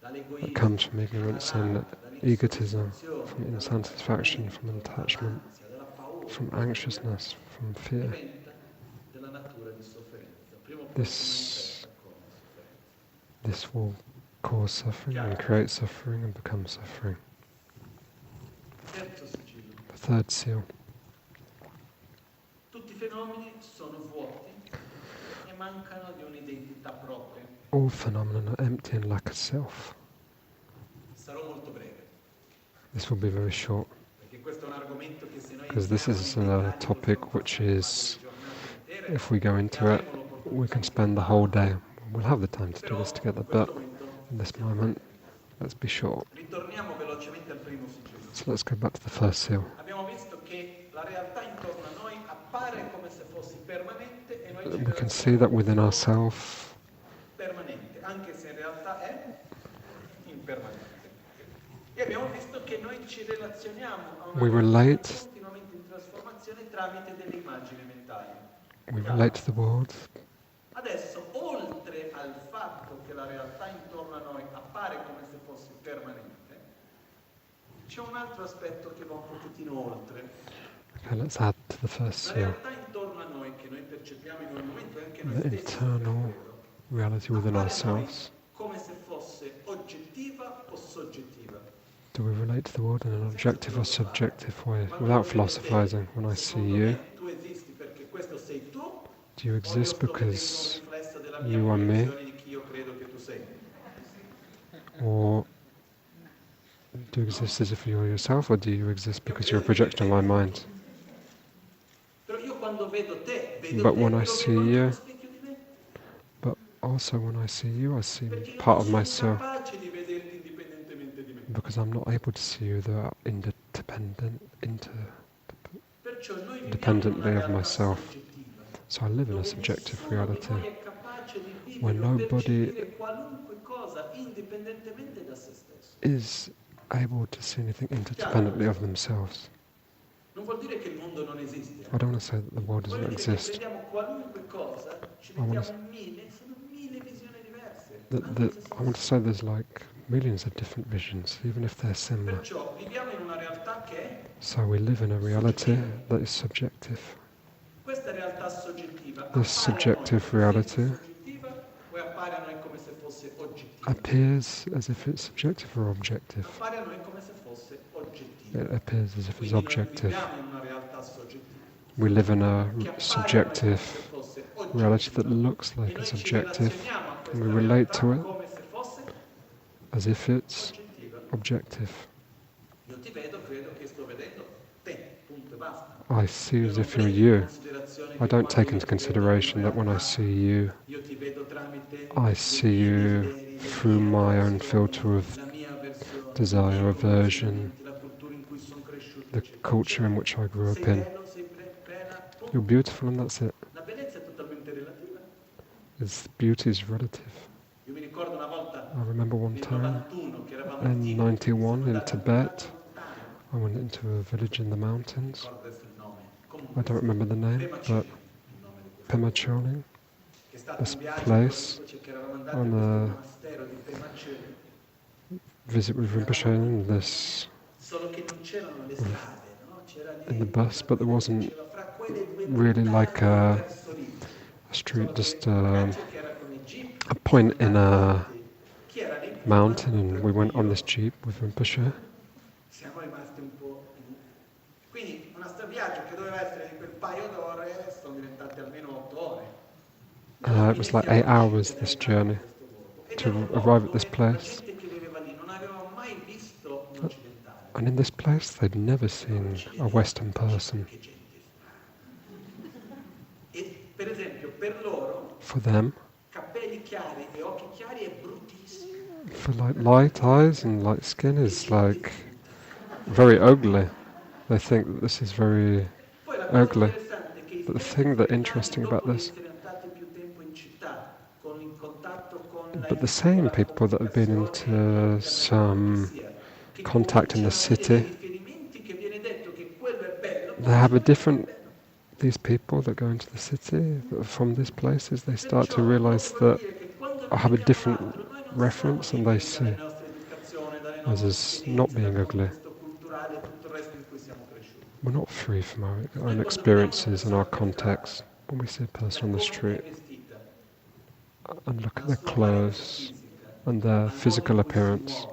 that comes from ignorance and egotism, from insatisfaction, from attachment, from anxiousness, from fear. This will cause suffering and create suffering and become suffering. The third seal. All phenomena are empty and lack a self. This will be very short, because this is a topic which is if we go into it, we can spend the whole day. We'll have the time to do this together, but in this moment, let's be short. So let's go back to the first seal. We can see that within ourselves, we relate to the world. Adesso, oltre al fatto che la realtà intorno a noi appare come se fosse permanente, c'è un altro aspetto che va un pochettino oltre. Okay, let's add to the first seal. La realtà intorno a noi che noi percepiamo in ogni momento, anche noi The stessi, internal reality within ourselves. come se fosse oggettiva o soggettiva. Do we relate to the world in an objective or subjective way, without philosophizing? When I see you, Tu esisti perché questo sei tu, do you exist because you are me? di chi io credo che tu sei. Or do you exist as if you're yourself, or do you exist because you're a projection of my mind? Però io quando vedo te, But when I see you, but also when I see you, I see part of myself. Because I'm not able to see you independently of myself. So I live in a subjective reality where nobody is able to see anything interdependently of themselves. I don't want to say that the world doesn't exist. I want to say there's like millions of different visions, even if they're similar. So we live in a reality that is subjective. This subjective reality appears as if it's subjective or objective. It appears as if it's objective. We live in a subjective reality that looks like it's objective, and we relate to it as if it's objective. I see as if you're you. I don't take into consideration that when I see you, I see you through my own filter of desire, aversion, the culture in which I grew up in. You're beautiful and that's it. Beauty is relative. I remember one time in 91 in Tibet, I went into a village in the mountains. I don't remember the name, but Pema Choding, this place, on a visit with Rinpoche in this, in the bus, but there wasn't really like a street, just a point in a mountain, and we went on this jeep with Rinpoche. It was like 8 hours, this journey, to arrive at this place. And in this place, they'd never seen a Western person. For them, for like light eyes and light skin is like very ugly. They think that this is very ugly. But the thing that's interesting about this, but the same people that have been into some contact in the city, they have a different, these people that go into the city from these places, they start to realize that I have a different reference and they see as not being ugly. We're not free from our own experiences and our context. When we see a person on the street and look at their clothes and their physical appearance,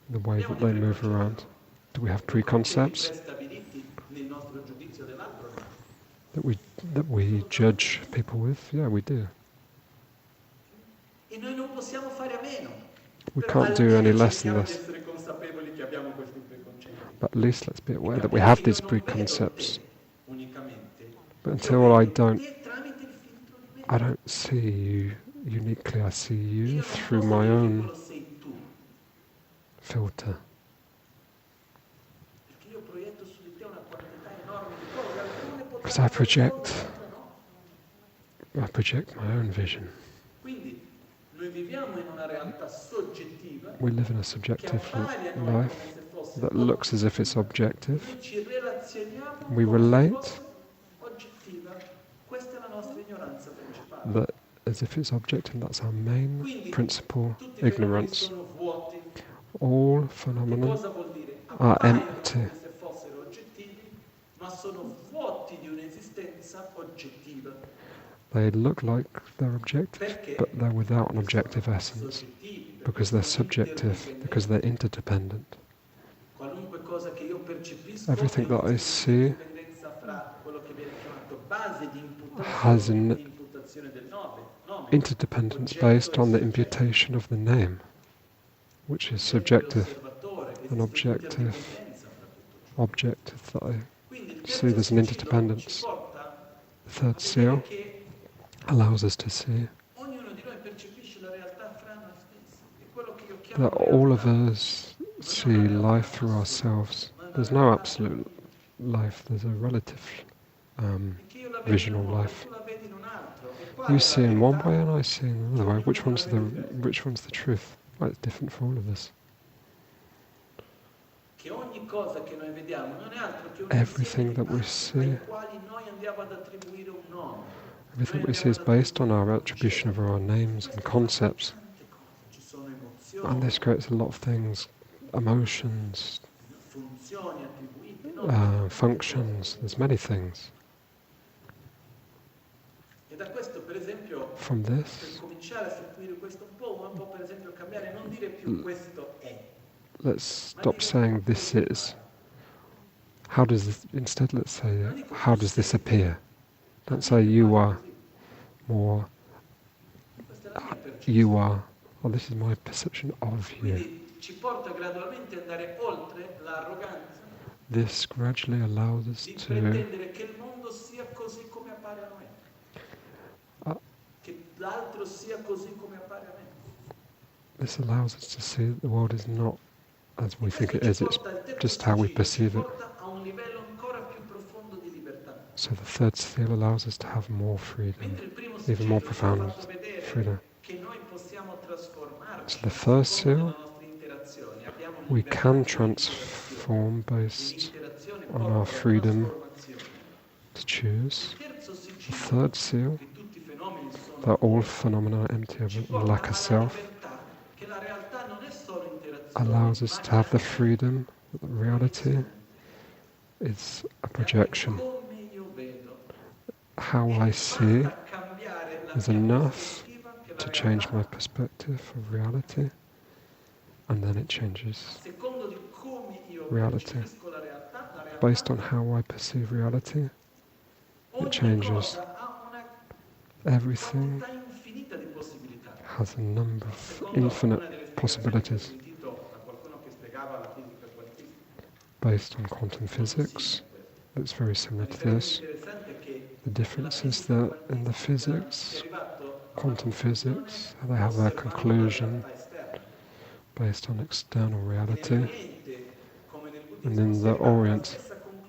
the way that they move around, do we have preconcepts that we judge people with? Yeah, we do. We can't do any less than this. But at least let's be aware that we have these preconcepts. But until I don't I don't see you uniquely, I see you through my own filter. Because I project my own vision. We live in a subjective life that looks as if it's objective. We relate that as if it's objective, and that's our main principle, ignorance. All phenomena are empty. They look like they're objective, but they're without an objective essence, because they're subjective, because they're interdependent. Everything that I see has an interdependence based on the imputation of the name, which is subjective, an objective that I see. There's an interdependence. The third seal allows us to see that all of us see life through ourselves. There's no absolute life, there's a relative vision of life. You see in one way and I see in another way. Which one's the truth? Well, it's different for all of us. Everything that we see is based on our attribution of our names and concepts. And this creates a lot of things, emotions, functions, there's many things. From this, let's stop saying this is. How does this, instead let's say, how does this appear? Don't say you are, more you are, well, this is my perception of you. This gradually allows us to this allows us to see that the world is not as we think it is, it's just how we perceive it. So the third seal allows us to have more freedom, even more profound freedom. So the first seal, we can transform based on our freedom to choose. The third seal, that all phenomena are empty of lack of self, allows us to have the freedom that reality is a projection. How I see is enough to change my perspective of reality, and then it changes reality. Based on how I perceive reality, it changes. Everything has a number of infinite possibilities. Based on quantum physics, it's very similar to this. The difference is that in the physics, quantum physics, they have their conclusion based on external reality. And in the Orient,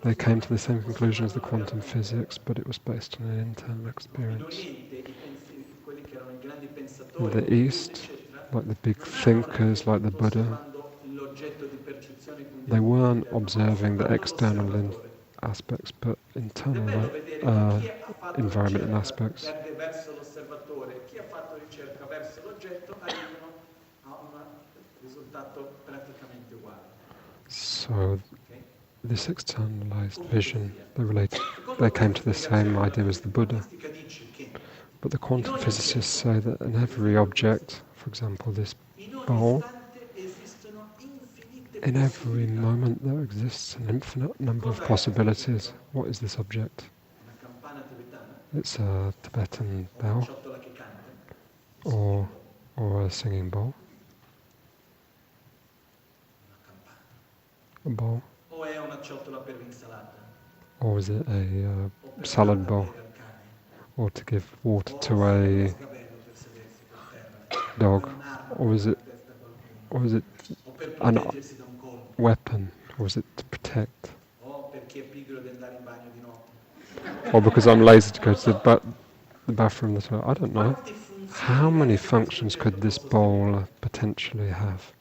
they came to the same conclusion as the quantum physics, but it was based on an internal experience. In the East, like the big thinkers, like the Buddha, they weren't observing the external aspects, but internal environmental aspects. So this externalized vision, they came to the same idea as the Buddha. But the quantum physicists say that in every object, for example this bowl, in every moment there exists an infinite number of possibilities. What is this object? It's a Tibetan bell, or a singing bowl. A bowl. Or is it a salad bowl? or to give water to a dog, or is it an weapon, or is it to protect? Or because I'm lazy to go to the bathroom, I don't know. How many functions could this bowl potentially have?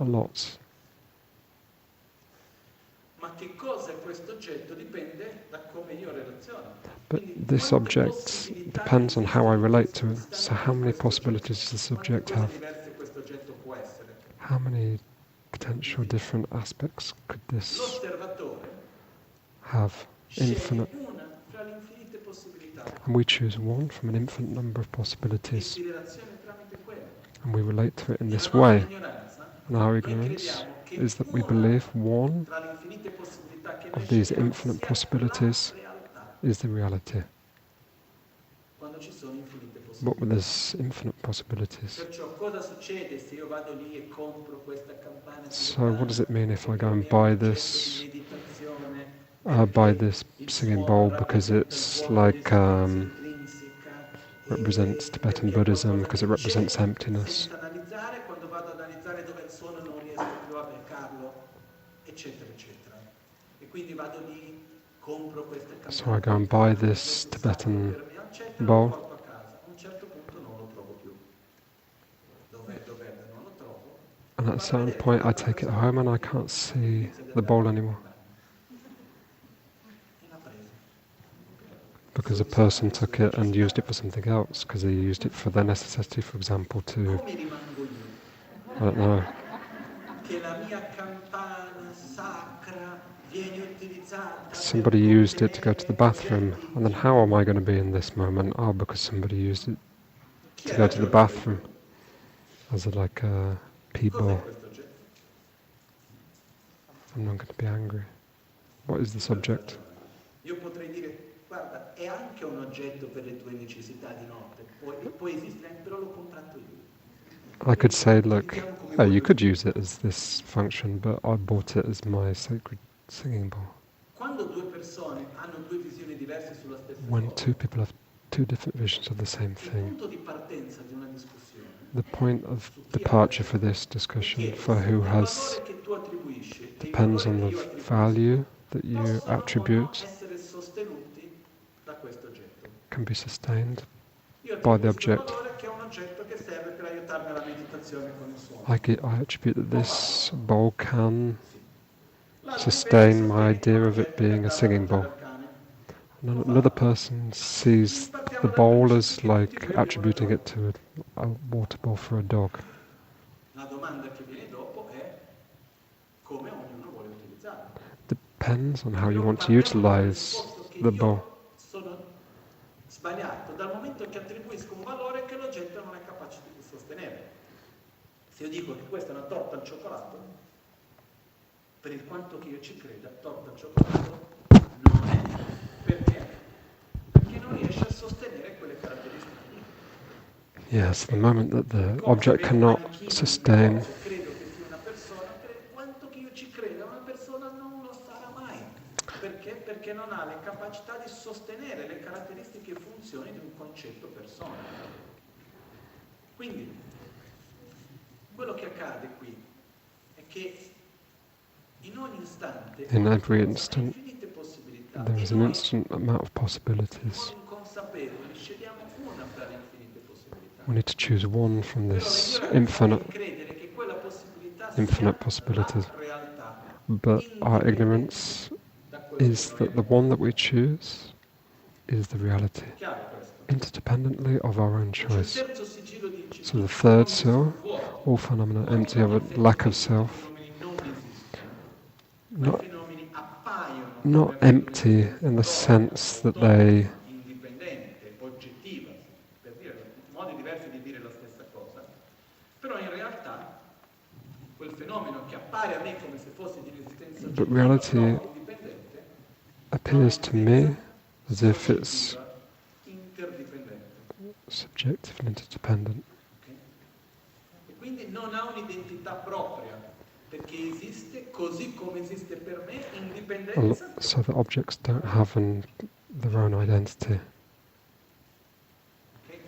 A lot. But this object depends on how I relate to it. So how many possibilities does this object have? How many potential different aspects could this have? Infinite. And we choose one from an infinite number of possibilities. And we relate to it in this way. And our ignorance is that we believe one of these infinite possibilities is the reality. But when there's infinite possibilities. So what does it mean if I go and buy this singing bowl because it's like represents Tibetan Buddhism, because it represents emptiness? So I go and buy this Tibetan bowl. And at a certain point I take it home and I can't see the bowl anymore. Because a person took it and used it for something else, because they used it for their necessity, for example, to, I don't know. Somebody used it to go to the bathroom, and then how am I going to be in this moment? Oh, because somebody used it to go to the bathroom as like a pee bowl. I'm not going to be angry. What is the subject? I could say, look, oh, you could use it as this function, but I bought it as my sacred singing bowl. When two people have two different visions of the same thing, the point of departure for this discussion, for who has, depends on the value that you attribute, can be sustained by the object. I attribute that this bowl can sustain my idea of it being a singing bowl. Another person sees the bowl as like attributing it to a water bowl for a dog. Depends on how you want to utilize the bowl. Se io dico che questa è una torta al cioccolato, per il quanto che io ci creda, torta al cioccolato non è. Perché? Perché non riesce a sostenere quelle caratteristiche. Yes, the moment that the object cannot sustain. Credo che sia una persona, per quanto che io ci creda, una persona non lo sarà mai. Perché? Perché non ha le capacità di sostenere le caratteristiche e funzioni di un concetto persona. Quindi, quello che accade qui è che in ogni istante, in every instant, there is an instant amount of possibilities. We need to choose one from this infinite possibilities. But our ignorance is that the one that we choose is the reality, interdependently of our own choice. So the third seal, all phenomena empty of a lack of self, not empty in the sense that they but reality appears to me as if it's subjective and interdependent. So the objects don't have their own identity. Ok?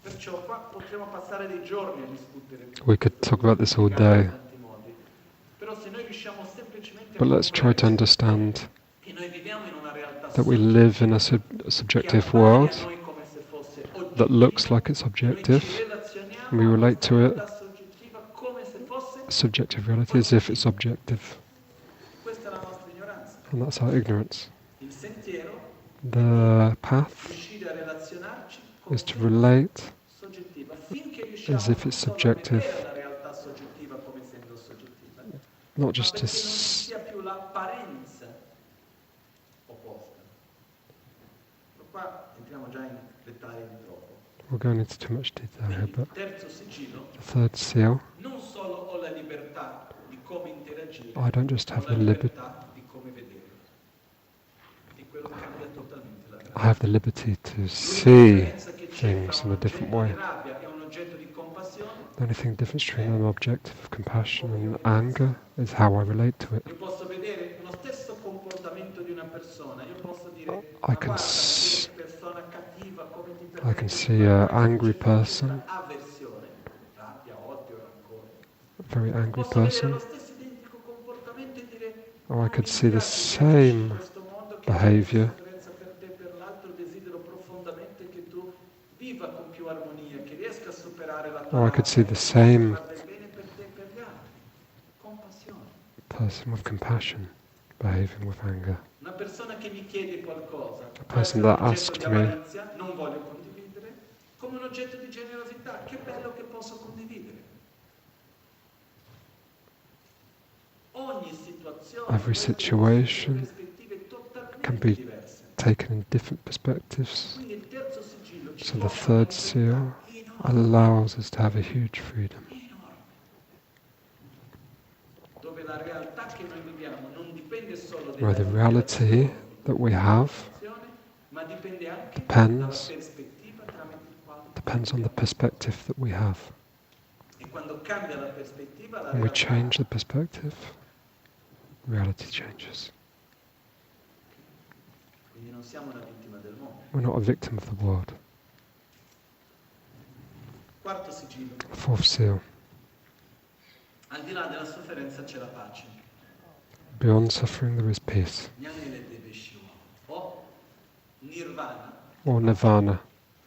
Perciò qua potremo passare dei giorni a discutere We could talk about this all day, in tanti modi. Però se noi riusciamo semplicemente a but let's try to comprendere understand che noi viviamo in una realtà that we live in a che subjective appare a world noi come se fosse that looks oggettiva, like it's e noi ci objective, relazioniamo and we a relate questa to it, realtà soggettiva come se fosse subjective reality, as if it's objective. questa è la nostra ignoranza. And that's our ignorance. Il sentiero The path riuscire a relazionarci come is to se relate soggettiva, finché riusciamo as if non it's solo a subjective, vedere la realtà soggettiva come essendo soggettiva, not ma just to perché non ci sia più l'apparenza opposta. Qua entriamo già in dettagli di troppo. we're going into too much detail here, Quindi, but terzo sigillo, the third seal, non solo ho la libertà di come interagire, I don't just ho have la the liberty, libertà di come vedere. E quello cambia totalmente la I realtà. have the liberty to L'unica see differenza che c'è things tra in un a different oggetto way. di rabbia e un oggetto di compassione, The only thing difference between an objective of compassion and anger is how I relate to it. io posso vedere uno stesso comportamento di una persona, io posso dire, I ma can guarda, s- che persona cattiva, come ti I permette can di see fare an questo, angry c'è tutta person, questa avversione, rabbia, odio, rancore. a very angry Posso vedere lo person, stesso identico comportamento e dire, or I no, could mi see the dispiace che agisci in same questo modo, che behavior, c'è sofferenza per te e per l'altro, desidero profondamente che tu viva con più armonia, che riesca a superare la tua or I could see rabbia, the che riesca same a fare del bene per te e per gli altri. Compassione. person with compassion behaving with anger. Una persona che mi chiede qualcosa, può person essere un that oggetto asked di me- avarizia, non voglio condividere, come un oggetto di generosità, che bello che posso condividere. Ogni situazione Every prende situation prospettive totalmente can be diverse. taken in different perspectives. Quindi il terzo sigillo ci So the offre una third seal libertà allows us to have a huge freedom, enorme, dove la realtà che noi viviamo non dipende solo where the dalle reality that we have ma dipende anche depends- dalla prospettiva tramite il quale depends on the perspective that we have. e quando cambia la prospettiva la When we realtà change the perspective, reality changes. quindi non siamo una vittima del mondo. We're not a victim of the world. Quarto sigillo, Fourth seal. al di là della sofferenza c'è la pace. Beyond suffering there is peace, Gnanele deve scivola. O nirvana, or nirvana.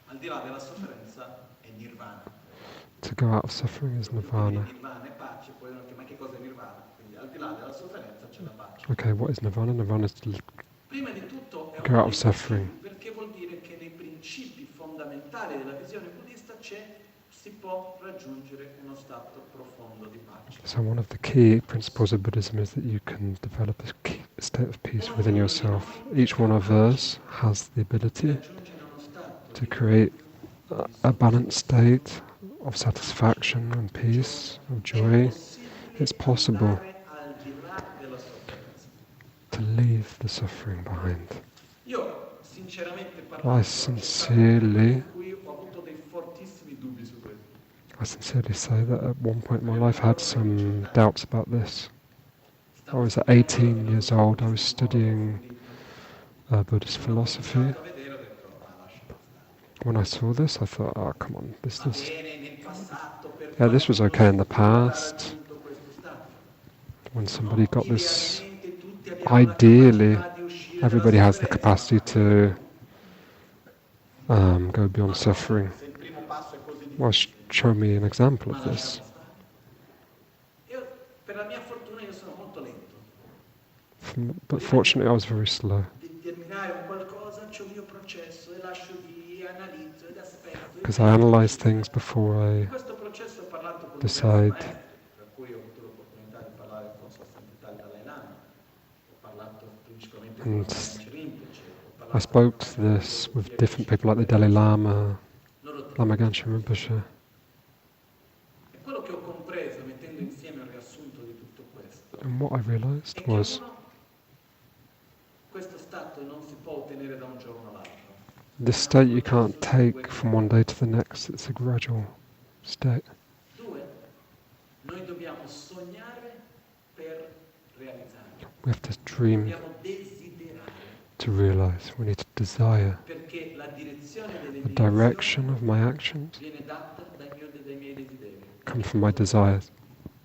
al di là della sofferenza è nirvana. To go out of suffering is nirvana. Nirvana è pace, poi uno dice, ma che cosa è nirvana? Quindi al di là della sofferenza c'è la pace. Okay, what is nirvana? Nirvana is to Prima di tutto è Go out un of suffering. perché vuol dire che nei principi fondamentali della visione buddista si può raggiungere uno stato profondo di pace. So one of the key principles of Buddhism is that you can develop a state of peace within yourself. Each one of us has the ability Raggiungere uno stato to create a balanced state of satisfaction and peace, of joy. It's possible andare al di là della sofferenza. to leave the suffering behind. Io sinceramente I parlando, sincerely, qui ho avuto dei fortissimi dubbi su questo. I sincerely say that at one point in my life I had some doubts about this. I was at 18 years old, I was studying Buddhist philosophy. A vedere ho detto, ma lascia stare. When I saw this, I thought, oh, come on, this Va is... bene nel passato per Yeah, this was quando okay in the uno ha past, raggiunto questo stato. when somebody got this... Idealmente tutti abbiamo la Ideally, capacità di uscire everybody dalla has the sofferenza. capacity to go beyond suffering. Se il primo passo è così Well, difficile, show me an example ma of lasciamo this. stare. Io, per la mia fortuna, io sono molto lento. But fortunately, I was very slow, Determinare un qualcosa, c'è un mio processo e lascio lì, analizzo ed aspetto. because I analyze things before I In questo processo ho parlato con decide. diversi maestri, per cui ho avuto l'opportunità di parlare con Santità il Dalai Lama, ho parlato principalmente con And Lama Michel Rinpoche, ho parlato I spoke to this with different people like the Dalai Lama, loro Lama Michel Rinpoche. E quello che ho compreso mettendo insieme il riassunto di tutto questo And what I realized è che was questo stato non si può ottenere da un giorno all'altro. this state you can't take from one day to the next, it's a gradual state. Due, noi dobbiamo sognare per realizzare. We have to dream, Dobbiamo desiderare. to realize. We need to desire. Perché la direzione delle The mie direction azioni of my actions viene data dai miei desideri. comes from my desires,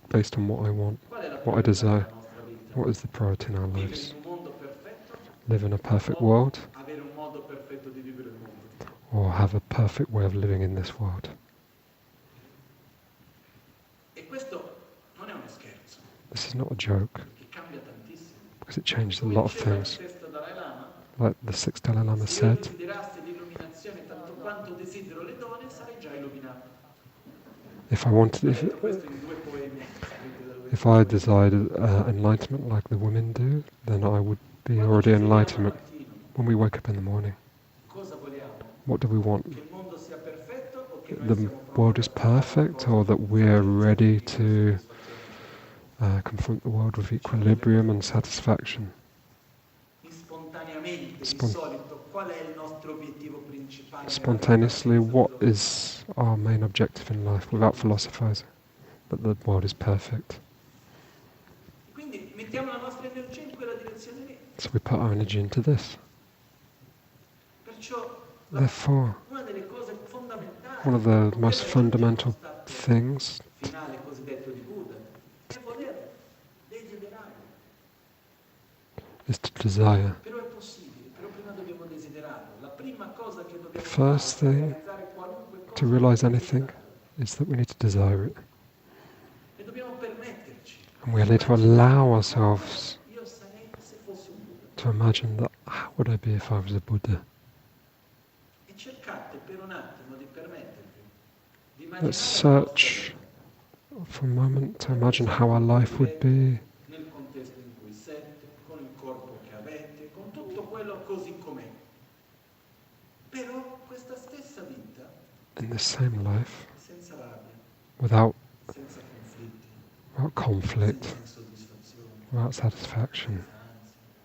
based on what I want, Qual è la what I priorità desire. della nostra vita? What is the priority in our Vivere lives? in un mondo perfetto Live in a perfect o world, avere un modo perfetto di vivere il mondo? or have a perfect way of living in this world? E questo non è uno scherzo, This is not a joke, perché cambia tantissimo. because it changes a Come lot of diceva il things. sesto Dalai Lama, Like the sixth Dalai Lama se io said, desiderasse l'illuminazione tanto quanto desidero le donne, sarei già illuminato. if I wanted, Ha detto questo in 2 poemi scritti da lui. if I desired enlightenment like the women do, then I would be already enlightenment. When we wake up in the morning, Cosa vogliamo? what do we want? Che il mondo sia perfetto o che noi The siamo pronti world is a fare perfect, qualcosa or that con we're senza ready senso to di soddisfazione? confront the world with equilibrium and satisfaction. Spontaneamente, di Spon- solito, qual è il nostro obiettivo principale? Spontaneously, what is our main objective in life, without philosophizing? That the world is perfect. Quindi mettiamo la nostra energia in quella direzione lì. So we put our energy into this. Perciò Therefore, una delle cose fondamentali, one of the most fundamental things finale cosiddetto di Buddha, è voler desiderare. is to desire. Però è possibile, però prima dobbiamo desiderarlo. La prima cosa che dobbiamo First fare per thing realizzare qualunque cosa to realize anything is that we need to desire it. e dobbiamo permetterci. And we need to allow ourselves Io sarei se fossi un Buddha. to imagine that, how would I be if I was a Buddha? E cercate per un attimo di permettervi di Let's immaginare la vostra search vita for a moment to imagine how our life would be nel contesto in cui siete, con il corpo che avete, con tutto quello così com'è. Però questa stessa vita, in the same life, senza rabbia, without senza conflitti, conflict, senza insoddisfazione, without satisfaction,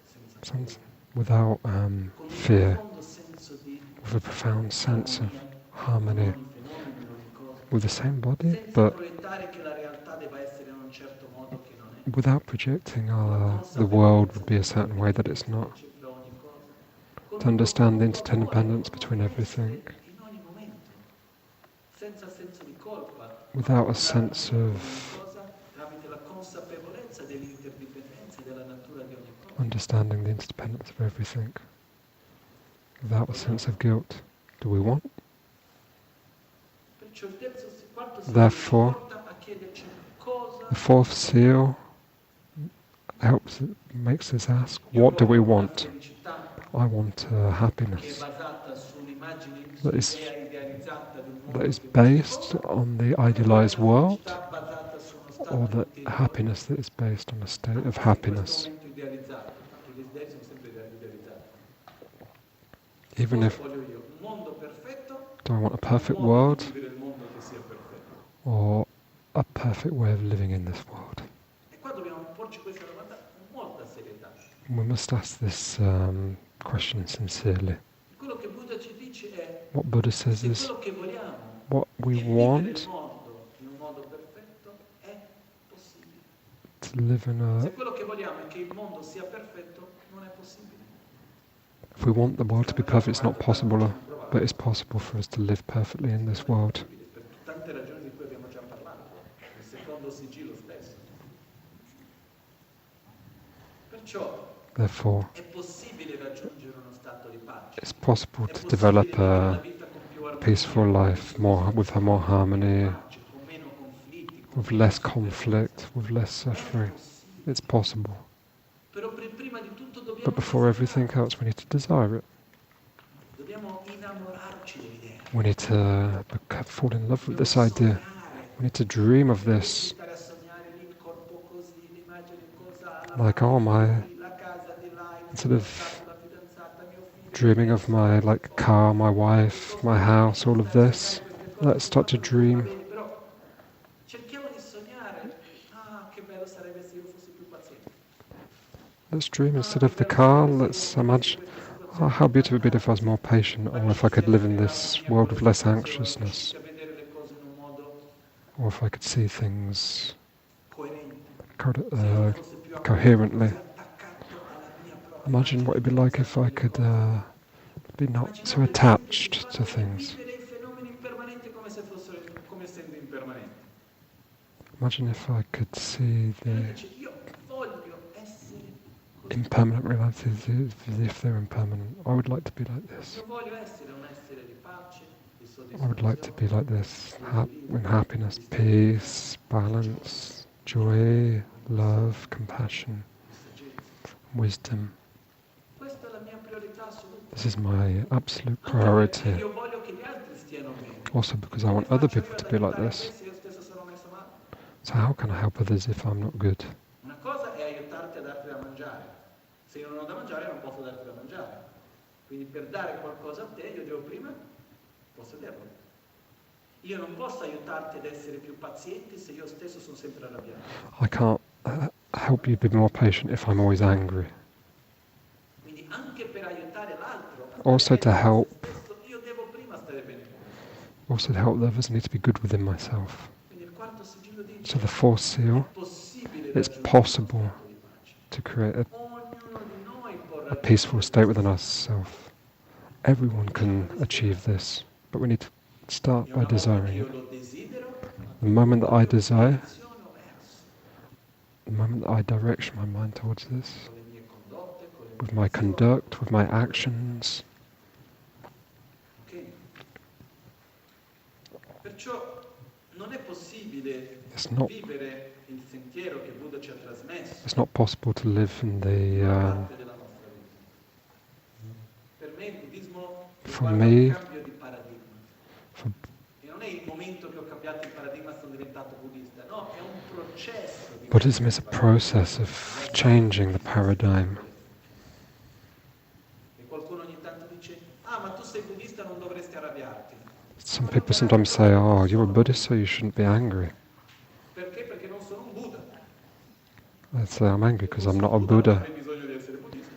senza ansia, senza without con un fear, profondo senso di with a profound sense of harmony, non i fenomeni, non le cose, with the same body, senza but proiettare che la realtà debba essere in un certo modo che non è. without projecting the world would be a certain way that it's not. To understand the interdependence between everything, In ogni momento, senza senso di colpa, without a sense of cosa tramite la consapevolezza dell'interdipendenza e della natura di ogni cosa. understanding the interdependence of everything, without a sense of guilt. Do we want? Perciò il quarto segno Therefore, ci porta a chiederci cosa the fourth seal makes us ask, what do we want? felicità I want che è happiness basata sull'immagine, that is, sull'idea idealizzata di un mondo that is che based on the idealized world, felicità basata su uno stato or the interiore. happiness that is based on a state of In questo happiness. momento idealizzato, perché gli desideri sono sempre idealizzati. Even Cosa if, voglio io? Un mondo perfetto, do I want a perfect un modo world, di vivere il mondo che sia perfetto. or a perfect way of living in this world? E qua dobbiamo porci questa domanda con molta serietà. We must ask this question sincerely. Quello che Buddha ci dice è What Buddha says se is, quello che vogliamo what we è vivere il want mondo in un modo perfetto è possibile. to live in Se a, quello che vogliamo è che il mondo sia perfetto, non è possibile. if we want the world to be perfect, it's not possible, but it's possible for us to live perfectly in this world. Per tante ragioni di cui abbiamo già parlato, il secondo sigillo stesso. Perciò Therefore, è possibile raggiungere uno stato di pace. it's possible È to possibile develop vivere una a vita con più armonia, peaceful life, with more harmony, pace, con meno conflitti, con with meno less sofferenza. conflict, with less È suffering. possibile. It's possible. Però prima di tutto dobbiamo But before everything desiderarlo. else, we need to desire it. Dobbiamo innamorarci dell'idea. We need to fall in love with this idea. We need to dream of this. Stare a sognare lì il corpo così, l'immagine cosà, Like, oh my, la casa di là, il instead of fidanzato, la fidanzata, mio figlio. dreaming of my car, my wife, my house, all of this. Let's start to dream. Però cerchiamo di sognare, che bello sarebbe se io fossi più paziente. Let's dream instead of the car. Let's imagine, oh, how beautiful it would be if I was more patient, or if I could live in this world with less anxiousness, A vedere le cose in un modo or if I could see things coerente, coherently. attaccato alla mia propria Imagine what it'd be like if I could be not so attached to things. Vivere i fenomeni impermanenti come se fossero, come essendo impermanenti. Imagine if I could see E lui the dice, io voglio essere così. impermanent realities as if they're impermanent. I would like to be like this. Io voglio essere un essere di pace, di I would like to be soddisfazione, like this, in happiness, peace, balance, joy, love, compassion, di saggezza. wisdom. Questa è la mia priorità assoluta. This is my absolute Anche perché priority. io voglio che gli altri stiano bene. Also because I want Come other faccio people io to ad be like aiutare this. te se io stesso sono messo male? So how can I help others if I'm not good? Una cosa è aiutarti a darti da mangiare. Se io non ho da mangiare non posso darti da mangiare. Quindi per dare qualcosa a te io devo prima possederlo. Io non posso aiutarti ad essere più pazienti se io stesso sono sempre arrabbiato. I can't help you be more patient if I'm always angry. Quindi anche per aiutare l'altro a Also to stare bene con help, se stesso, io devo prima stare bene con me. also to help others, I need to be good within myself. Quindi il quarto sigillo dice So the fourth seal, è possibile it's raggiungere possible uno stato di pace. to create Ognuno di noi può a raggiungere peaceful state within questo ourselves. Everyone can achieve this, but we need to start E by una volta che desiring io it. lo desidero, The moment that I desire, direzione verso the moment that I direct my mind towards this, con le mie condotte, con le with mie my azioni, conduct, with my actions, ok? Perciò non è possibile it's not vivere il sentiero che Buddha ci ha trasmesso, it's not possible to live in the una parte della nostra vita. Per me il buddismo For riguarda me- un cambio di paradigma. for E non è il momento che ho cambiato il paradigma e sono diventato buddista, no, è un processo di Buddhism is a cambiare il process of changing the paradigm. E qualcuno ogni tanto dice, ah ma tu sei buddista non dovresti arrabbiarti. Some people sometimes say, "Oh, you're a Buddhist, so you shouldn't be angry." Perché? Perché non sono un Buddha. I say, "I'm angry because I'm not a Non Buddha." avrei bisogno di essere buddista.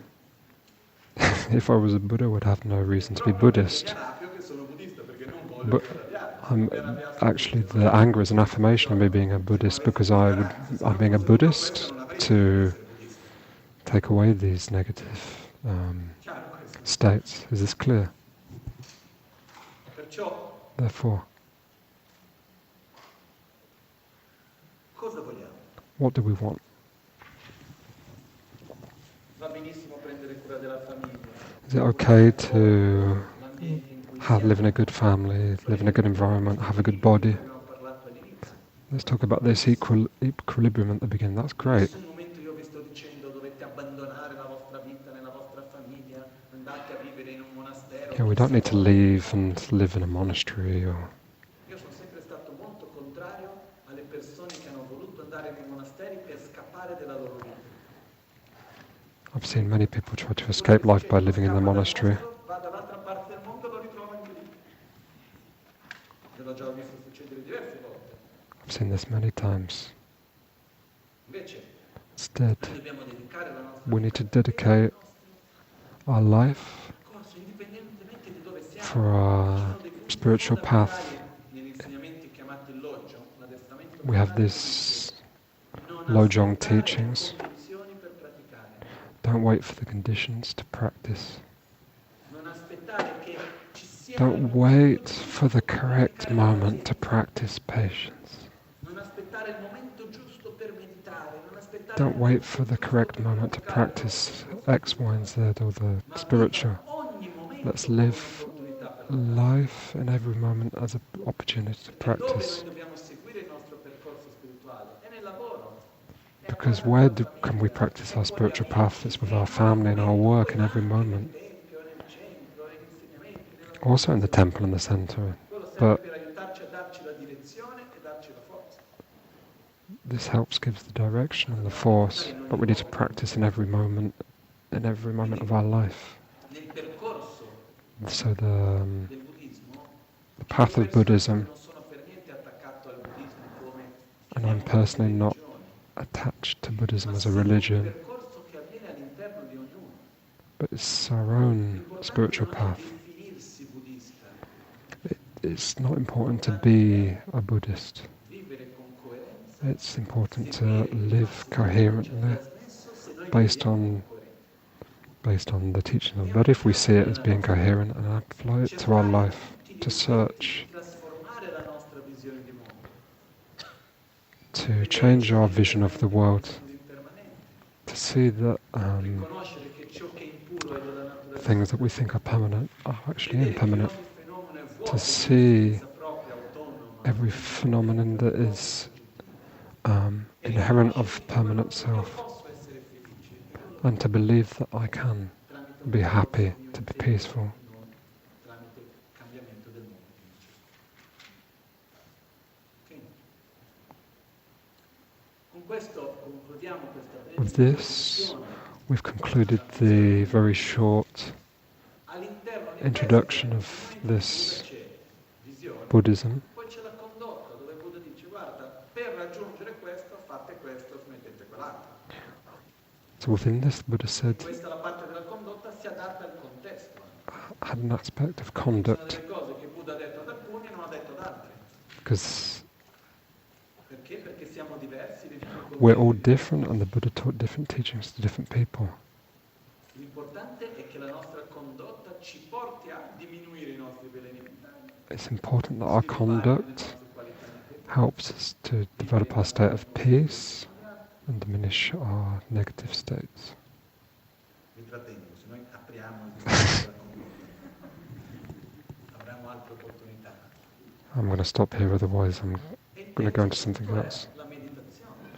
If I was a Buddha, I would have no reason to be Proprio perché Buddhist. mi arrabbio che sono buddista, perché non voglio But più arrabbiare. I'm Mi arrabbiassi actually tutti. the anger is an affirmation of me being a Buddhist because I'm being a Buddhist to take away these negative Chiaro questo? states. Is this clear? Perciò Therefore, cosa vogliamo? what do we want? Va benissimo prendere cura della famiglia. Is it okay to L'ambiente in cui live in a good family, live in a good environment, have a good body? abbiamo parlato all'inizio. Let's talk about this equilibrium at the beginning. That's In great. nessun momento io vi sto dicendo dovete abbandonare la vostra vita nella vostra famiglia, andate a vivere in un monastero. Yeah, we don't need to leave and live in a monastery or... Io sono sempre stato molto contrario alle persone che hanno voluto andare nei monasteri per scappare dalla loro vita. I've seen many people try to escape life by living in the monastery. Va dall'altra parte del mondo e lo ritrova anche lì. Io l'ho già visto succedere diverse volte. I've seen this many times. Invece Instead, noi dobbiamo dedicare la nostra we need to dedicate our life percorso, indipendentemente di dove siamo. for our Ci sono dei punti spiritual path. fondamentali negli insegnamenti chiamati loggia, l'addestramento We have mentale che this dice, non Lojong aspettare le teachings. condizioni per praticare. Don't wait for the conditions to practice. Non aspettare che ci sia Don't wait for the correct moment to practice patience. non aspettare il momento giusto per meditare, non aspettare Don't il wait momento for the giusto correct per moment to praticare. practice X, Y, and Z or the Ma spiritual. viva ogni momento Let's come live un'opportunità per praticare. life in every moment as an opportunity to E dove practice. noi dobbiamo seguire il nostro percorso spirituale? È nel lavoro. È Because nella where nostra can we famiglia, practice è our con gli spiritual amici, path? It's with è our family and our nel work in momento, every anche moment. nel tempio, nel centro, negli insegnamenti, nella Also in the meditazione. temple and the center. Quello serve But per aiutarci a darci la direzione e darci la forza. this helps gives the direction and the force, but we need to practice in every moment of our life. Nel percorso So del buddismo, the path of Buddhism, non sono per niente attaccato al buddismo come and I'm personally not attached to Buddhism as a religion, percorso che avviene all'interno di ognuno. but it's our own spiritual path. Definirsi buddista, It's not important to be a Buddhist. vivere con coerenza, It's important to live coherently based on based on the teaching of the Buddha, if we see it as being coherent and apply it to our life, to search, trasformare la nostra visione di mondo. to change our vision of the world, Sono impermanenti. to see that Riconoscere che ciò che è impuro è della natura things that we think are permanent are actually vedere che impermanent, ogni fenomeno è to vuoto, see senza propria, autonoma, every phenomenon that is inherent of permanent self, posso essere felice and to believe that I can tramite un be happy, percorso to be di peaceful. non tramite cambiamento del mondo. Ok? Con questo concludiamo questa breve With this, introduzione. we've concluded the very short All'interno di introduction questo, of nel momento in this cui c'è visione, Buddhism. poi c'è la condotta dove Buddha dice guarda, per raggiungere questo fate questo, smettete quell'altro. So within this, Buddha said, Questa è la parte della condotta, si adatta al contesto. had an aspect of Ci sono conduct, delle cose che Buddha ha detto ad alcuni e non ha detto ad altri. because Perché? Perché siamo diversi, we're all different, and the Buddha taught different teachings to different people. L'importante è che la nostra condotta ci porti a diminuire i nostri veleni mentali, It's important that our sviluppare le conduct nostre qualità negative, helps us to develop our state of peace and diminish our negative states. vi trattengo, se noi apriamo il discorso della condotta, avremo altre opportunità. I'm going to stop here, otherwise I'm E il going to go into terzo something punto è else. la meditazione.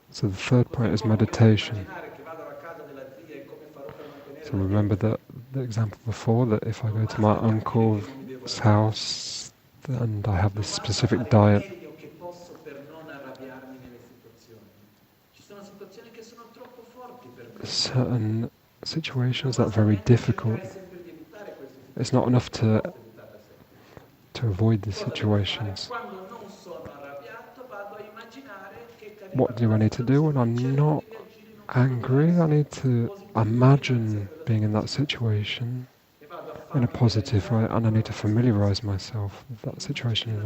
So the third point is Possiamo meditation. immaginare che vado alla casa della zia e come farò per mantenere So la remember dieta. the example before, that if I go to my uncle's house and I have this specific diet, Meglio che posso per non arrabbiarmi nelle situazioni. Ci sono situazioni che sono troppo forti per me. certain situations that are very difficult, Sempre di evitare queste it's not enough situazioni, evitarle sempre. to avoid these Cosa devo fare? situations. Quando non sono arrabbiato vado a immaginare che What do I need to do when I'm not angry? I need to imagine being in that situation in a positive way, and I need to familiarize myself with that situation in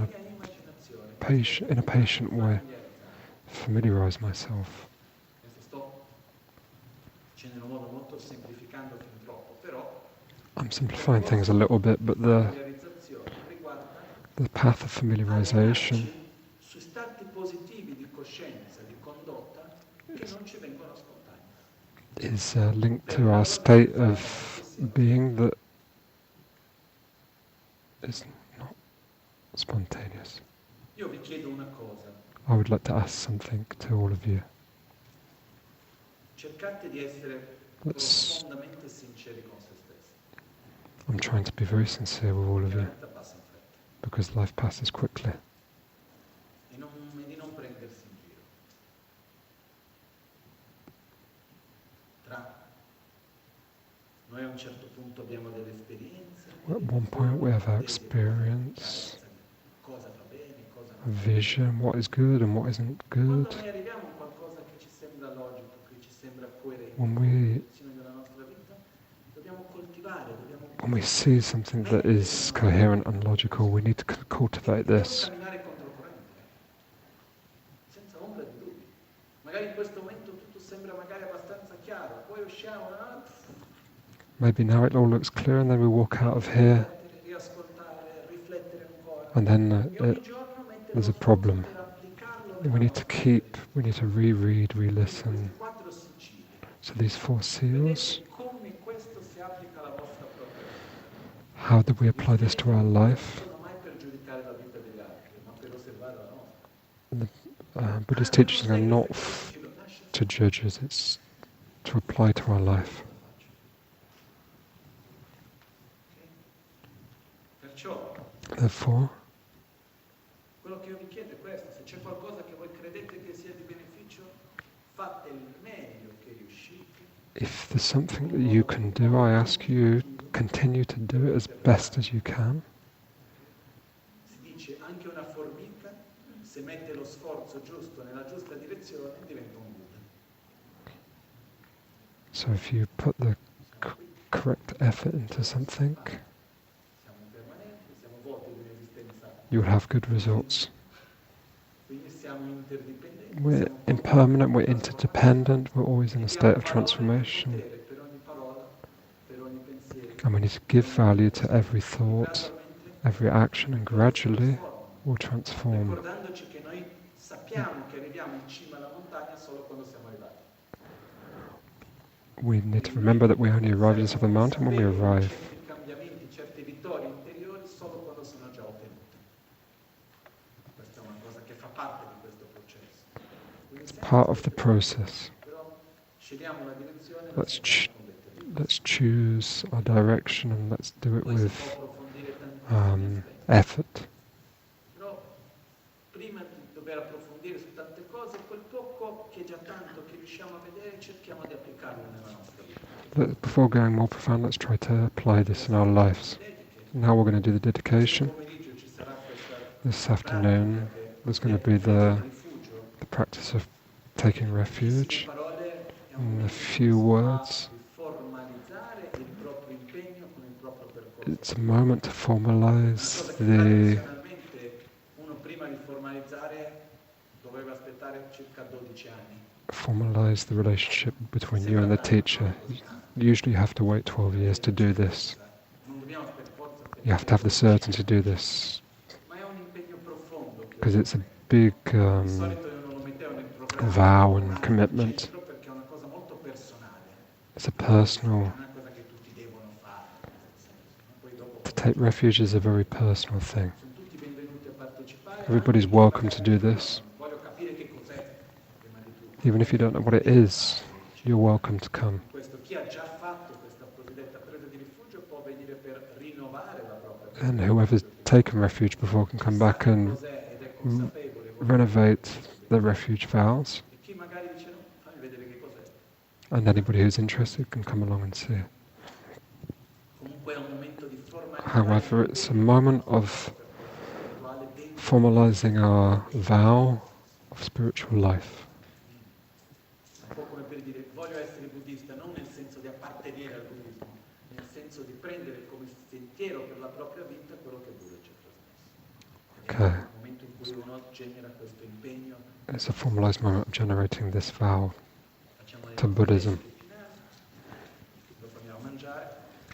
a patient way. Familiarize myself. Sto dicendo in un modo molto semplificando fin troppo, però I'm simplifying things a little bit, but the familiarizzazione riguarda path of familiarization su stati positivi di coscienza, di condotta che non ci vengono spontanei. is linked to our state of being that is not spontaneous. Io vi chiedo una cosa, I would like to ask something to all of you. cercate di essere Let's- profondamente sinceri con se stessi. I'm trying to be very sincere with all of La you, vita passa in fretta because life passes quickly. e di non prendersi in giro. Tra noi a un certo punto abbiamo delle esperienze, At one point we have our experience, cosa va bene, cosa a non va vision, what is good and what isn't bene. good. Quando noi arriviamo a qualcosa che ci sembra logico, che ci sembra coerente When con la we direzione della nostra vita, dobbiamo coltivare, dobbiamo when we see something that is coherent and logical, we need to cultivate this. camminare controcorrente, senza ombra di dubbi. Magari in questo momento tutto sembra magari abbastanza chiaro, poi usciamo, Maybe now it all looks clear, and then we walk out of here, riascoltare, riflettere ancora. and then E ogni giorno mettere there's lo a problem. sforzo per applicarlo We nella need to nostra reread, vita. re-listen. Questi quattro sigilli. So these four seals, Vedete come questo si applica alla vostra propria vita. how do we apply this to our life? Non sono mai per giudicare la vita degli altri, ma per osservare la nostra. Buddhist teachings are not to judge us, it's to apply to our life. Perciò Therefore, quello che io vi chiedo è questo: se c'è qualcosa che voi credete che sia di beneficio, fate il meglio che riuscite. if there's something that you can do, I ask you, continue to do it as best as you can. Si dice anche una formica, se mette lo sforzo giusto nella giusta direzione, diventa un Buddha. So if you put the correct effort into something, Siamo impermanenti, siamo vuoti di un'esistenza, you'll have good results. quindi siamo interdipendenti. We're impermanent, we're interdependent, we're always in a state of transformation. Per ogni parola And we need to give value to every thought, every action, and gradually will transform. Ricordandoci che noi sappiamo che arriviamo in cima alla montagna solo quando siamo arrivati. We need to remember that we only arrive at the top of the mountain when we arrive. Certi cambiamenti, certe vittorie interiori solo quando sono già ottenute. Questa è una cosa che fa parte di questo processo. It's part of the process. Però scegliamo la direzione. Let's choose our direction and let's do it with effort. Però prima di dover approfondire su tante cose, quel poco che è già tanto che riusciamo a vedere, cerchiamo di applicarlo nella nostra vita. Before going more profound, let's try to apply this in our lives. Now we're going to do the dedication. This afternoon there's going to be the practice of taking refuge in a few words. It's a moment to formalize the relationship between you and the teacher. Usually you have to wait 12 years to do this. You have to have the certainty to do this because it's a big vow and commitment. It's a personal. To take refuge is a very personal thing. Everybody's welcome to do this. Even if you don't know what it is, you're welcome to come. And whoever's taken refuge before can come back and renovate the refuge vows. And anybody who's interested can come along and see it. However, it's a moment of formalizing our vow of spiritual life. Okay. It's a formalized moment of generating this vow to Buddhism.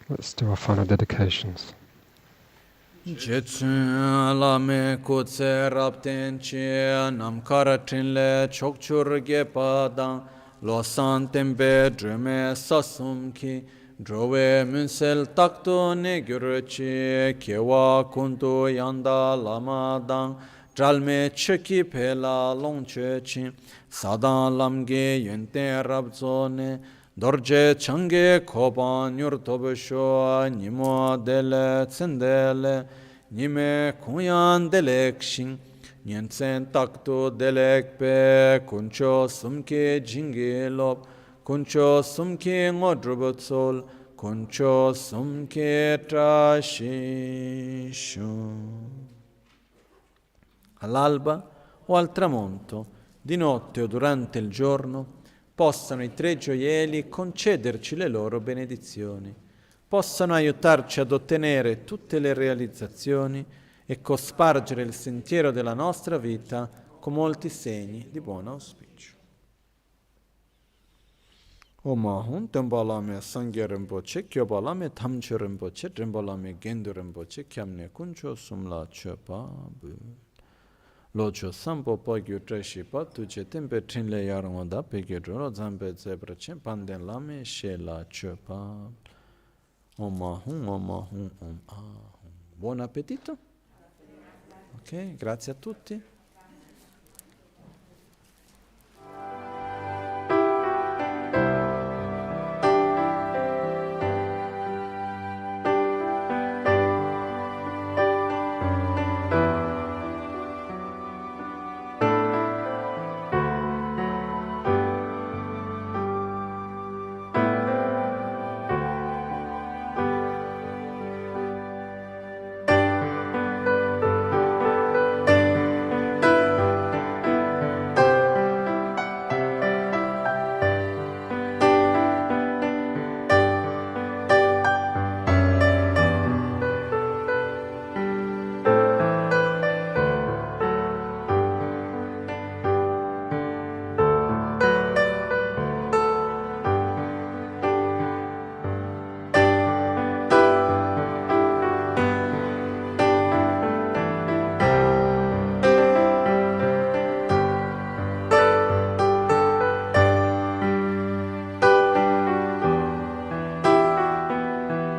Let's do our final dedications. Jetsun lame kutse rapten che nam karatin le chokchur ge padang lo san tembe drume sasum ki drove munsel takto ne gyurchi kewa kuntu yanda lama dang dralme cheki pela longche chi sadan lamge yente rabzone dorje change koban yurtobsho nimo dele tsendele nime kuyan delekshin nyensen takto delekpe kuncho sumke jingilop kuncho sumke ngodrubotsol kuncho sumke trashishu. All'alba o al tramonto, di notte o durante il giorno, possano i tre gioielli concederci le loro benedizioni, possano aiutarci ad ottenere tutte le realizzazioni e cospargere il sentiero della nostra vita con molti segni di buon auspicio. Omahun tembalame sangye rinpoche, kyobalame tamche rinpoche, rinbalame gendu rinpoche, kyamne kuncho sumla chepa bu. Locho sampo pagyu treshipa tuche tempe trinle yarangoda pekedro zampe zebrache panden lame shela chepa. Omahun, omahun, omahun. Buon appetito. Ok, grazie a tutti.